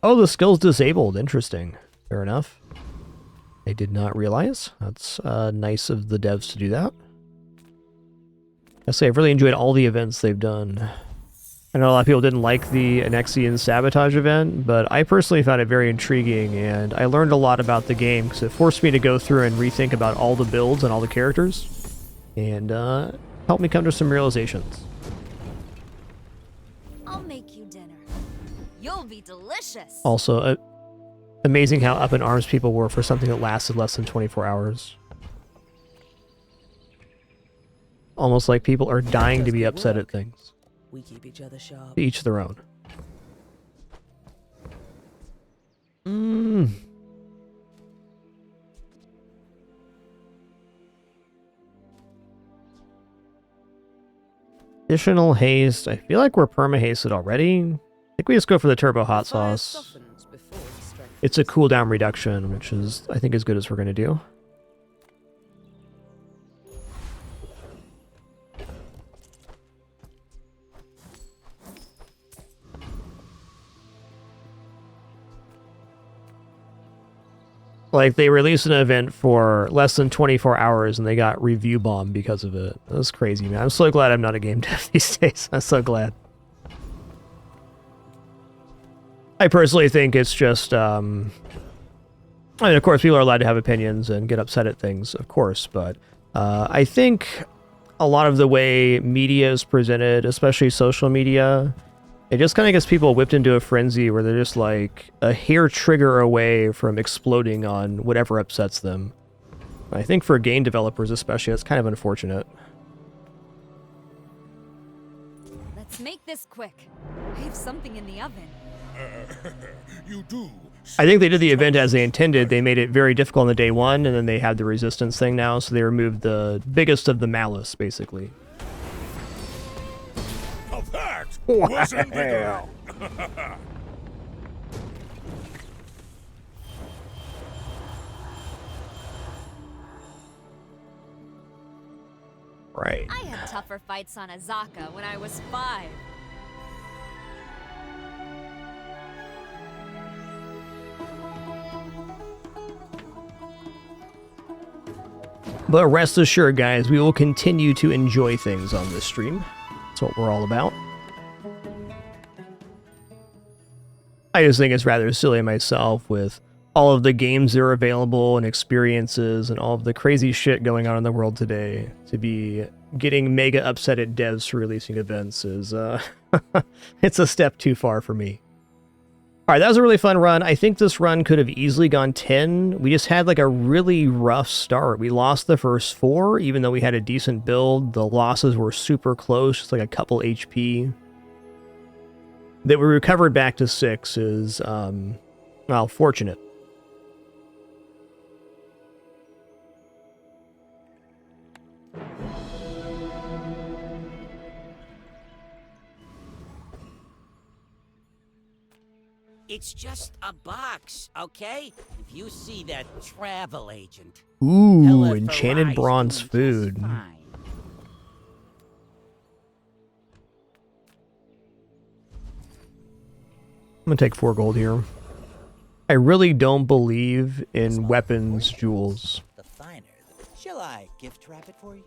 Oh, the skill's disabled. Interesting. Fair enough. I did not realize. That's nice of the devs to do that. I say I've really enjoyed all the events they've done. I know a lot of people didn't like the Anexian sabotage event, but I personally found it very intriguing, and I learned a lot about the game because it forced me to go through and rethink about all the builds and all the characters, and helped me come to some realizations. I'll make you dinner. You'll be delicious. Also, amazing how up in arms people were for something that lasted less than 24 hours. Almost like people are dying to be upset at things. We keep each other sharp. To each their own. Additional haste. I feel like we're perma-hasted already. I think we just go for the turbo hot sauce. It's a cooldown reduction, which is, I think, as good as we're going to do. Like, they released an event for less than 24 hours and they got review bombed because of it. That's crazy, man. I'm so glad I'm not a game dev these days. I'm so glad. I personally think it's just, I mean, of course, people are allowed to have opinions and get upset at things, of course, but I think a lot of the way media is presented, especially social media, it just kind of gets people whipped into a frenzy where they're just like a hair trigger away from exploding on whatever upsets them. I think for game developers especially, that's kind of unfortunate. Let's make this quick. I have something in the oven. You do. I think they did the event as they intended. They made it very difficult on the day one, and then they had the resistance thing now, so they removed the biggest of the malice, basically. That was invigorating. Right. I had tougher fights on Azaka when I was 5. But rest assured, guys, we will continue to enjoy things on this stream. That's what we're all about. I just think it's rather silly myself with all of the games that are available and experiences and all of the crazy shit going on in the world today. To be getting mega upset at devs for releasing events is, it's a step too far for me. Alright, that was a really fun run. I think this run could have easily gone 10. We just had like a really rough start. We lost the first 4, even though we had a decent build. The losses were super close, just like a couple HP. That we recovered back to 6 is, well, fortunate. It's just a box, okay? If you see that travel agent, Ooh, enchanted bronze food. fine. I'm gonna take 4 gold here. I really don't believe in weapons jewels. The finer. Shall I gift wrap it for you?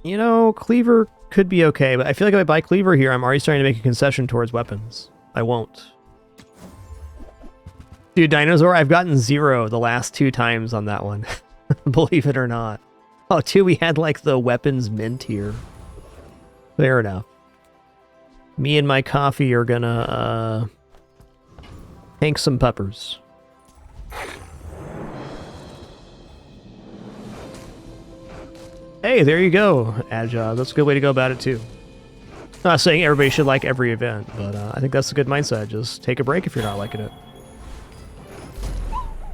You know, Cleaver could be okay, but I feel like if I buy Cleaver here, I'm already starting to make a concession towards weapons. I won't. Dude, Dinosaur, I've gotten 0 the last 2 times on that one. Believe it or not. Oh, 2, we had like the weapons mint here. Fair enough. Me and my coffee are gonna, hank some peppers. Hey, there you go, Adjob. That's a good way to go about it, too. I'm not saying everybody should like every event, but I think that's a good mindset. Just take a break if you're not liking it.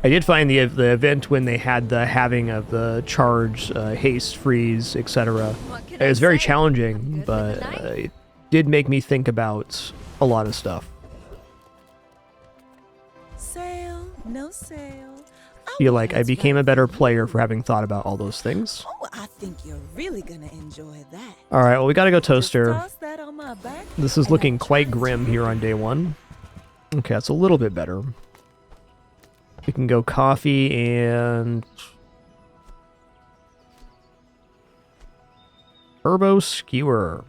I did find the event when they had the halving of the charge, haste, freeze, etc. It was very challenging, but it did make me think about a lot of stuff. Sale, no sale. Feel like I became a better player for having thought about all those things. Oh, I think you're really gonna enjoy that. Alright, well we gotta go Toaster. Toss that on my back. This is looking quite grim here on day 1. Okay, that's a little bit better. We can go coffee and... Turbo Skewer.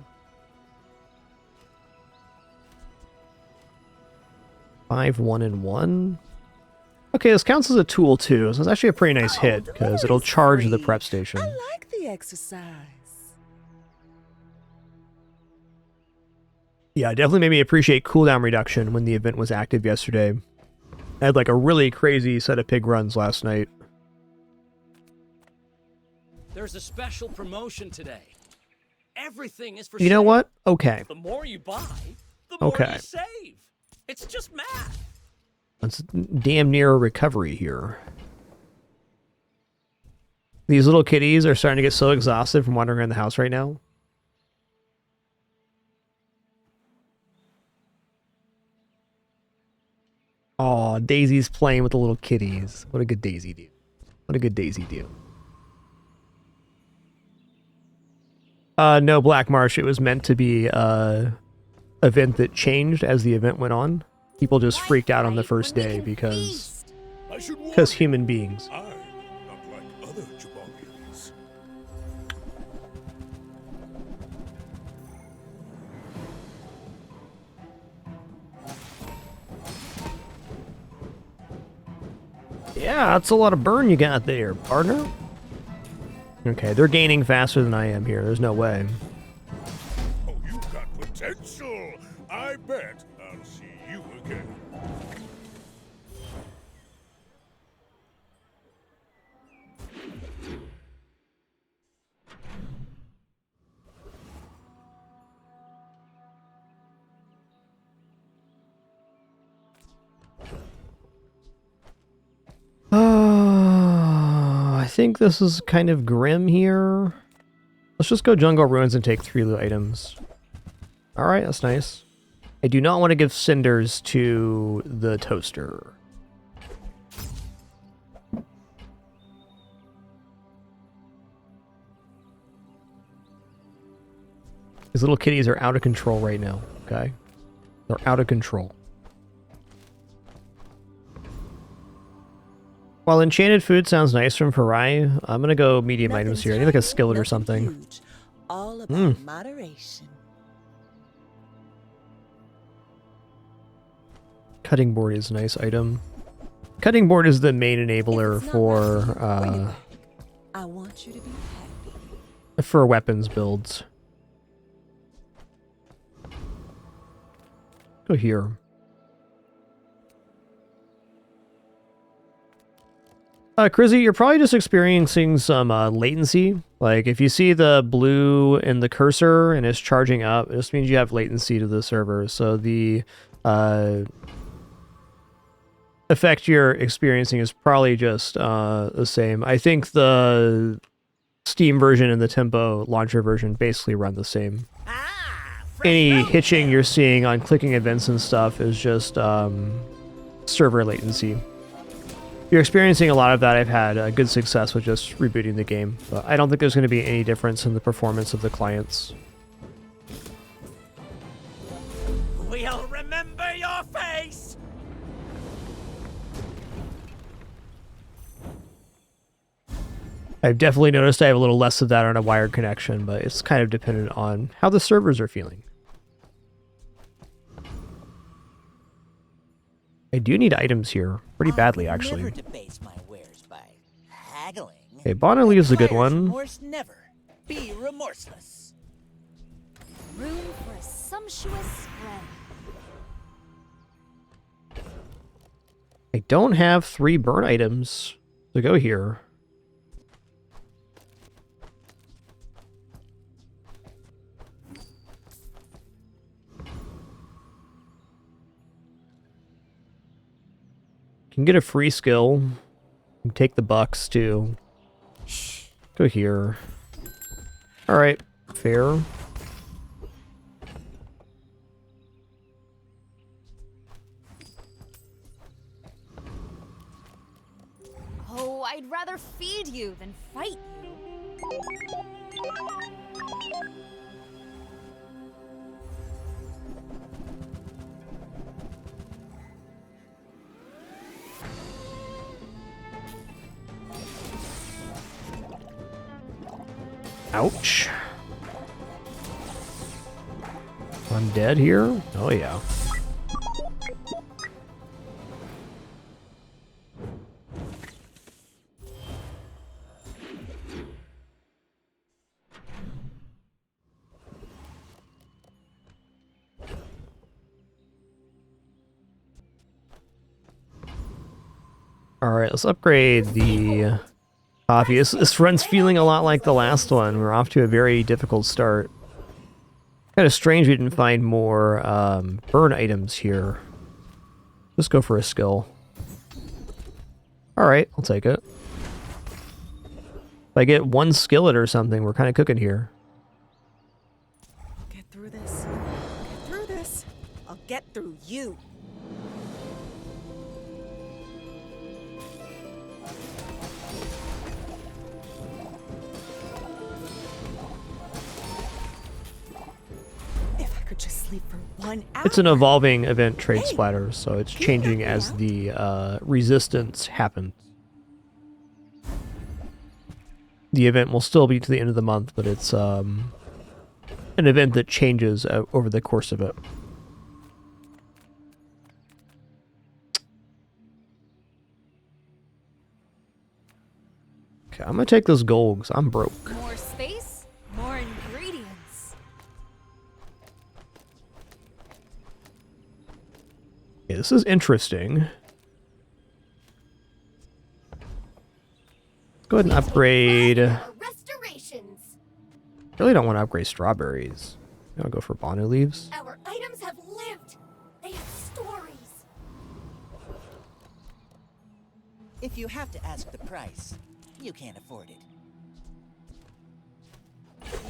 5, 1, and 1. Okay, this counts as a tool too, so it's actually a pretty nice hit, because it'll charge the prep station. I like the exercise. Yeah, it definitely made me appreciate cooldown reduction when the event was active yesterday. I had like a really crazy set of pig runs last night. There's a special promotion today. Everything is for You know what? Okay. The more you buy, the more Okay. you save. It's just math. That's damn near a recovery here. These little kitties are starting to get so exhausted from wandering around the house right now. Aw, Daisy's playing with the little kitties. What a good Daisy do. What a good Daisy do. No, Black Marsh. It was meant to be an event that changed as the event went on. People just freaked out on the first day because human beings. I'm not like other Jabongians. Yeah, that's a lot of burn you got there, partner. Okay, they're gaining faster than I am here. There's no way. Oh, you got potential. I bet I'll see you again. I think this is kind of grim here. Let's just go Jungle Ruins and take 3 loot items. Alright, that's nice. I do not want to give cinders to the toaster. These little kitties are out of control right now, okay? They're out of control. While enchanted food sounds nice from Parai, I'm gonna go medium items here. I need like a skillet or something. All about moderation. Cutting board is a nice item. Cutting board is the main enabler for I want you to be happy. for weapons builds. Go here. Crizzy, you're probably just experiencing some latency. Like, if you see the blue in the cursor and it's charging up, it just means you have latency to the server. So the effect you're experiencing is probably just the same. I think the Steam version and the Tempo launcher version basically run the same. Any hitching you're seeing on clicking events and stuff is just server latency. If you're experiencing a lot of that, I've had good success with just rebooting the game. But I don't think there's going to be any difference in the performance of the clients. We'll remember your face! I've definitely noticed I have a little less of that on a wired connection, but it's kind of dependent on how the servers are feeling. I do need items here, pretty badly actually. Never debase my wares by haggling. Okay, Bonnerly is a good one. Remorse never. Be remorseless. Room for a sumptuous spread. I don't have 3 burn items to go here. Can get a free skill. Can take the bucks too. Go here. Alright, fair. Oh, I'd rather feed you than fight you. Ouch. I'm dead here? Oh yeah. Alright, let's upgrade the coffee. This run's feeling a lot like the last one. We're off to a very difficult start. Kind of strange we didn't find more burn items here. Let's go for a skill. Alright, I'll take it. If I get 1 skillet or something, we're kind of cooking here. Get through this. Get through this. I'll get through you. If I could just sleep for 1 hour. It's an evolving event trade splatter, so it's changing as the resistance happens. The event will still be to the end of the month, but it's an event that changes over the course of it. Okay, I'm gonna take this gold because I'm broke. More space, more ingredients. Okay, this is interesting. Let's go ahead and upgrade. Restorations. Really don't want to upgrade strawberries. I'll go for Bonu leaves. Our items have lived. They have stories. If you have to ask the price, you can't afford it.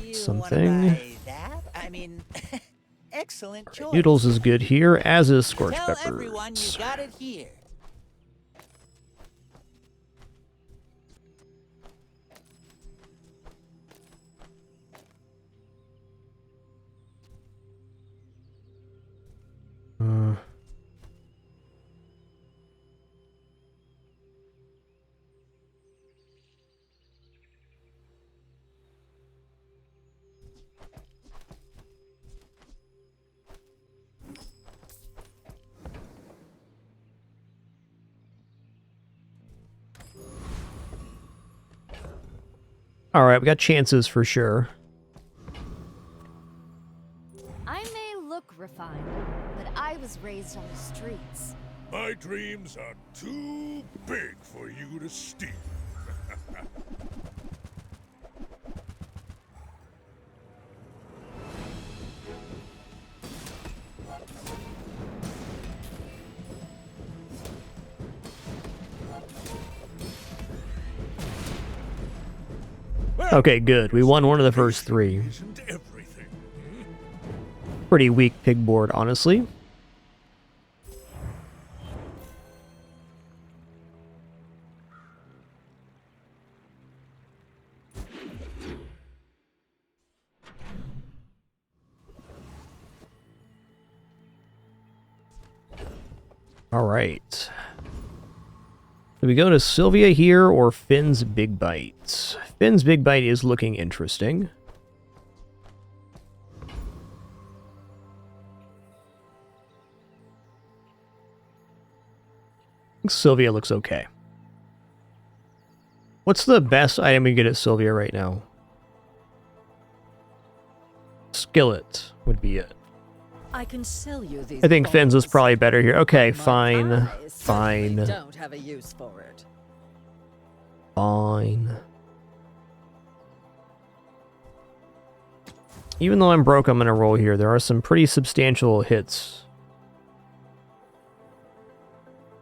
You Something. wanna buy that? I mean, excellent choice. Noodles is good here, as is scorched Tell peppers. everyone you got it here. Alright, we got chances for sure. I may look refined, but I was raised on the streets. My dreams are too big for you to steal. Okay, good. We won one of the first 3. Pretty weak pig board, honestly. All right. Do we go to Sylvia here or Finn's Big Bite? Finn's Big Bite is looking interesting. I think Sylvia looks okay. What's the best item we get at Sylvia right now? Skillet would be it. I can sell you these. I think Finn's is probably better here. Okay, but my fine. eyes Fine. certainly don't have a use for it. Fine. Even though I'm broke, I'm going to roll here. There are some pretty substantial hits.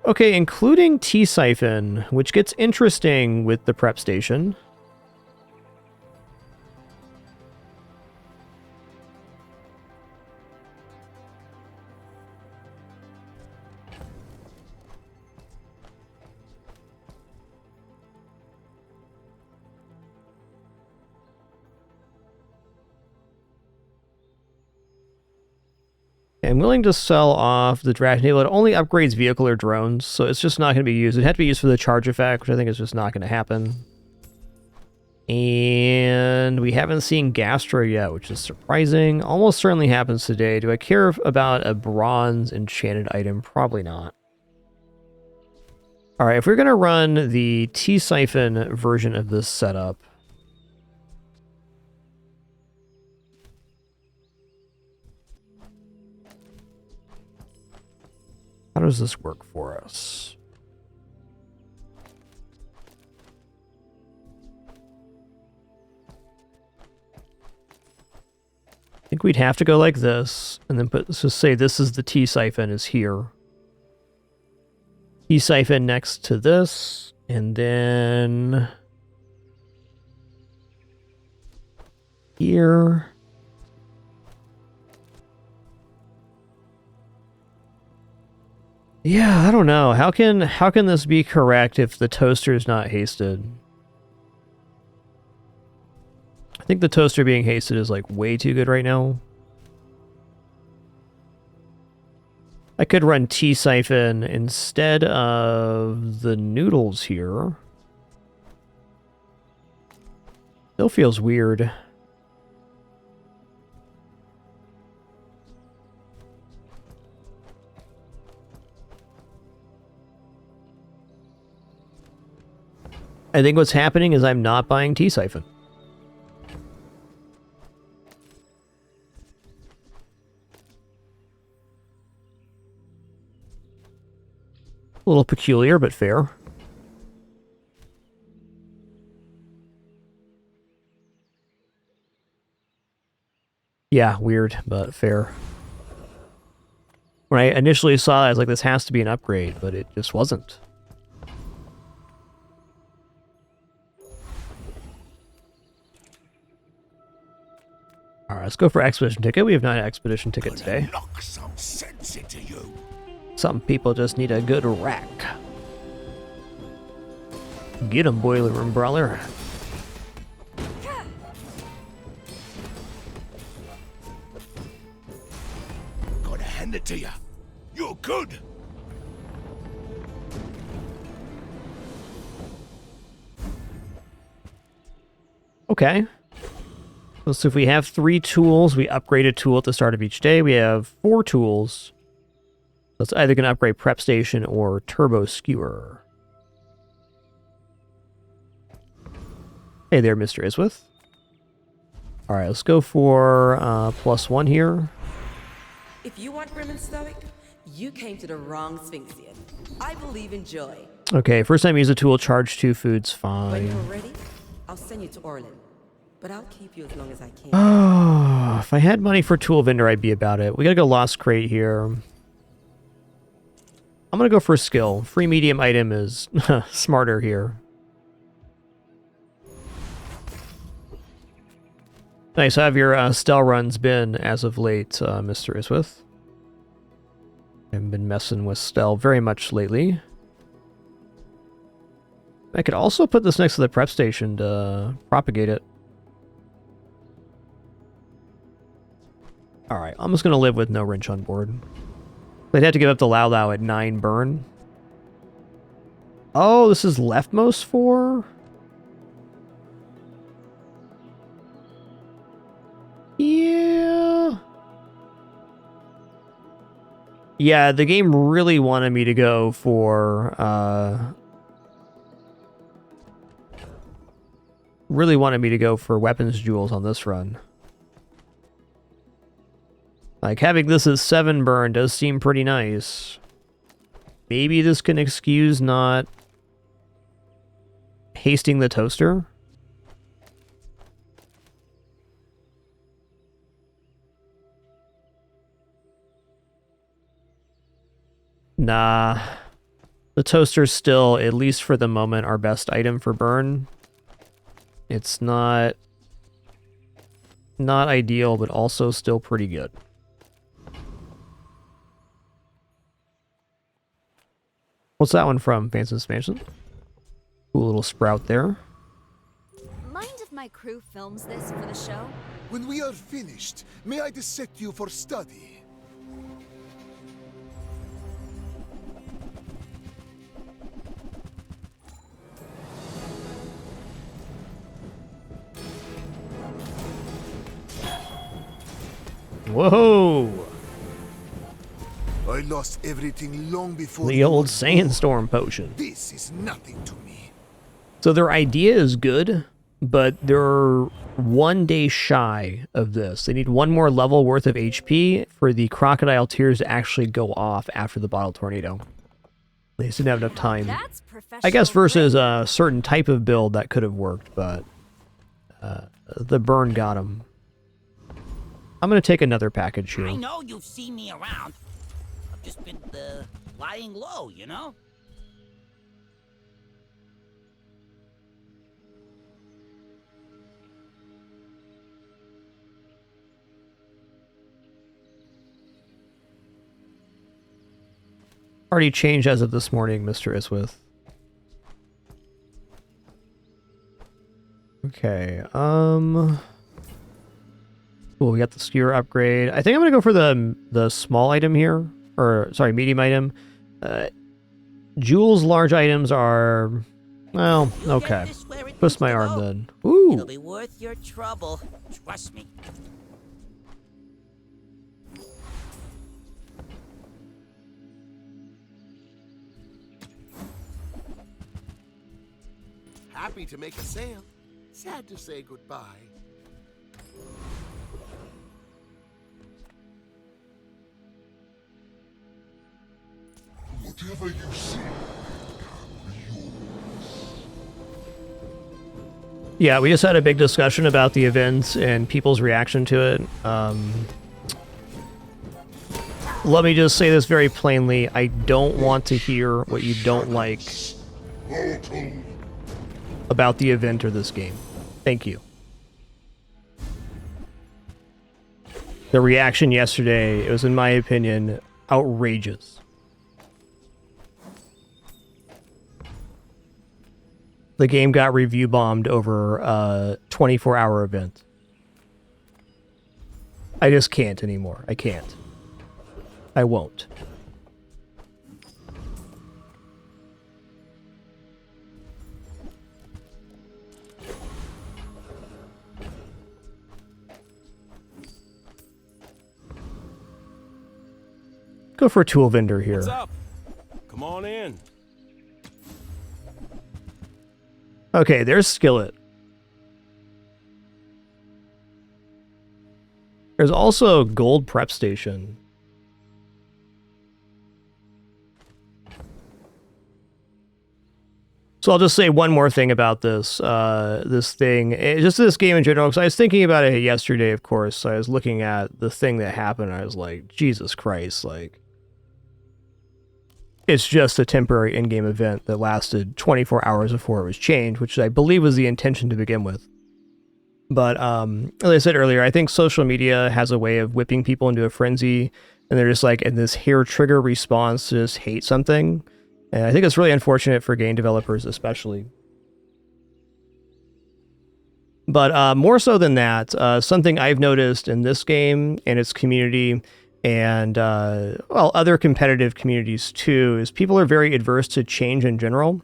Okay, including T-Siphon, which gets interesting with the prep station. I'm willing to sell off the Dragon Table. It only upgrades vehicle or drones, so it's just not going to be used. It had to be used for the charge effect, which I think is just not going to happen. And we haven't seen Gastro yet, which is surprising. Almost certainly happens today. Do I care about a bronze enchanted item? Probably not. All right, if we're going to run the T-Siphon version of this setup, how does this work for us? I think we'd have to go like this, and then put, let's just say this is the T-Siphon is here. T-Siphon next to this, and then here. Yeah, I don't know. How can this be correct if the toaster is not hasted? I think the toaster being hasted is like way too good right now. I could run T-Siphon instead of the noodles here. Still feels weird. I think what's happening is I'm not buying T-Siphon. A little peculiar, but fair. Yeah, weird, but fair. When I initially saw it, I was like, this has to be an upgrade, but it just wasn't. Alright, let's go for Expedition Ticket. We have not an Expedition Ticket today. Knock some sense into you. Some people just need a good rack. Get 'em, boiler room brawler. Gotta hand it to you. You're good. Okay. So if we have 3 tools, we upgrade a tool at the start of each day. We have 4 tools. That's either going to upgrade Prep Station or Turbo Skewer. Hey there, Mr. Iswith. Alright, let's go for +1 here. If you want grim and stoic, you came to the wrong Sphinxian. I believe in joy. Okay, first time you use a tool, charge 2 foods, When fine. you're ready, I'll send you to Orlin. But I'll keep you as long as I can. Oh, if I had money for Tool Vendor, I'd be about it. We gotta go Lost Crate here. I'm gonna go for skill. Free medium item is smarter here. Nice, how have your Stel runs been as of late, Mr. Iswith? I haven't been messing with Stel very much lately. I could also put this next to the prep station to propagate it. Alright, I'm just going to live with no wrench on board. They'd have to give up the Lao Lao at 9 burn. Oh, this is leftmost 4? Yeah. Yeah, the game really wanted me to go for, weapons jewels on this run. Like, having this as 7 burn does seem pretty nice. Maybe this can excuse not hasting the toaster? Nah. The toaster's still, at least for the moment, our best item for burn. It's not ideal, but also still pretty good. What's that one from? Fancy Expansion? Cool little sprout there. Mind if my crew films this for the show? When we are finished, may I dissect you for study? Whoa! I lost everything long before The old sandstorm potion. This is nothing to me. So their idea is good, but they're 1 day shy of this. They need 1 more level worth of HP for the crocodile tears to actually go off after the bottle tornado. They just didn't have enough time. I guess versus a certain type of build that could have worked, but the burn got them. I'm going to take another package here. I know you've seen me around. I've just been lying low, you know? Already changed as of this morning, Mr. Iswith. Okay, cool, we got the skewer upgrade. I think I'm gonna go for the small item here. Or, sorry, medium item. Jules' large items are... Well, okay. Twist my arm then. Ooh! It'll be worth your trouble. Trust me. Happy to make a sale. Sad to say goodbye. Whatever you see. Yeah, we just had a big discussion about the events and people's reaction to it. Let me just say this very plainly. I don't want to hear what you don't like about the event or this game. Thank you. The reaction yesterday, it was, in my opinion, outrageous. The game got review bombed over a 24-hour event. I just can't anymore. I can't. I won't. Go for a tool vendor here. What's up? Come on in. Okay, there's Skillet. There's also a gold prep station. So I'll just say one more thing about this, just this game in general, because I was thinking about it yesterday, of course. I was looking at the thing that happened, and I was like, Jesus Christ, like, it's just a temporary in-game event that lasted 24 hours before it was changed, which I believe was the intention to begin with. But, as I said earlier, I think social media has a way of whipping people into a frenzy, and they're just like in this hair trigger response to just hate something. And I think it's really unfortunate for game developers especially. But more so than that, something I've noticed in this game and its community, and well, other competitive communities too, is people are very adverse to change in general.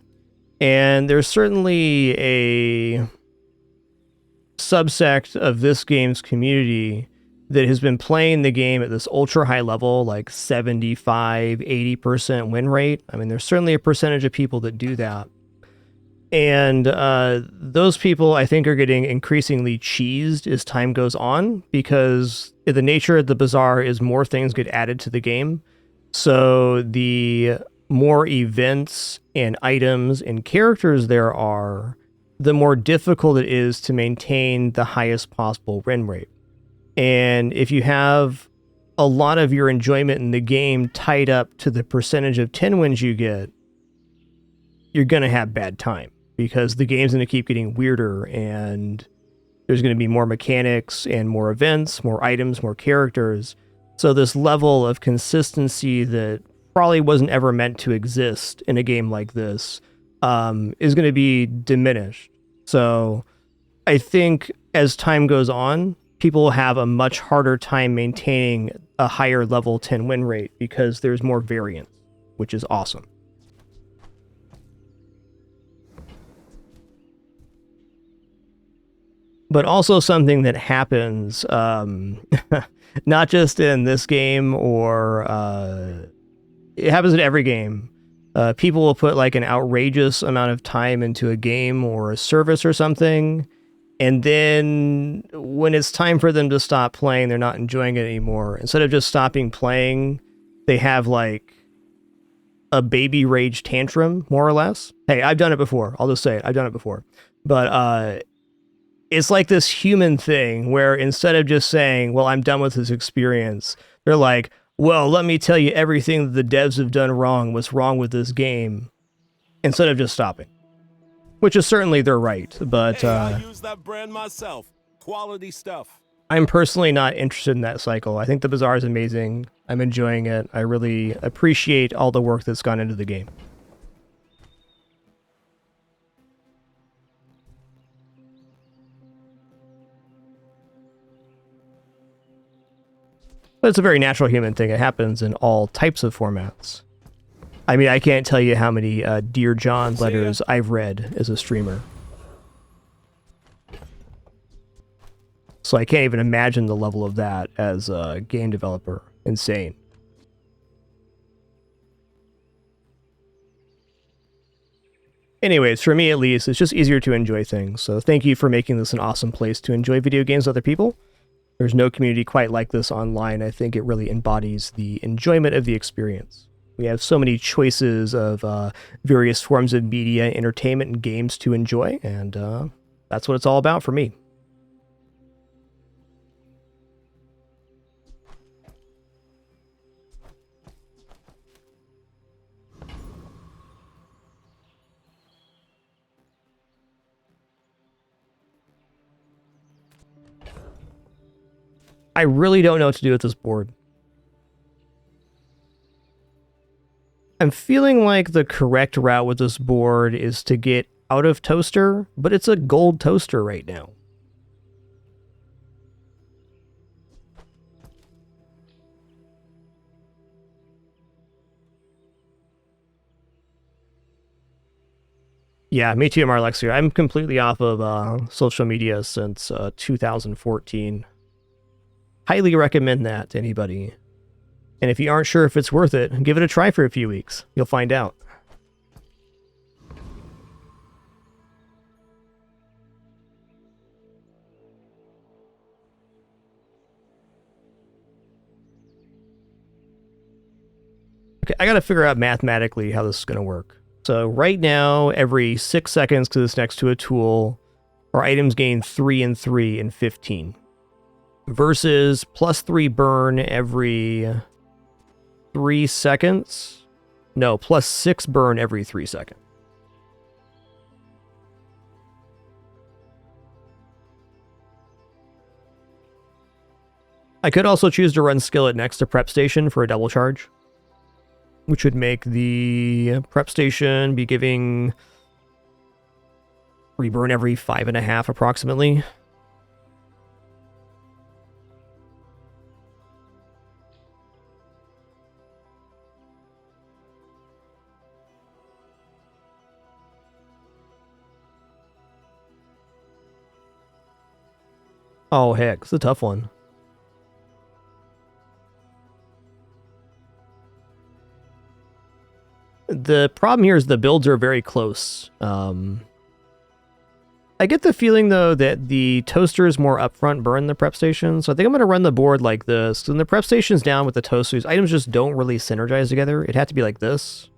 And there's certainly a subsect of this game's community that has been playing the game at this ultra high level, like 75, 80% win rate. I mean, there's certainly a percentage of people that do that. And those people, I think, are getting increasingly cheesed as time goes on, because the nature of the Bazaar is more things get added to the game. So the more events and items and characters there are, the more difficult it is to maintain the highest possible win rate. And if you have a lot of your enjoyment in the game tied up to the percentage of 10 wins you get, you're going to have bad time, because the game's going to keep getting weirder, and there's going to be more mechanics and more events, more items, more characters. So this level of consistency that probably wasn't ever meant to exist in a game like this is going to be diminished. So I think as time goes on, people will have a much harder time maintaining a higher level 10 win rate, because there's more variance, which is awesome. But also something that happens, not just in this game, or it happens in every game. People will put like an outrageous amount of time into a game or a service or something, and then when it's time for them to stop playing, they're not enjoying it anymore. Instead of just stopping playing, they have like a baby rage tantrum, more or less. Hey, I've done it before. I'll just say it. I've done it before. But it's like this human thing where instead of just saying, well, I'm done with this experience, they're like, well, let me tell you everything that the devs have done wrong, what's wrong with this game, instead of just stopping. Which is certainly their right, but I use that brand myself. Quality stuff. I'm personally not interested in that cycle. I think the Bazaar is amazing. I'm enjoying it. I really appreciate all the work that's gone into the game. But it's a very natural human thing. It happens in all types of formats. I mean, I can't tell you how many Dear John letters I've read as a streamer. So I can't even imagine the level of that as a game developer. Insane. Anyways, for me at least, it's just easier to enjoy things. So thank you for making this an awesome place to enjoy video games with other people. There's no community quite like this online. I think it really embodies the enjoyment of the experience. We have so many choices of various forms of media, entertainment, and games to enjoy, and that's what it's all about for me. I really don't know what to do with this board. I'm feeling like the correct route with this board is to get out of toaster, but it's a gold toaster right now. Yeah, me too, Marlexia. I'm completely off of social media since 2014. Highly recommend that to anybody. And if you aren't sure if it's worth it, give it a try for a few weeks. You'll find out. Okay, I gotta figure out mathematically how this is gonna work. So right now, every 6 seconds, because it's next to a tool, our items gain 3 and 3 and 15. Versus +3 burn every 3 seconds. No, +6 burn every 3 seconds. I could also choose to run skillet next to prep station for a double charge, which would make the prep station be giving reburn every 5.5 approximately. Oh, heck. It's a tough one. The problem here is the builds are very close. I get the feeling, though, that the toaster is more upfront burn the prep station, so I think I'm going to run the board like this. When the prep station's down with the toasters, items just don't really synergize together. It had to be like this.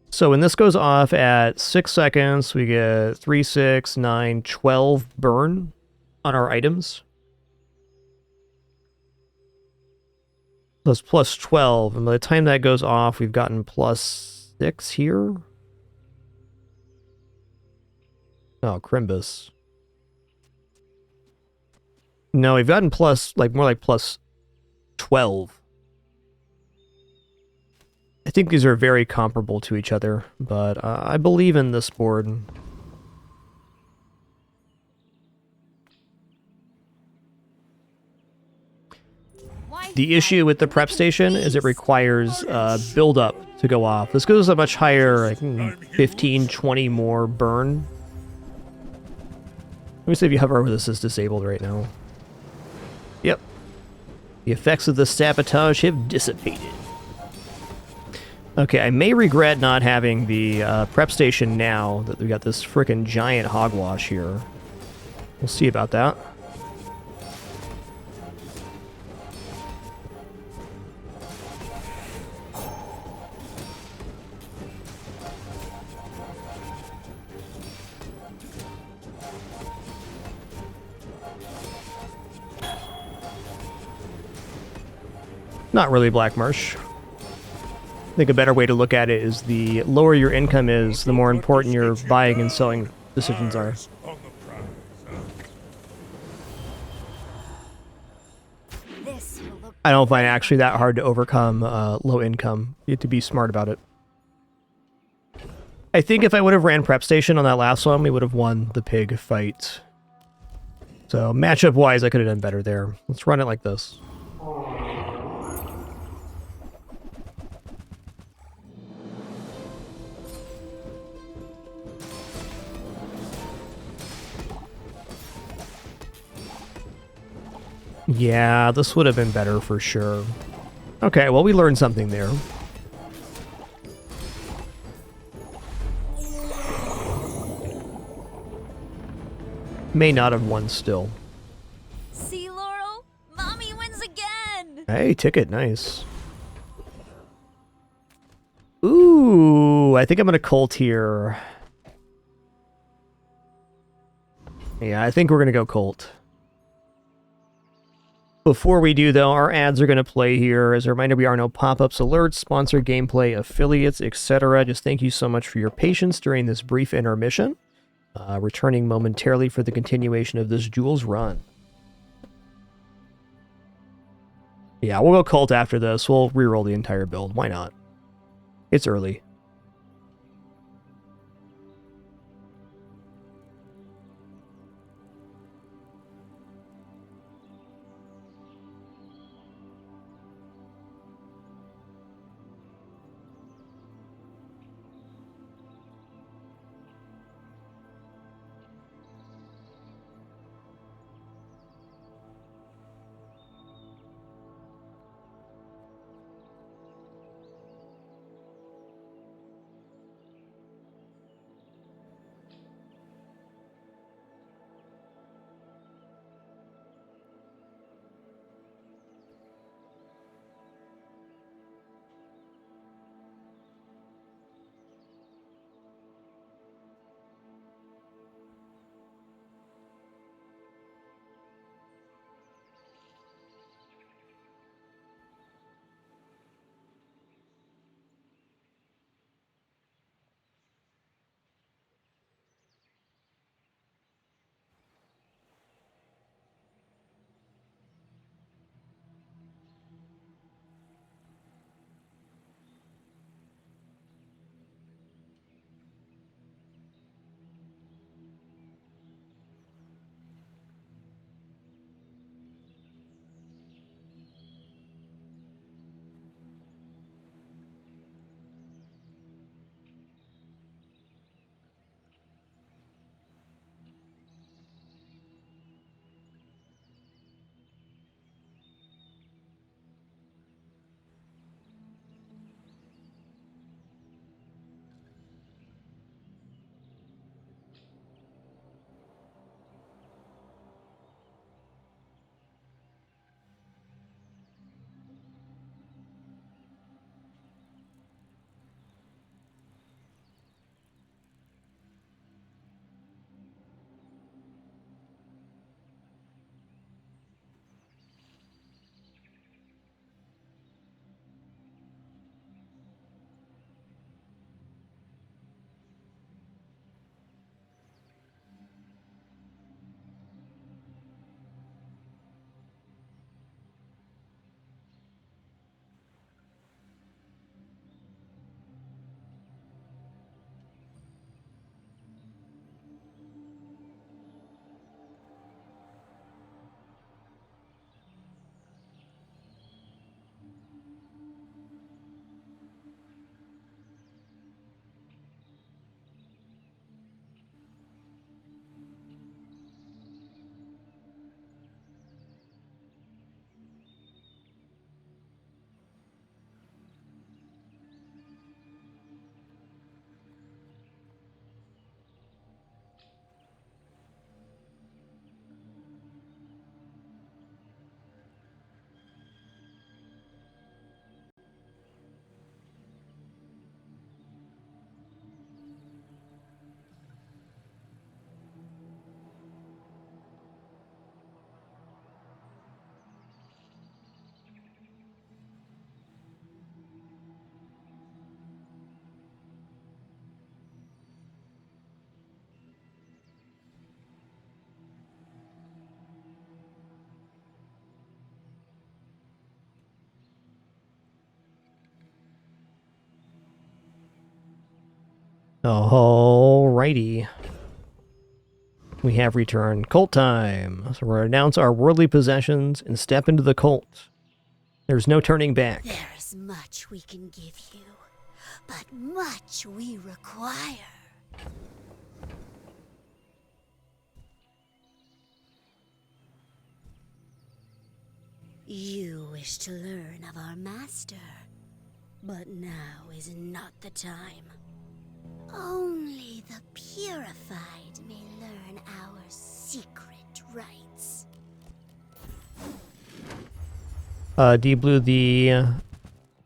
So when this goes off at 6 seconds, we get 3, 6, 9, 12 burn on our items. That's plus 12, and by the time that goes off, we've gotten plus 6 here. Oh, Crimbus. No, we've gotten plus, like, more like plus 12. I think these are very comparable to each other, but I believe in this board. The issue with the prep station is it requires build up to go off. This goes a much higher, like 15, 20 more burn. Let me see if you hover over this is disabled right now. Yep. The effects of the sabotage have dissipated. Okay, I may regret not having the prep station now that we got this frickin' giant hogwash here. We'll see about that. Not really Black Marsh. I think a better way to look at it is the lower your income is, the more important your buying and selling decisions are. I don't find it actually that hard to overcome low income. You have to be smart about it. I think if I would have ran Prep Station on that last one, we would have won the pig fight. So matchup-wise, I could have done better there. Let's run it like this. Yeah, this would have been better for sure. Okay, well, we learned something there. May not have won still. See, Laurel? Mommy wins again! Hey, ticket, nice. Ooh, I think I'm gonna Colt here. Yeah, I think we're gonna go Colt. Before we do, though, our ads are going to play here. As a reminder, we are no pop-ups, alerts, sponsored gameplay, affiliates, etc. Just thank you so much for your patience during this brief intermission. Returning momentarily for the continuation of this Jules run. Yeah, we'll go Cult after this. We'll reroll the entire build. Why not? It's early. Alrighty. We have returned. Cult time. So we're going to announce our worldly possessions and step into the cult. There's no turning back. There's much we can give you, but much we require. You wish to learn of our master, but now is not the time. Only the purified may learn our secret rites. Deep Blue, the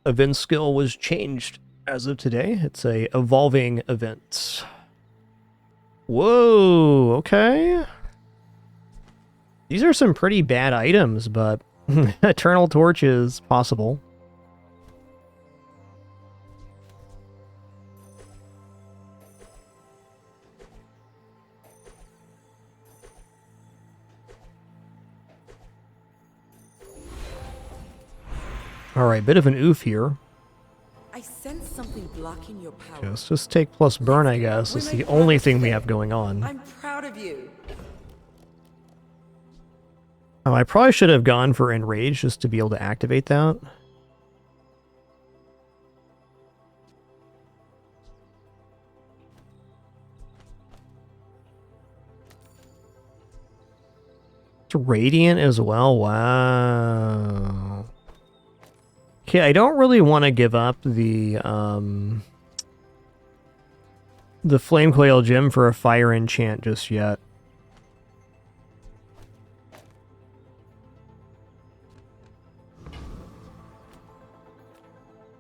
event skill was changed as of today. It's a evolving event. Whoa, okay. These are some pretty bad items, but Eternal Torch is possible. Alright, bit of an oof here. I sense something blocking your power. Okay, let's just take plus burn, I guess. It's the only thing we have going on. I'm proud of you. I probably should have gone for Enrage just to be able to activate that. It's Radiant as well. Wow. Okay, I don't really want to give up the Flame Coil Gem for a fire enchant just yet.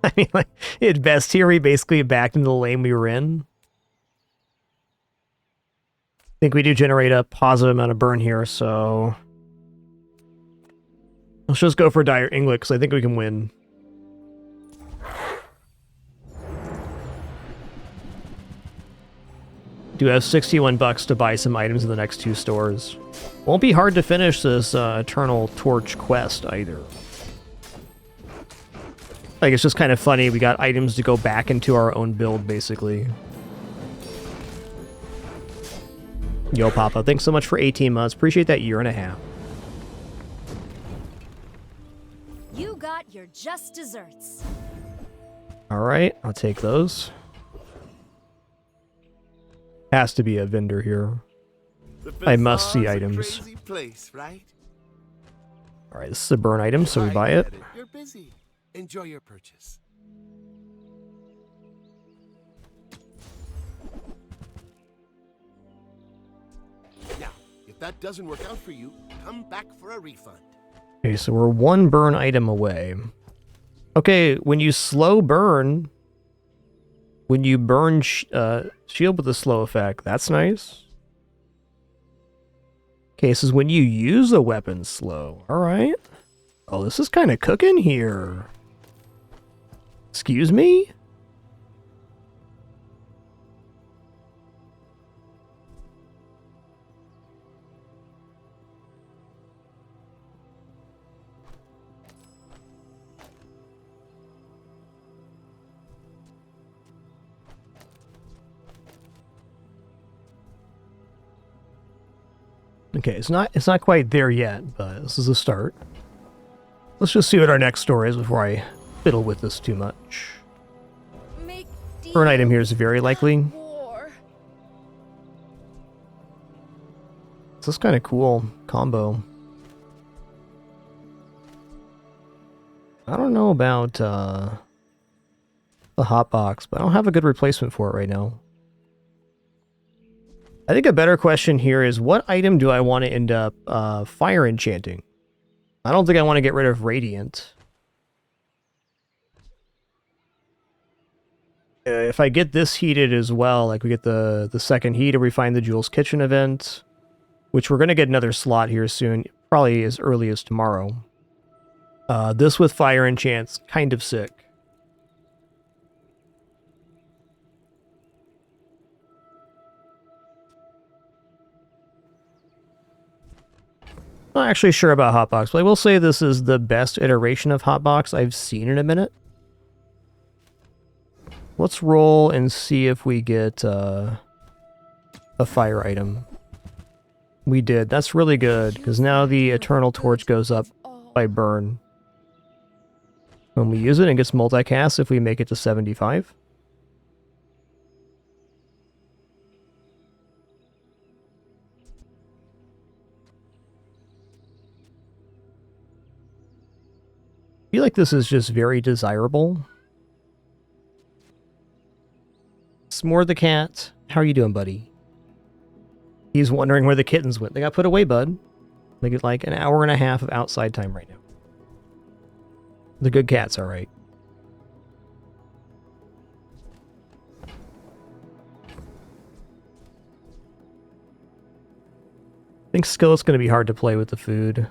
I mean, like, at best here, we basically backed into the lane we were in. I think we do generate a positive amount of burn here, so let's just go for Dire Inglet, because I think we can win. Do have 61 bucks to buy some items in the next 2 stores. Won't be hard to finish this Eternal Torch quest either. Like, it's just kind of funny, we got items to go back into our own build, basically. Yo, Papa, thanks so much for 18 months. Appreciate that year and a half. You got your just desserts. Alright, I'll take those. Has to be a vendor here. I must see items. Place, right? Alright, this is a burn item, so we buy it. You're busy. Enjoy your purchase. Now, if that doesn't work out for you, come back for a refund. Okay, so we're 1 burn item away. Okay, when you slow burn... When you burn shield with a slow effect, that's nice. Okay, this is when you use a weapon slow. Alright. Oh, this is kind of cooking here. Excuse me? Okay, it's not quite there yet, but this is a start. Let's just see what our next story is before I fiddle with this too much. Burn item here is very likely. This is kind of cool combo. I don't know about the hotbox, but I don't have a good replacement for it right now. I think a better question here is, what item do I want to end up fire enchanting? I don't think I want to get rid of Radiant. If I get this heated as well, like we get the second heat or we find the Jules Kitchen event, which we're going to get another slot here soon, probably as early as tomorrow. This with fire enchants, kind of sick. Not actually sure about Hotbox, but I will say this is the best iteration of Hotbox I've seen in a minute. Let's roll and see if we get a fire item. We did. That's really good, because now the Eternal Torch goes up by burn. When we use it, it gets multicast if we make it to 75. I feel like this is just very desirable. S'more the cat. How are you doing, buddy? He's wondering where the kittens went. They got put away, bud. They get like an hour and a half of outside time right now. The good cat's alright. I think Skillet's going to be hard to play with the food.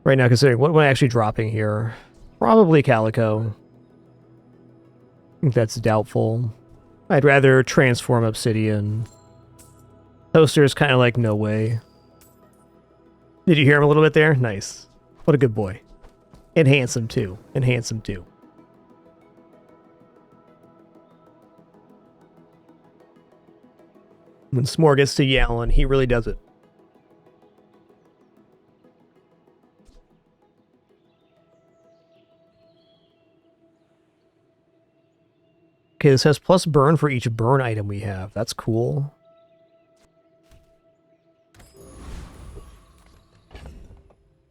Right now, considering what am I actually dropping here? Probably Calico. I think that's doubtful. I'd rather transform Obsidian. Toaster's kind of like, no way. Did you hear him a little bit there? Nice. What a good boy. And handsome, too. And handsome, too. When S'more gets to yelling, he really does it. Okay, this has plus burn for each burn item we have. That's cool.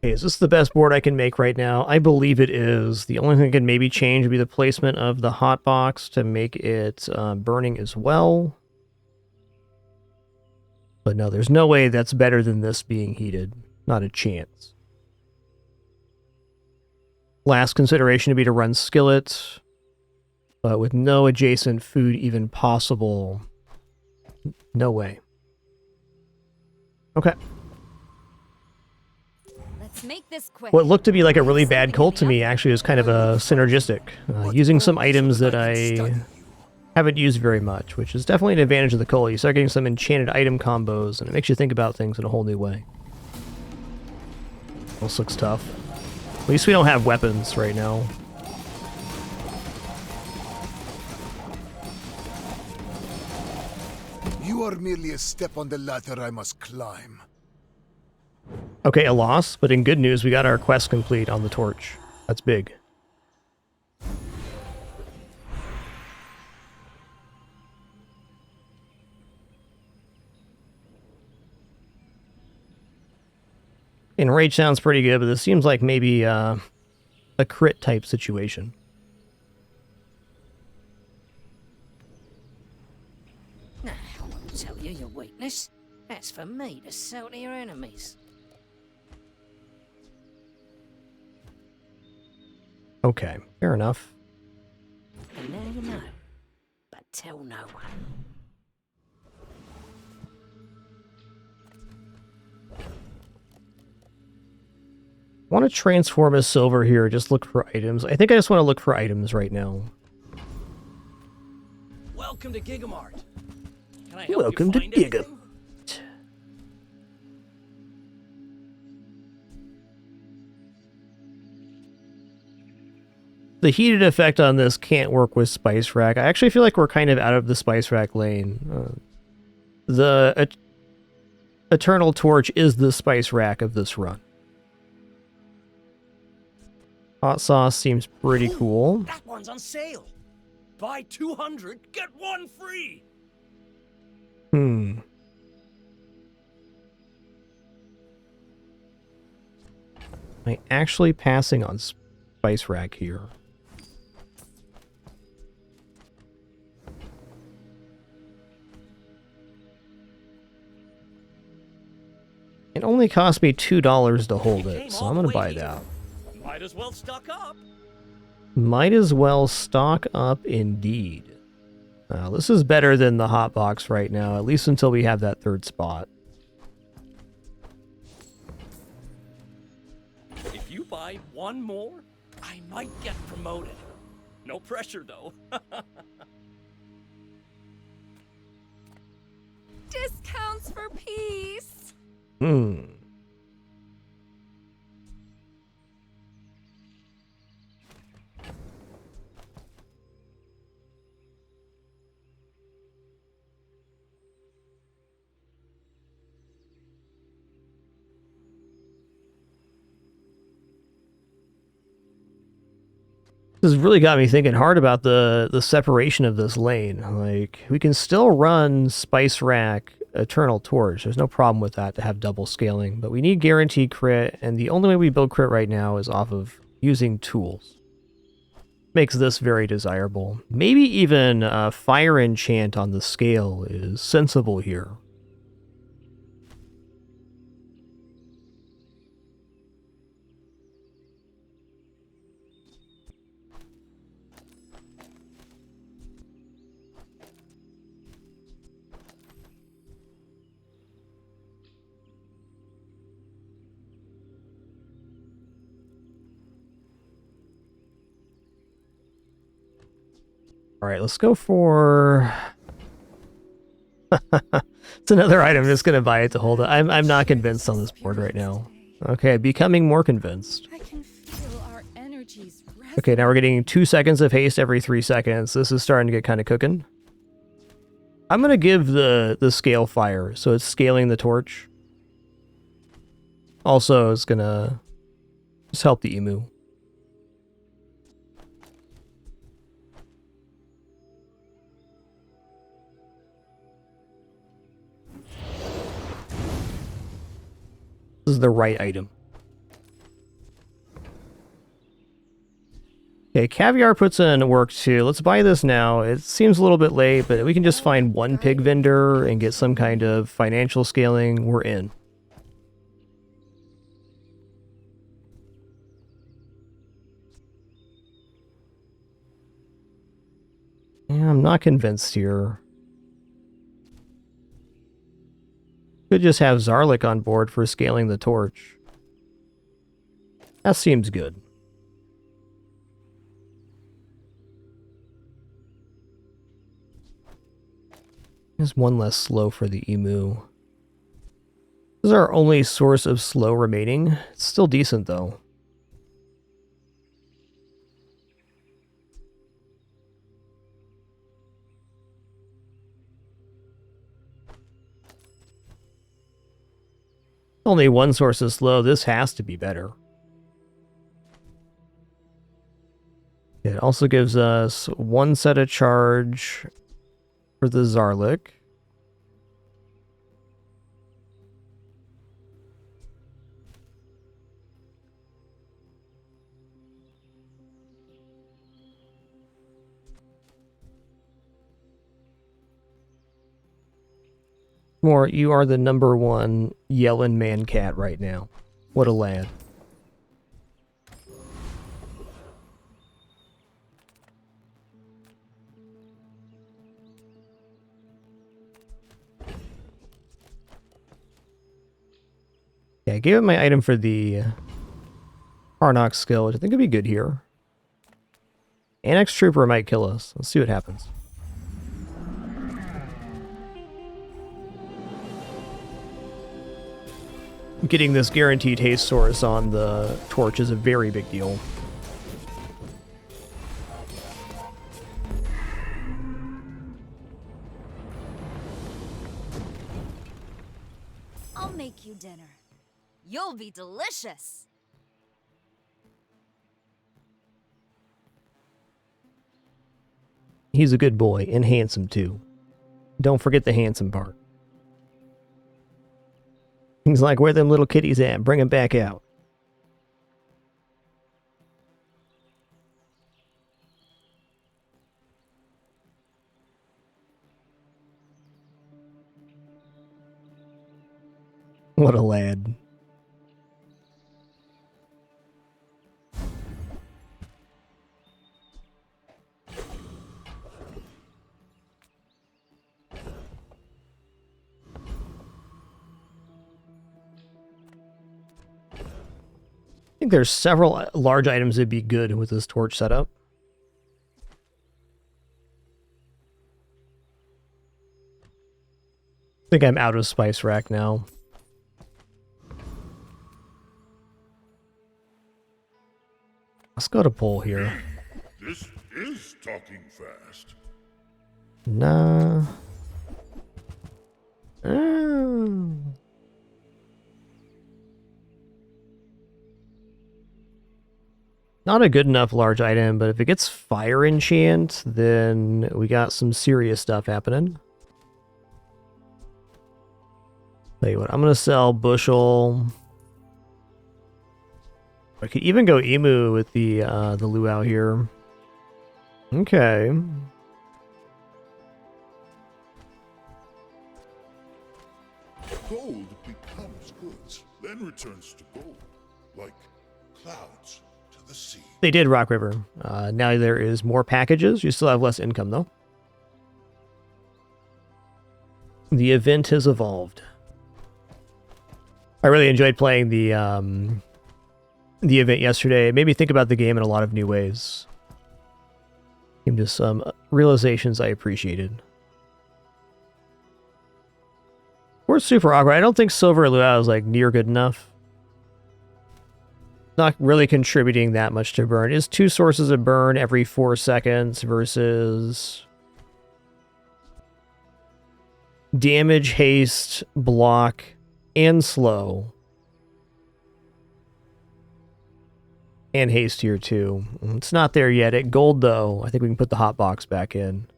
Okay, is this the best board I can make right now? I believe it is. The only thing I can maybe change would be the placement of the hotbox to make it burning as well. But no, there's no way that's better than this being heated. Not a chance. Last consideration would be to run Skillet. But with no adjacent food even possible, no way. Okay. Let's make this quick. What looked to be like a really bad cult to me actually is kind of a synergistic. Using some items that I haven't used very much, which is definitely an advantage of the cult. You start getting some enchanted item combos, and it makes you think about things in a whole new way. This looks tough. At least we don't have weapons right now. You are merely a step on the ladder I must climb. Okay, a loss, but in good news, we got our quest complete on the torch. That's big. Enrage sounds pretty good, but this seems like maybe a crit type situation. Now, I'll tell you your weakness. That's for me to sell to your enemies. Okay, fair enough. And now you know, but tell no one. I want to transform as silver here, just look for items. I think I just want to look for items right now. Welcome to Gigamart. Can I help Welcome you to find Giga. anything? The heated effect on this can't work with Spice Rack. I actually feel like we're kind of out of the Spice Rack lane. The Eternal Torch is the Spice Rack of this run. Hot sauce seems pretty cool. That one's on sale. Buy 200, get one free. Am I actually passing on Spice Rack here? It only cost me $2 to hold it, so I'm gonna buy that. Might as well stock up. Might as well stock up indeed. Now, this is better than the hot box right now, at least until we have that third spot. If you buy one more, I might get promoted. No pressure, though. Discounts for peace. This has really got me thinking hard about the separation of this lane. Like, we can still run Spice Rack Eternal Torch. There's no problem with that to have double scaling, but we need guaranteed crit, and the only way we build crit right now is off of using tools. Makes this very desirable. Maybe even Fire Enchant on the scale is sensible here. All right, let's go for... It's another item. I'm just going to buy it to hold it. I'm not convinced on this board right now. Okay, becoming more convinced. I can feel our energies. Okay, now we're getting 2 seconds of haste every 3 seconds. This is starting to get kind of cooking. I'm going to give the scale fire, so it's scaling the torch. Also, it's going to just help the emu. This is the right item. Okay, Caviar puts in work too. Let's buy this now. It seems a little bit late, but we can just find one pig vendor and get some kind of financial scaling. We're in. Yeah, I'm not convinced here. Could just have Zarlik on board for scaling the torch. That seems good. There's one less slow for the emu. This is our only source of slow remaining. It's still decent though. Only one source is slow. This has to be better. It also gives us one set of charge for the Zarlik. More, you are the #1 yelling man cat right now. What a lad. Yeah, I gave it my item for the Harnock skill, which I think would be good here. Annex Trooper might kill us. Let's see what happens. Getting this guaranteed haste source on the torch is a very big deal. I'll make you dinner. You'll be delicious. He's a good boy, and handsome too. Don't forget the handsome part. He's like, where them little kitties at? Bring them back out. What a lad. I think there's several large items that'd be good with this torch setup. I think I'm out of Spice Rack now. Let's go to pull here. This is talking fast. Nah. Oh. Not a good enough large item, but if it gets fire enchant, then we got some serious stuff happening. Tell you what, I'm gonna sell bushel. I could even go emu with the luau here. Okay. Gold becomes goods, then returns to gold, like clouds to the sea. They did Rock River. Now there is more packages. You still have less income, though. The event has evolved. I really enjoyed playing the event yesterday. It made me think about the game in a lot of new ways. Came to some realizations I appreciated. We're super awkward. I don't think Silver Luau is like near good enough. Not really contributing that much to burn. It's 2 sources of burn every 4 seconds versus damage, haste, block, and slow. And haste here too. It's not there yet. At gold though, I think we can put the hot box back in.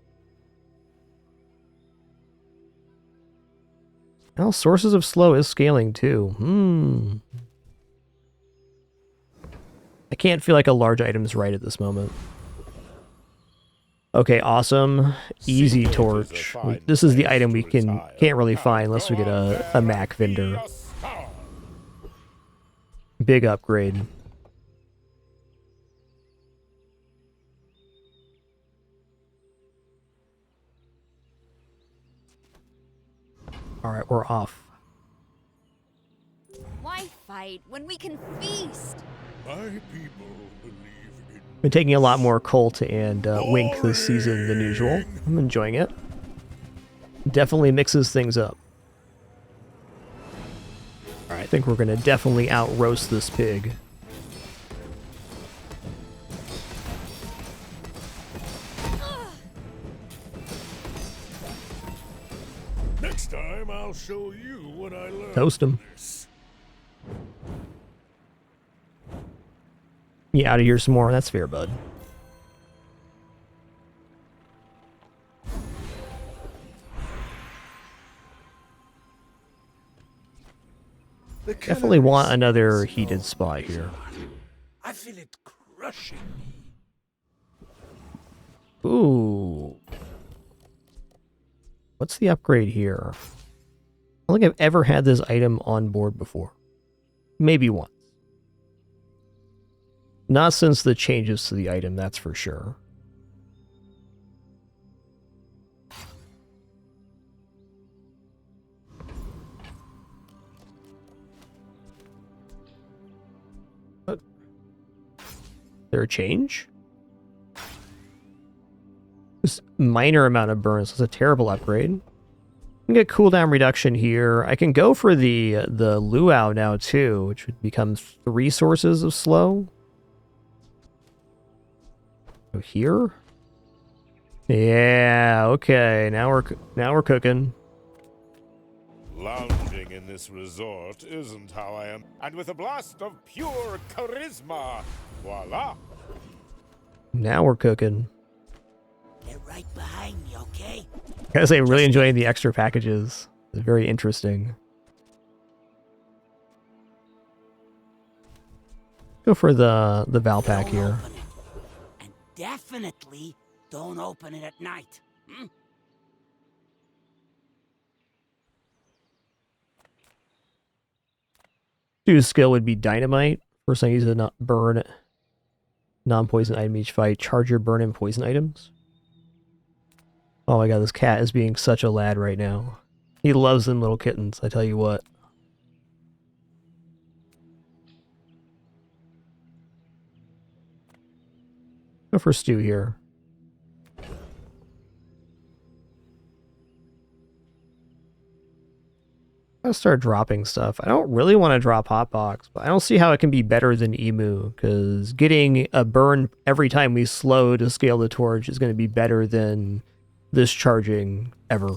Well, sources of slow is scaling too. I can't feel like a large item is right at this moment. Okay, awesome. Easy torch. This is the item we can't really find unless we get a Mac vendor. Big upgrade. Alright, we're off. Why fight when we can feast? My people believe in Been taking a lot more Colt and Wink this season than usual. I'm enjoying it. Definitely mixes things up. Alright, I think we're gonna definitely out-roast this pig. Next time I'll show you what I learned. Toast him. Yeah, out of here some more. That's fair, bud. Definitely want another heated spot here. I feel it crushing me. Ooh. What's the upgrade here? I don't think I've ever had this item on board before. Maybe once. Not since the changes to the item, that's for sure. What? There a change? This minor amount of burns is a terrible upgrade. I can get cooldown reduction here. I can go for the luau now too, which would become 3 sources of slow. Go here. Yeah, okay. Now we're cooking. Lounging in this resort isn't how I am. And with a blast of pure charisma, voila! Now we're cooking. They're right behind me, okay? Guys, I'm really enjoying the extra packages. It's very interesting. Go for the Val pack here. And definitely don't open it at night. Hmm? Dude's skill would be dynamite. First thing I use to not burn non-poison item each fight. Charge your burn and poison items. Oh my god, this cat is being such a lad right now. He loves them little kittens, I tell you what. Go for stew here. I'll start dropping stuff. I don't really want to drop Hotbox, but I don't see how it can be better than Emu, because getting a burn every time we slow to scale the torch is going to be better than this charging ever.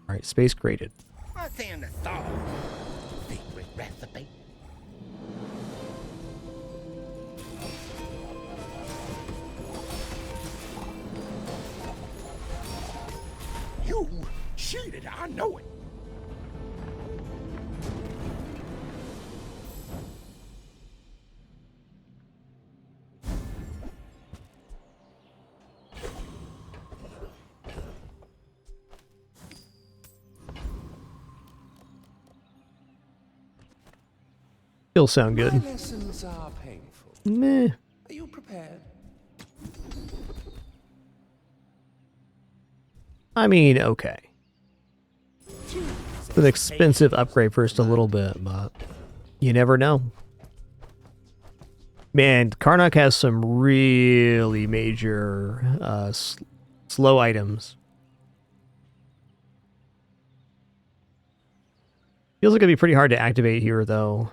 Alright, space graded. What's in the thought? Secret recipe. cheated, I know it. Still sound good. My lessons are painful. Meh. Are you prepared? I mean, okay. It's an expensive upgrade first a little bit, but you never know. Man, Karnak has some really major slow items. Feels like it'd be pretty hard to activate here, though.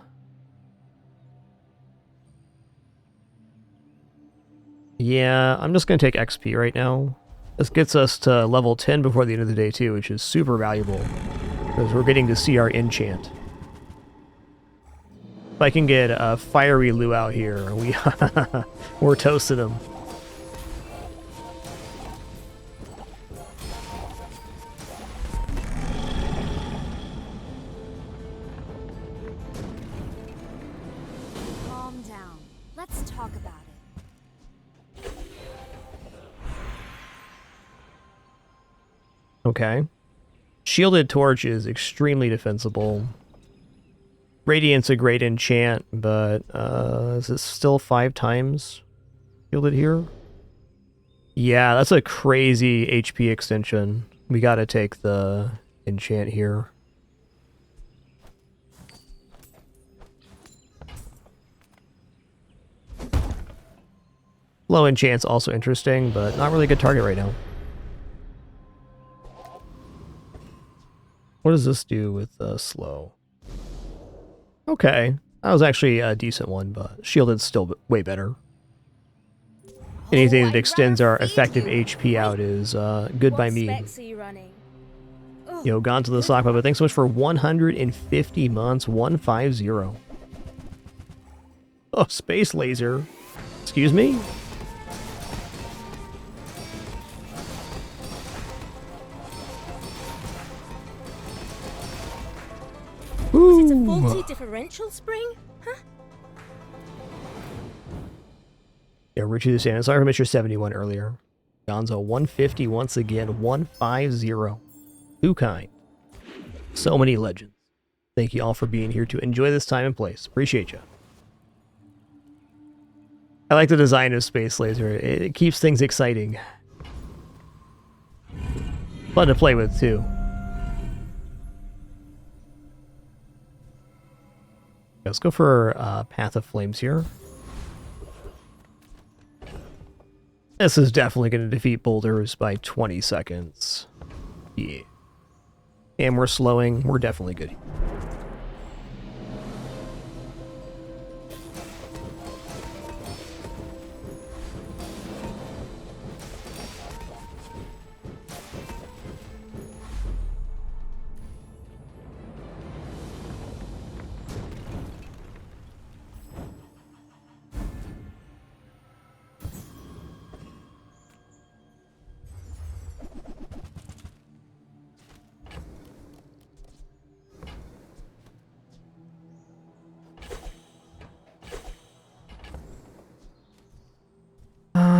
Yeah, I'm just going to take XP right now. This gets us to level 10 before the end of the day, too, which is super valuable. Because we're getting to see our enchant. If I can get a fiery Lu out here, we're toasting him. Calm down. Let's talk about it. Okay. Shielded Torch is extremely defensible. Radiant's a great enchant, but is it still 5 times shielded here? Yeah, that's a crazy HP extension. We gotta take the enchant here. Low enchant's also interesting, but not really a good target right now. What does this do with slow? Okay, that was actually a decent one, but shielded's still way better. Anything that extends our effective HP out is good by me. Yo, gone to the sock puppet. Thanks so much for 150 months. 150. Oh, space laser. Excuse me? Was it a faulty differential spring? Huh? Yeah, Richie the Sand. Sorry for Mr. 71 earlier. Gonzo 150 once again. 150. Too kind. So many legends. Thank you all for being here to enjoy this time and place. Appreciate you. I like the design of Space Laser. It keeps things exciting. Fun to play with, too. Let's go for Path of Flames here. This is definitely going to defeat boulders by 20 seconds. Yeah. And we're slowing. We're definitely good.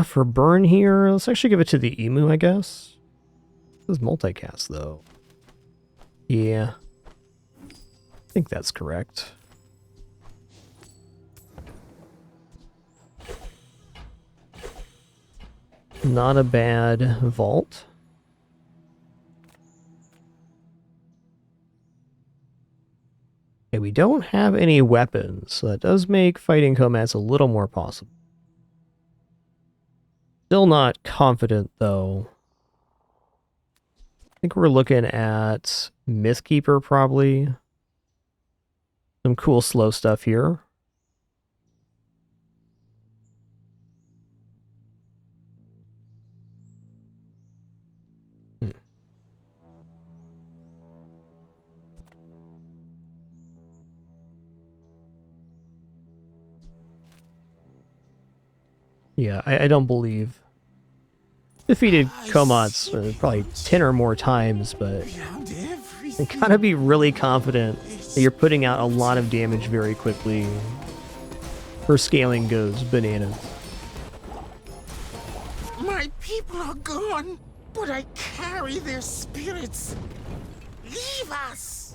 For burn here, let's actually give it to the Emu, I guess. This is multicast, though. Yeah. I think that's correct. Not a bad vault. Okay, we don't have any weapons, so that does make fighting Komats a little more possible. Still not confident, though. I think we're looking at Mythkeeper, probably. Some cool slow stuff here. Yeah, I don't believe defeated Komats probably 10 or more times, but you gotta be really confident that you're putting out a lot of damage very quickly. Her scaling goes bananas. My people are gone, but I carry their spirits. Leave us!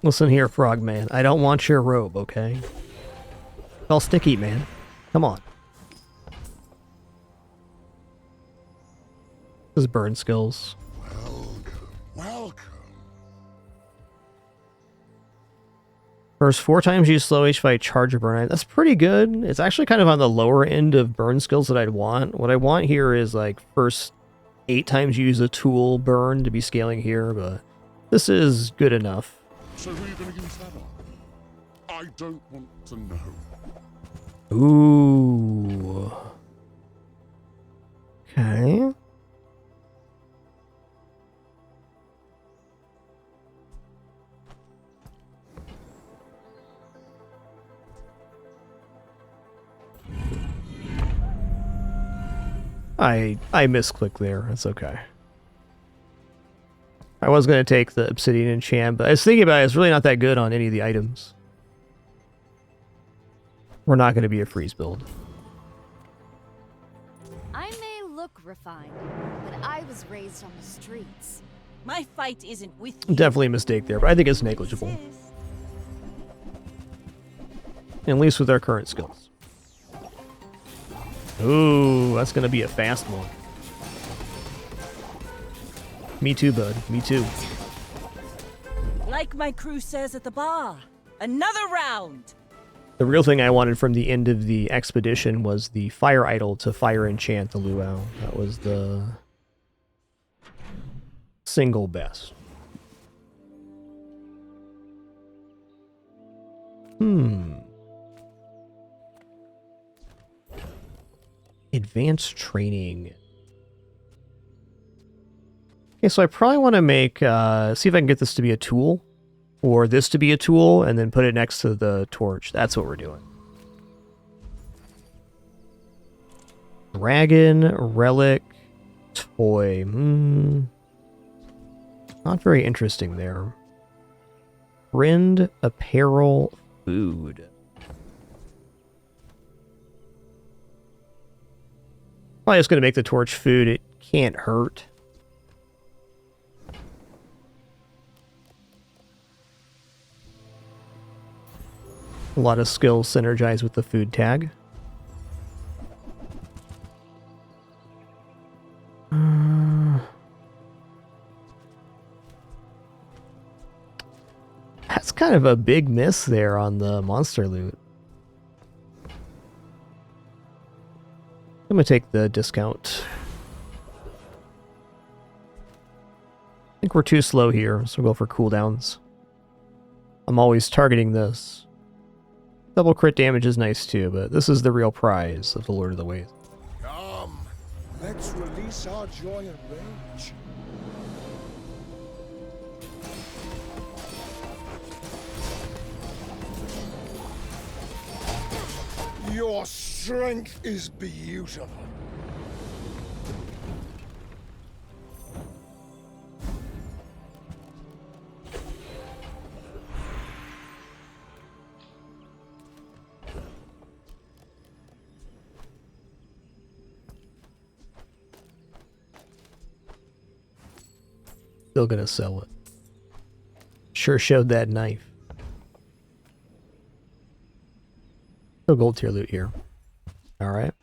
Listen here, Frogman. I don't want your robe, okay? It's all sticky, man. Come on. This is burn skills. Welcome. First 4 times use slow H by charge or burn. That's pretty good. It's actually kind of on the lower end of burn skills that I'd want. What I want here is like first 8 times use a tool burn to be scaling here, but this is good enough. So who are you going to use that on? I don't want to know. Ooh. Okay. I misclicked there. That's okay. I was going to take the Obsidian enchant, but I was thinking about it. It's really not that good on any of the items. We're not going to be a freeze build. I may look refined, but I was raised on the streets. My fight isn't with you. Definitely a mistake there, but I think it's negligible. At least with our current skills. Ooh, that's going to be a fast one. Me too, bud. Me too. Like my crew says at the bar, another round. The real thing I wanted from the end of the expedition was the fire idol to fire enchant the luau. That was the single best. Advanced training. Okay, so I probably want to make, see if I can get this to be a tool, or this to be a tool, and then put it next to the torch. That's what we're doing. Dragon, relic, toy. Not very interesting there. Friend, apparel, food. Probably just going to make the torch food. It can't hurt. A lot of skills synergize with the food tag. That's kind of a big miss there on the monster loot. I'm going to take the discount. I think we're too slow here, so we'll go for cooldowns. I'm always targeting this. Double crit damage is nice too, but this is the real prize of the Lord of the Ways. Come, let's release our joy and rage. Your strength is beautiful. Still gonna sell it. Sure showed that knife. No gold tier loot here. Alright.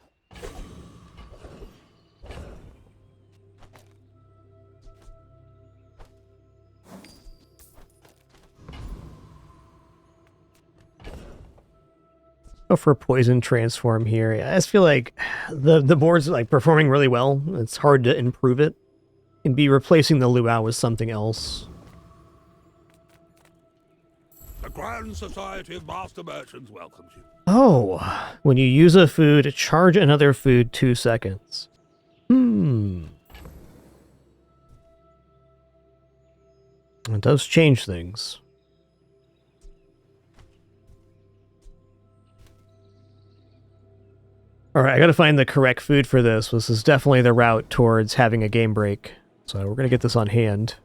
Go for a poison transform here. I just feel like the board's like performing really well. It's hard to improve it. And be replacing the luau with something else. The Grand Society of Master Merchants welcomes you. Oh, when you use a food, charge another food 2 seconds. It does change things. All right, I got to find the correct food for this. This is definitely the route towards having a game break. So we're going to get this on hand.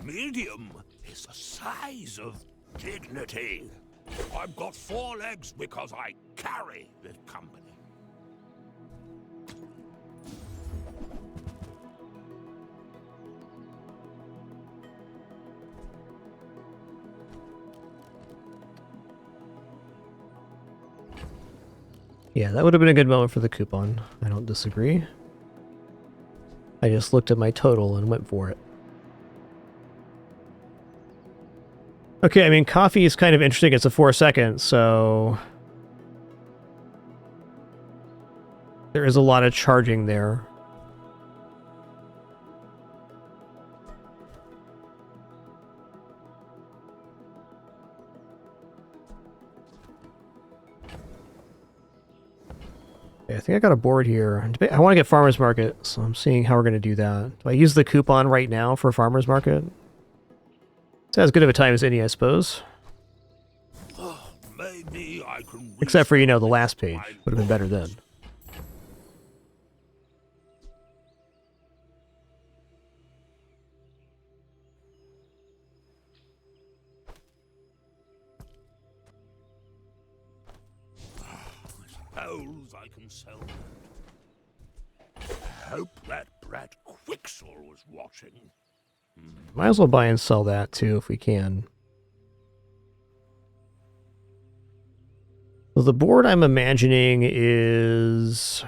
Medium is the size of dignity. I've got 4 legs because I carry this company. Yeah, that would have been a good moment for the coupon. I don't disagree. I just looked at my total and went for it. Okay, I mean, coffee is kind of interesting. It's a 4 seconds, so there is a lot of charging there. Okay, I think I got a board here. I want to get Farmer's Market, so I'm seeing how we're going to do that. Do I use the coupon right now for Farmer's Market? It's as good of a time as any, I suppose. Maybe I can Except for, you know, the last page. Would have been better then. suppose I can sell that. Hope that brat Quixel was watching. Might as well buy and sell that too if we can. So the board I'm imagining is...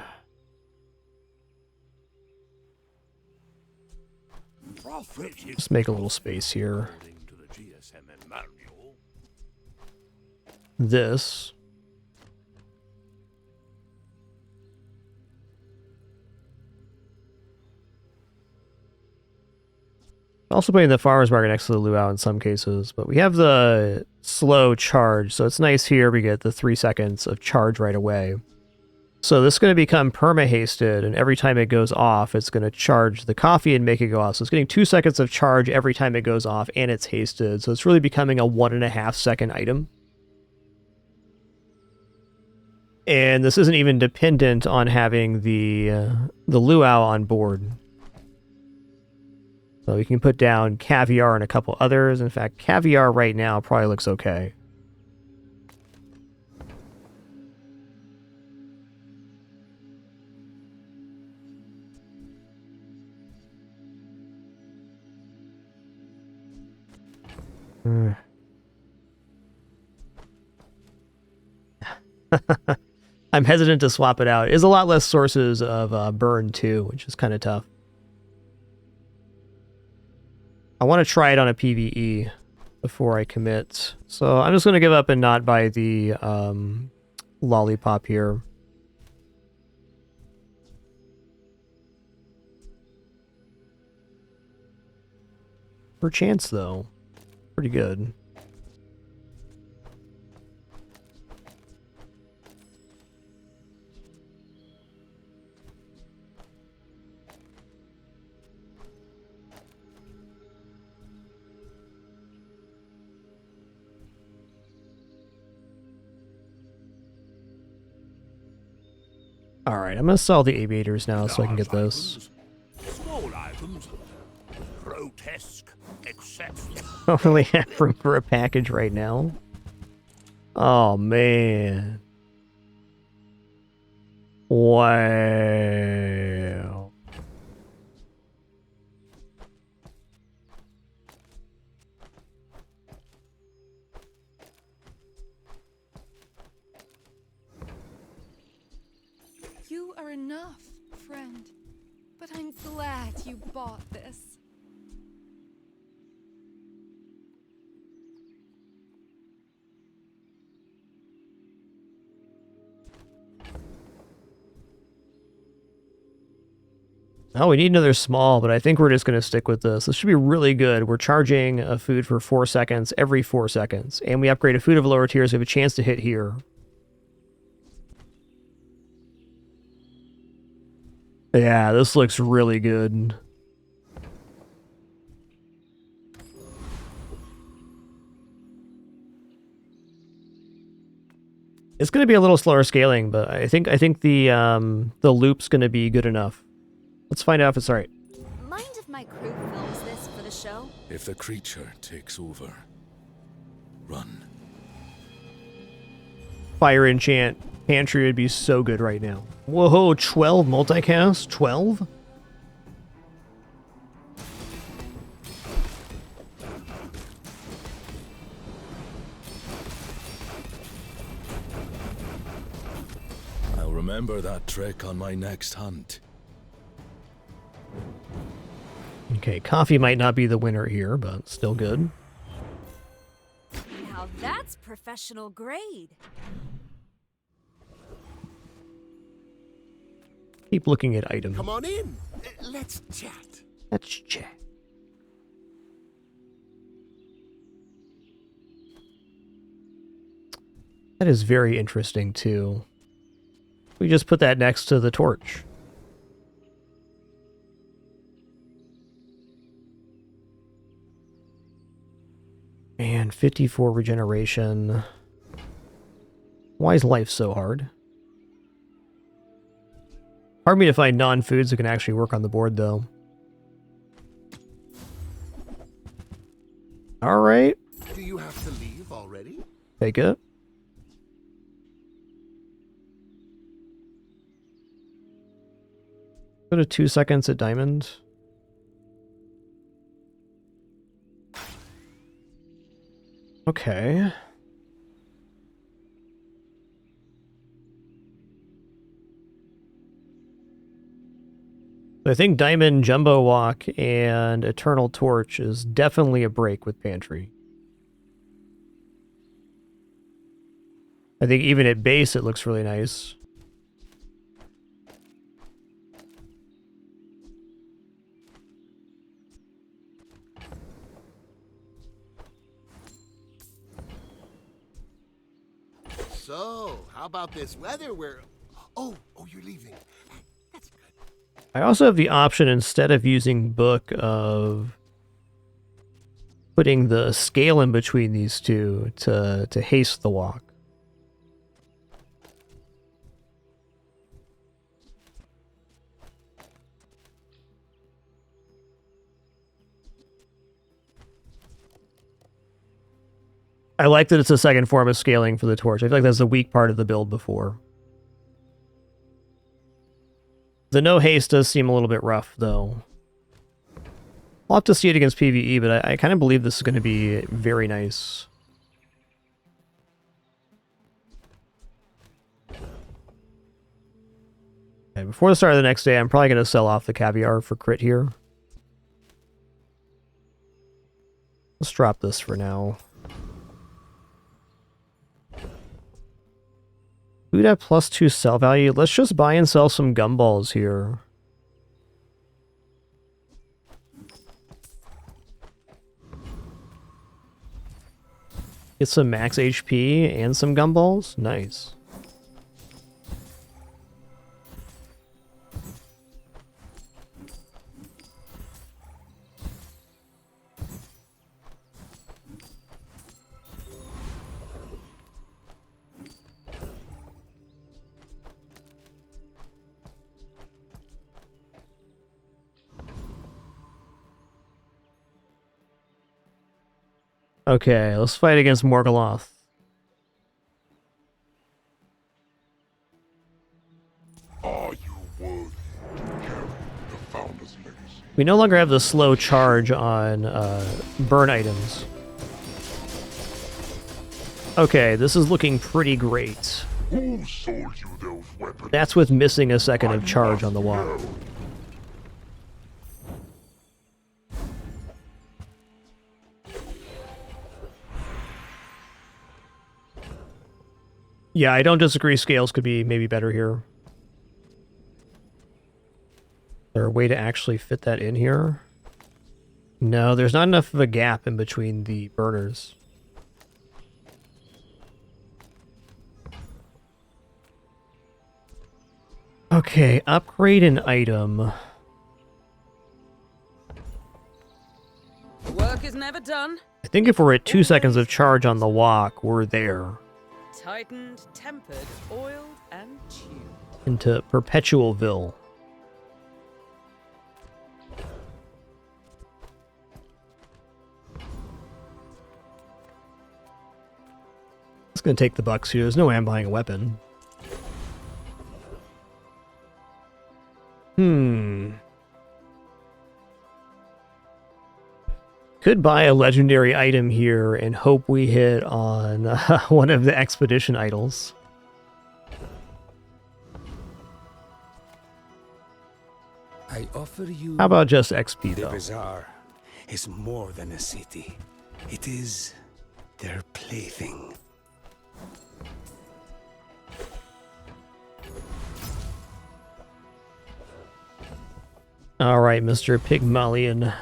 Just make a little space here. This. Also putting the farmer's market next to the luau in some cases, but we have the slow charge, so it's nice here we get the 3 seconds of charge right away. So this is going to become perma-hasted, and every time it goes off, it's going to charge the coffee and make it go off. So it's getting 2 seconds of charge every time it goes off, and it's hasted. So it's really becoming a 1.5 second item. And this isn't even dependent on having the luau on board. So we can put down caviar and a couple others. In fact, caviar right now probably looks okay. I'm hesitant to swap it out. It is a lot less sources of burn too, which is kind of tough. I want to try it on a PvE before I commit. So I'm just going to give up and not buy the lollipop here. Per chance though. Pretty good. All right, I'm going to sell the aviators now so I can get this. Small items, grotesque, exceptional. I don't really have room for a package right now. Oh, man. Wow. You are enough, friend. But I'm glad you bought this. Oh, we need another small, but I think we're just going to stick with this. This should be really good. We're charging a food for 4 seconds every 4 seconds. And we upgrade a food of lower tiers. We have a chance to hit here. Yeah, this looks really good. It's going to be a little slower scaling, but I think the loop's going to be good enough. Let's find out if it's all right. Mind if my crew films this for the show? If the creature takes over, run. Fire enchant pantry would be so good right now. Whoa, 12 multicast? 12? I'll remember that trick on my next hunt. Okay, coffee might not be the winner here, but still good. Now that's professional grade. Keep looking at items. Come on in. Let's chat. Let's chat. That is very interesting, too. We just put that next to the torch. And 54 regeneration. Why is life so hard? Hard me to find non-foods that can actually work on the board, though. Alright. Do you have to leave already? Take it. Go to 2 seconds at diamond. Okay. I think Diamond, Jumbo Walk, and Eternal Torch is definitely a break with Pantry. I think even at base it looks really nice. So, how about this weather where... Oh, you're leaving. That's good. I also have the option, instead of using book, of putting the scale in between these two to haste the walk. I like that it's a second form of scaling for the torch. I feel like that's the weak part of the build before. The no haste does seem a little bit rough, though. I'll have to see it against PvE, but I kind of believe this is going to be very nice. Okay, before the start of the next day, I'm probably going to sell off the caviar for crit here. Let's drop this for now. Food at +2 sell value. Let's just buy and sell some gumballs here. Get some max HP and some gumballs. Nice. Okay, let's fight against Morgoloth. Are you worthy to carry the Founder's legacy? We no longer have the slow charge on burn items. Okay, this is looking pretty great. Who sold you those weapons? That's with missing a second of charge on the wall. Yeah, I don't disagree. Scales could be maybe better here. Is there a way to actually fit that in here? No, there's not enough of a gap in between the burners. Okay, upgrade an item. Work is never done. I think if we're at 2 seconds of charge on the walk, we're there. Tightened, tempered, oiled, and tuned. Into Perpetualville. It's gonna take the bucks here. There's no way I'm buying a weapon. Could buy a legendary item here and hope we hit on one of the expedition idols. I offer you. How about just XP The though? Bazaar is more than a city. It is their plaything. All right, Mr. Pygmalion.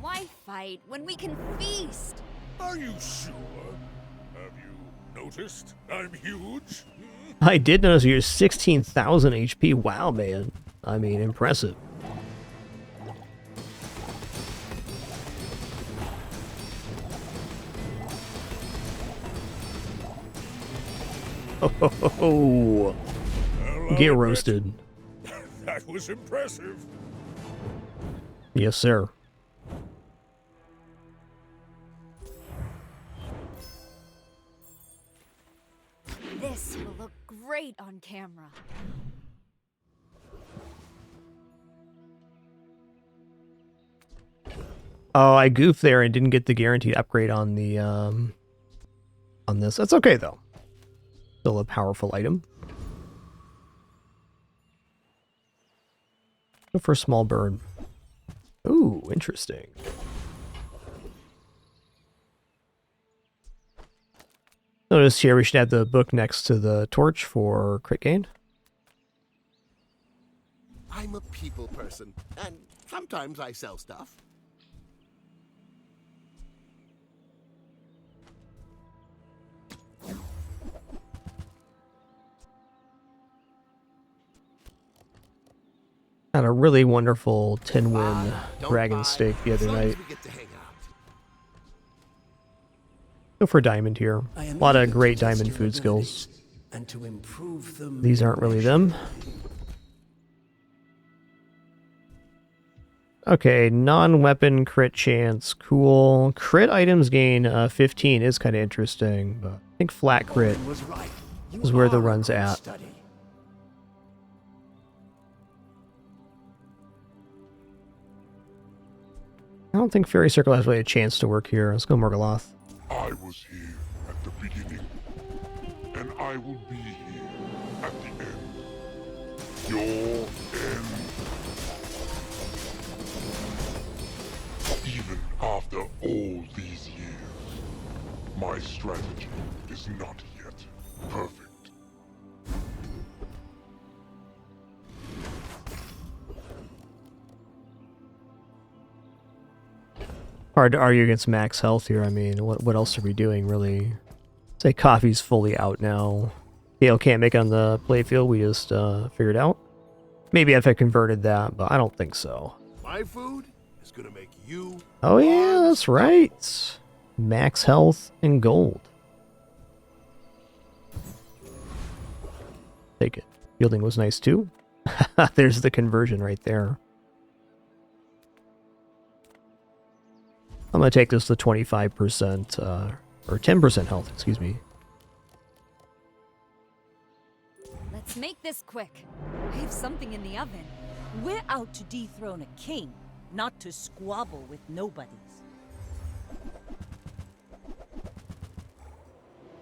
Why fight when we can feast? Are you sure? Have you noticed I'm huge? I did notice you're 16,000 HP. Wow, man. I mean, impressive. Oh, get roasted. That was impressive. Yes, sir. This will look great on camera. Oh, I goofed there and didn't get the guaranteed upgrade on the on this. That's okay though. Still a powerful item. Go for a small bird. Ooh, interesting. Notice here we should have the book next to the torch for crit gain. I'm a people person, and sometimes I sell stuff. Had a really wonderful 10-win dragon steak the other night. Go for diamond here. A lot of great diamond food skills. And to improve them. These aren't really them. Okay, non-weapon crit chance. Cool. Crit items gain 15 is kind of interesting, but I think flat crit is where the run's at. I don't think Fairy Circle has really a chance to work here. Let's go Morgoloth. I was here at the beginning, and I will be here at the end. Your end. Even after all these years, my strategy is not yet perfect. Hard to argue against max health here. I mean, what else are we doing, really? Say coffee's fully out now. Gale can't make it on the playfield. We just figured out. Maybe if I converted that, but I don't think so. My food is gonna make you. Oh yeah, that's right. Max health and gold. Take it. Fielding was nice too. There's the conversion right there. I'm going to take this to 25%, or 10% health, excuse me. Let's make this quick. I have something in the oven. We're out to dethrone a king, not to squabble with nobodies.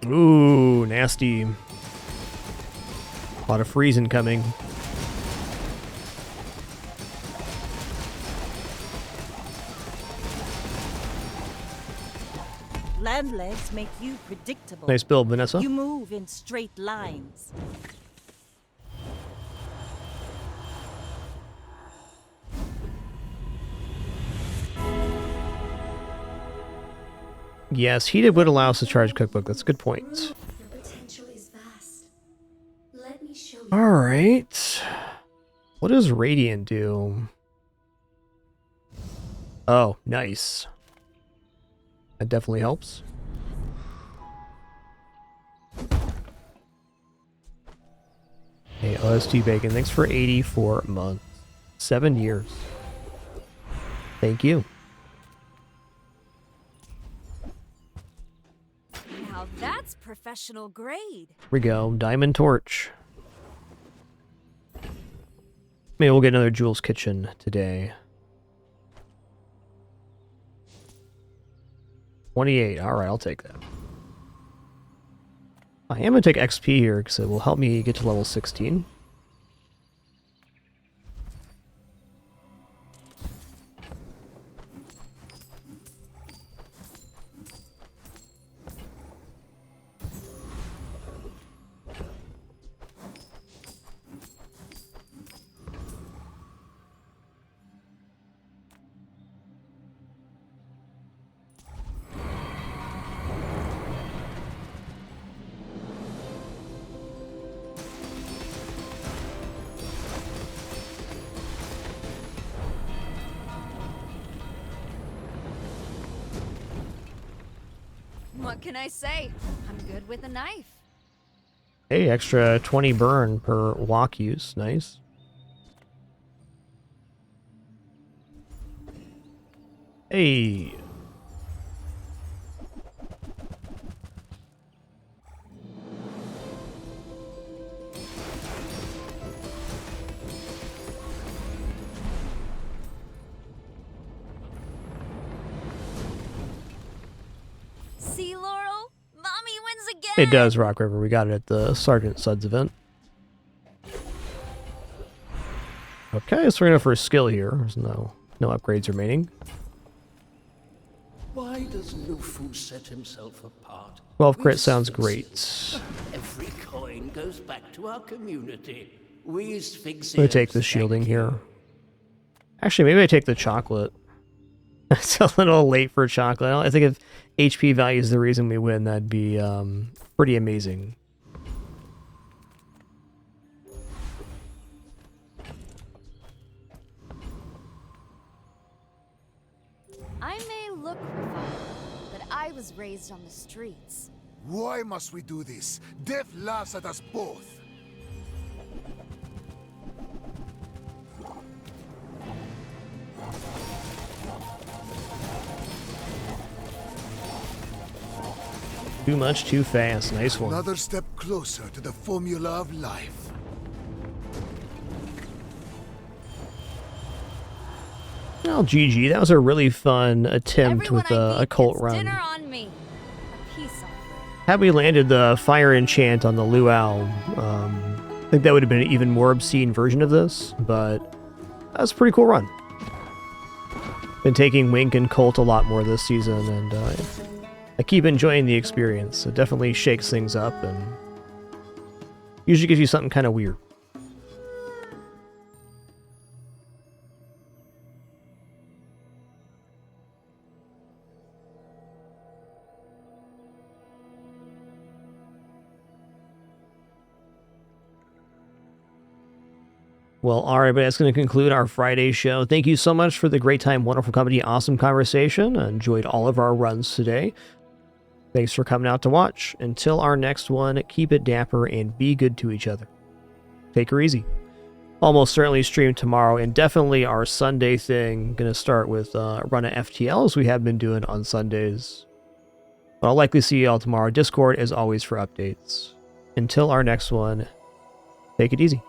Ooh, nasty. A lot of freezing coming. Land legs make you predictable. Nice build, Vanessa. You move in straight lines. Yes, heated would allow us to charge cookbook. That's a good point. Alright. What does Radiant do? Oh, nice. That definitely helps. Hey, OST Bacon, thanks for 84 months. 7 years. Thank you. Now that's professional grade. Here we go. Diamond Torch. Maybe we'll get another Jules Kitchen today. 28. Alright, I'll take that. I am going to take XP here because it will help me get to level 16. What can I say? I'm good with a knife. Hey, extra 20 burn per walk use. Nice. Hey. See, Laurel? Mommy wins again! It does, Rock River. We got it at the Sergeant Suds event. Okay, so we're gonna go for a skill here. There's no upgrades remaining. Why does Lufu set himself apart? 12 crit sounds great. Every coin goes back to our community. We Sphinxians I'm gonna take the shielding here. Actually, maybe I take the chocolate. It's a little late for chocolate. I think if HP value is the reason we win, that'd be pretty amazing. I may look refined, but I was raised on the streets. Why must we do this? Death laughs at us both. Too much, too fast. Nice one. Another step closer to the formula of life. Well, GG. That was a really fun attempt Everyone with a cult run. Dinner on me. A peace offering. Had we landed the fire enchant on the luau, I think that would have been an even more obscene version of this, but that was a pretty cool run. Been taking Wink and Colt a lot more this season, and I keep enjoying the experience. It definitely shakes things up and usually gives you something kind of weird. Well, all right, but that's going to conclude our Friday show. Thank you so much for the great time, wonderful company, awesome conversation. I enjoyed all of our runs today. Thanks for coming out to watch. Until our next one, keep it dapper and be good to each other. Take her easy. Almost certainly stream tomorrow, and definitely our Sunday thing. Going to start with a run of FTL as we have been doing on Sundays. But I'll likely see you all tomorrow. Discord, as always, for updates. Until our next one, take it easy.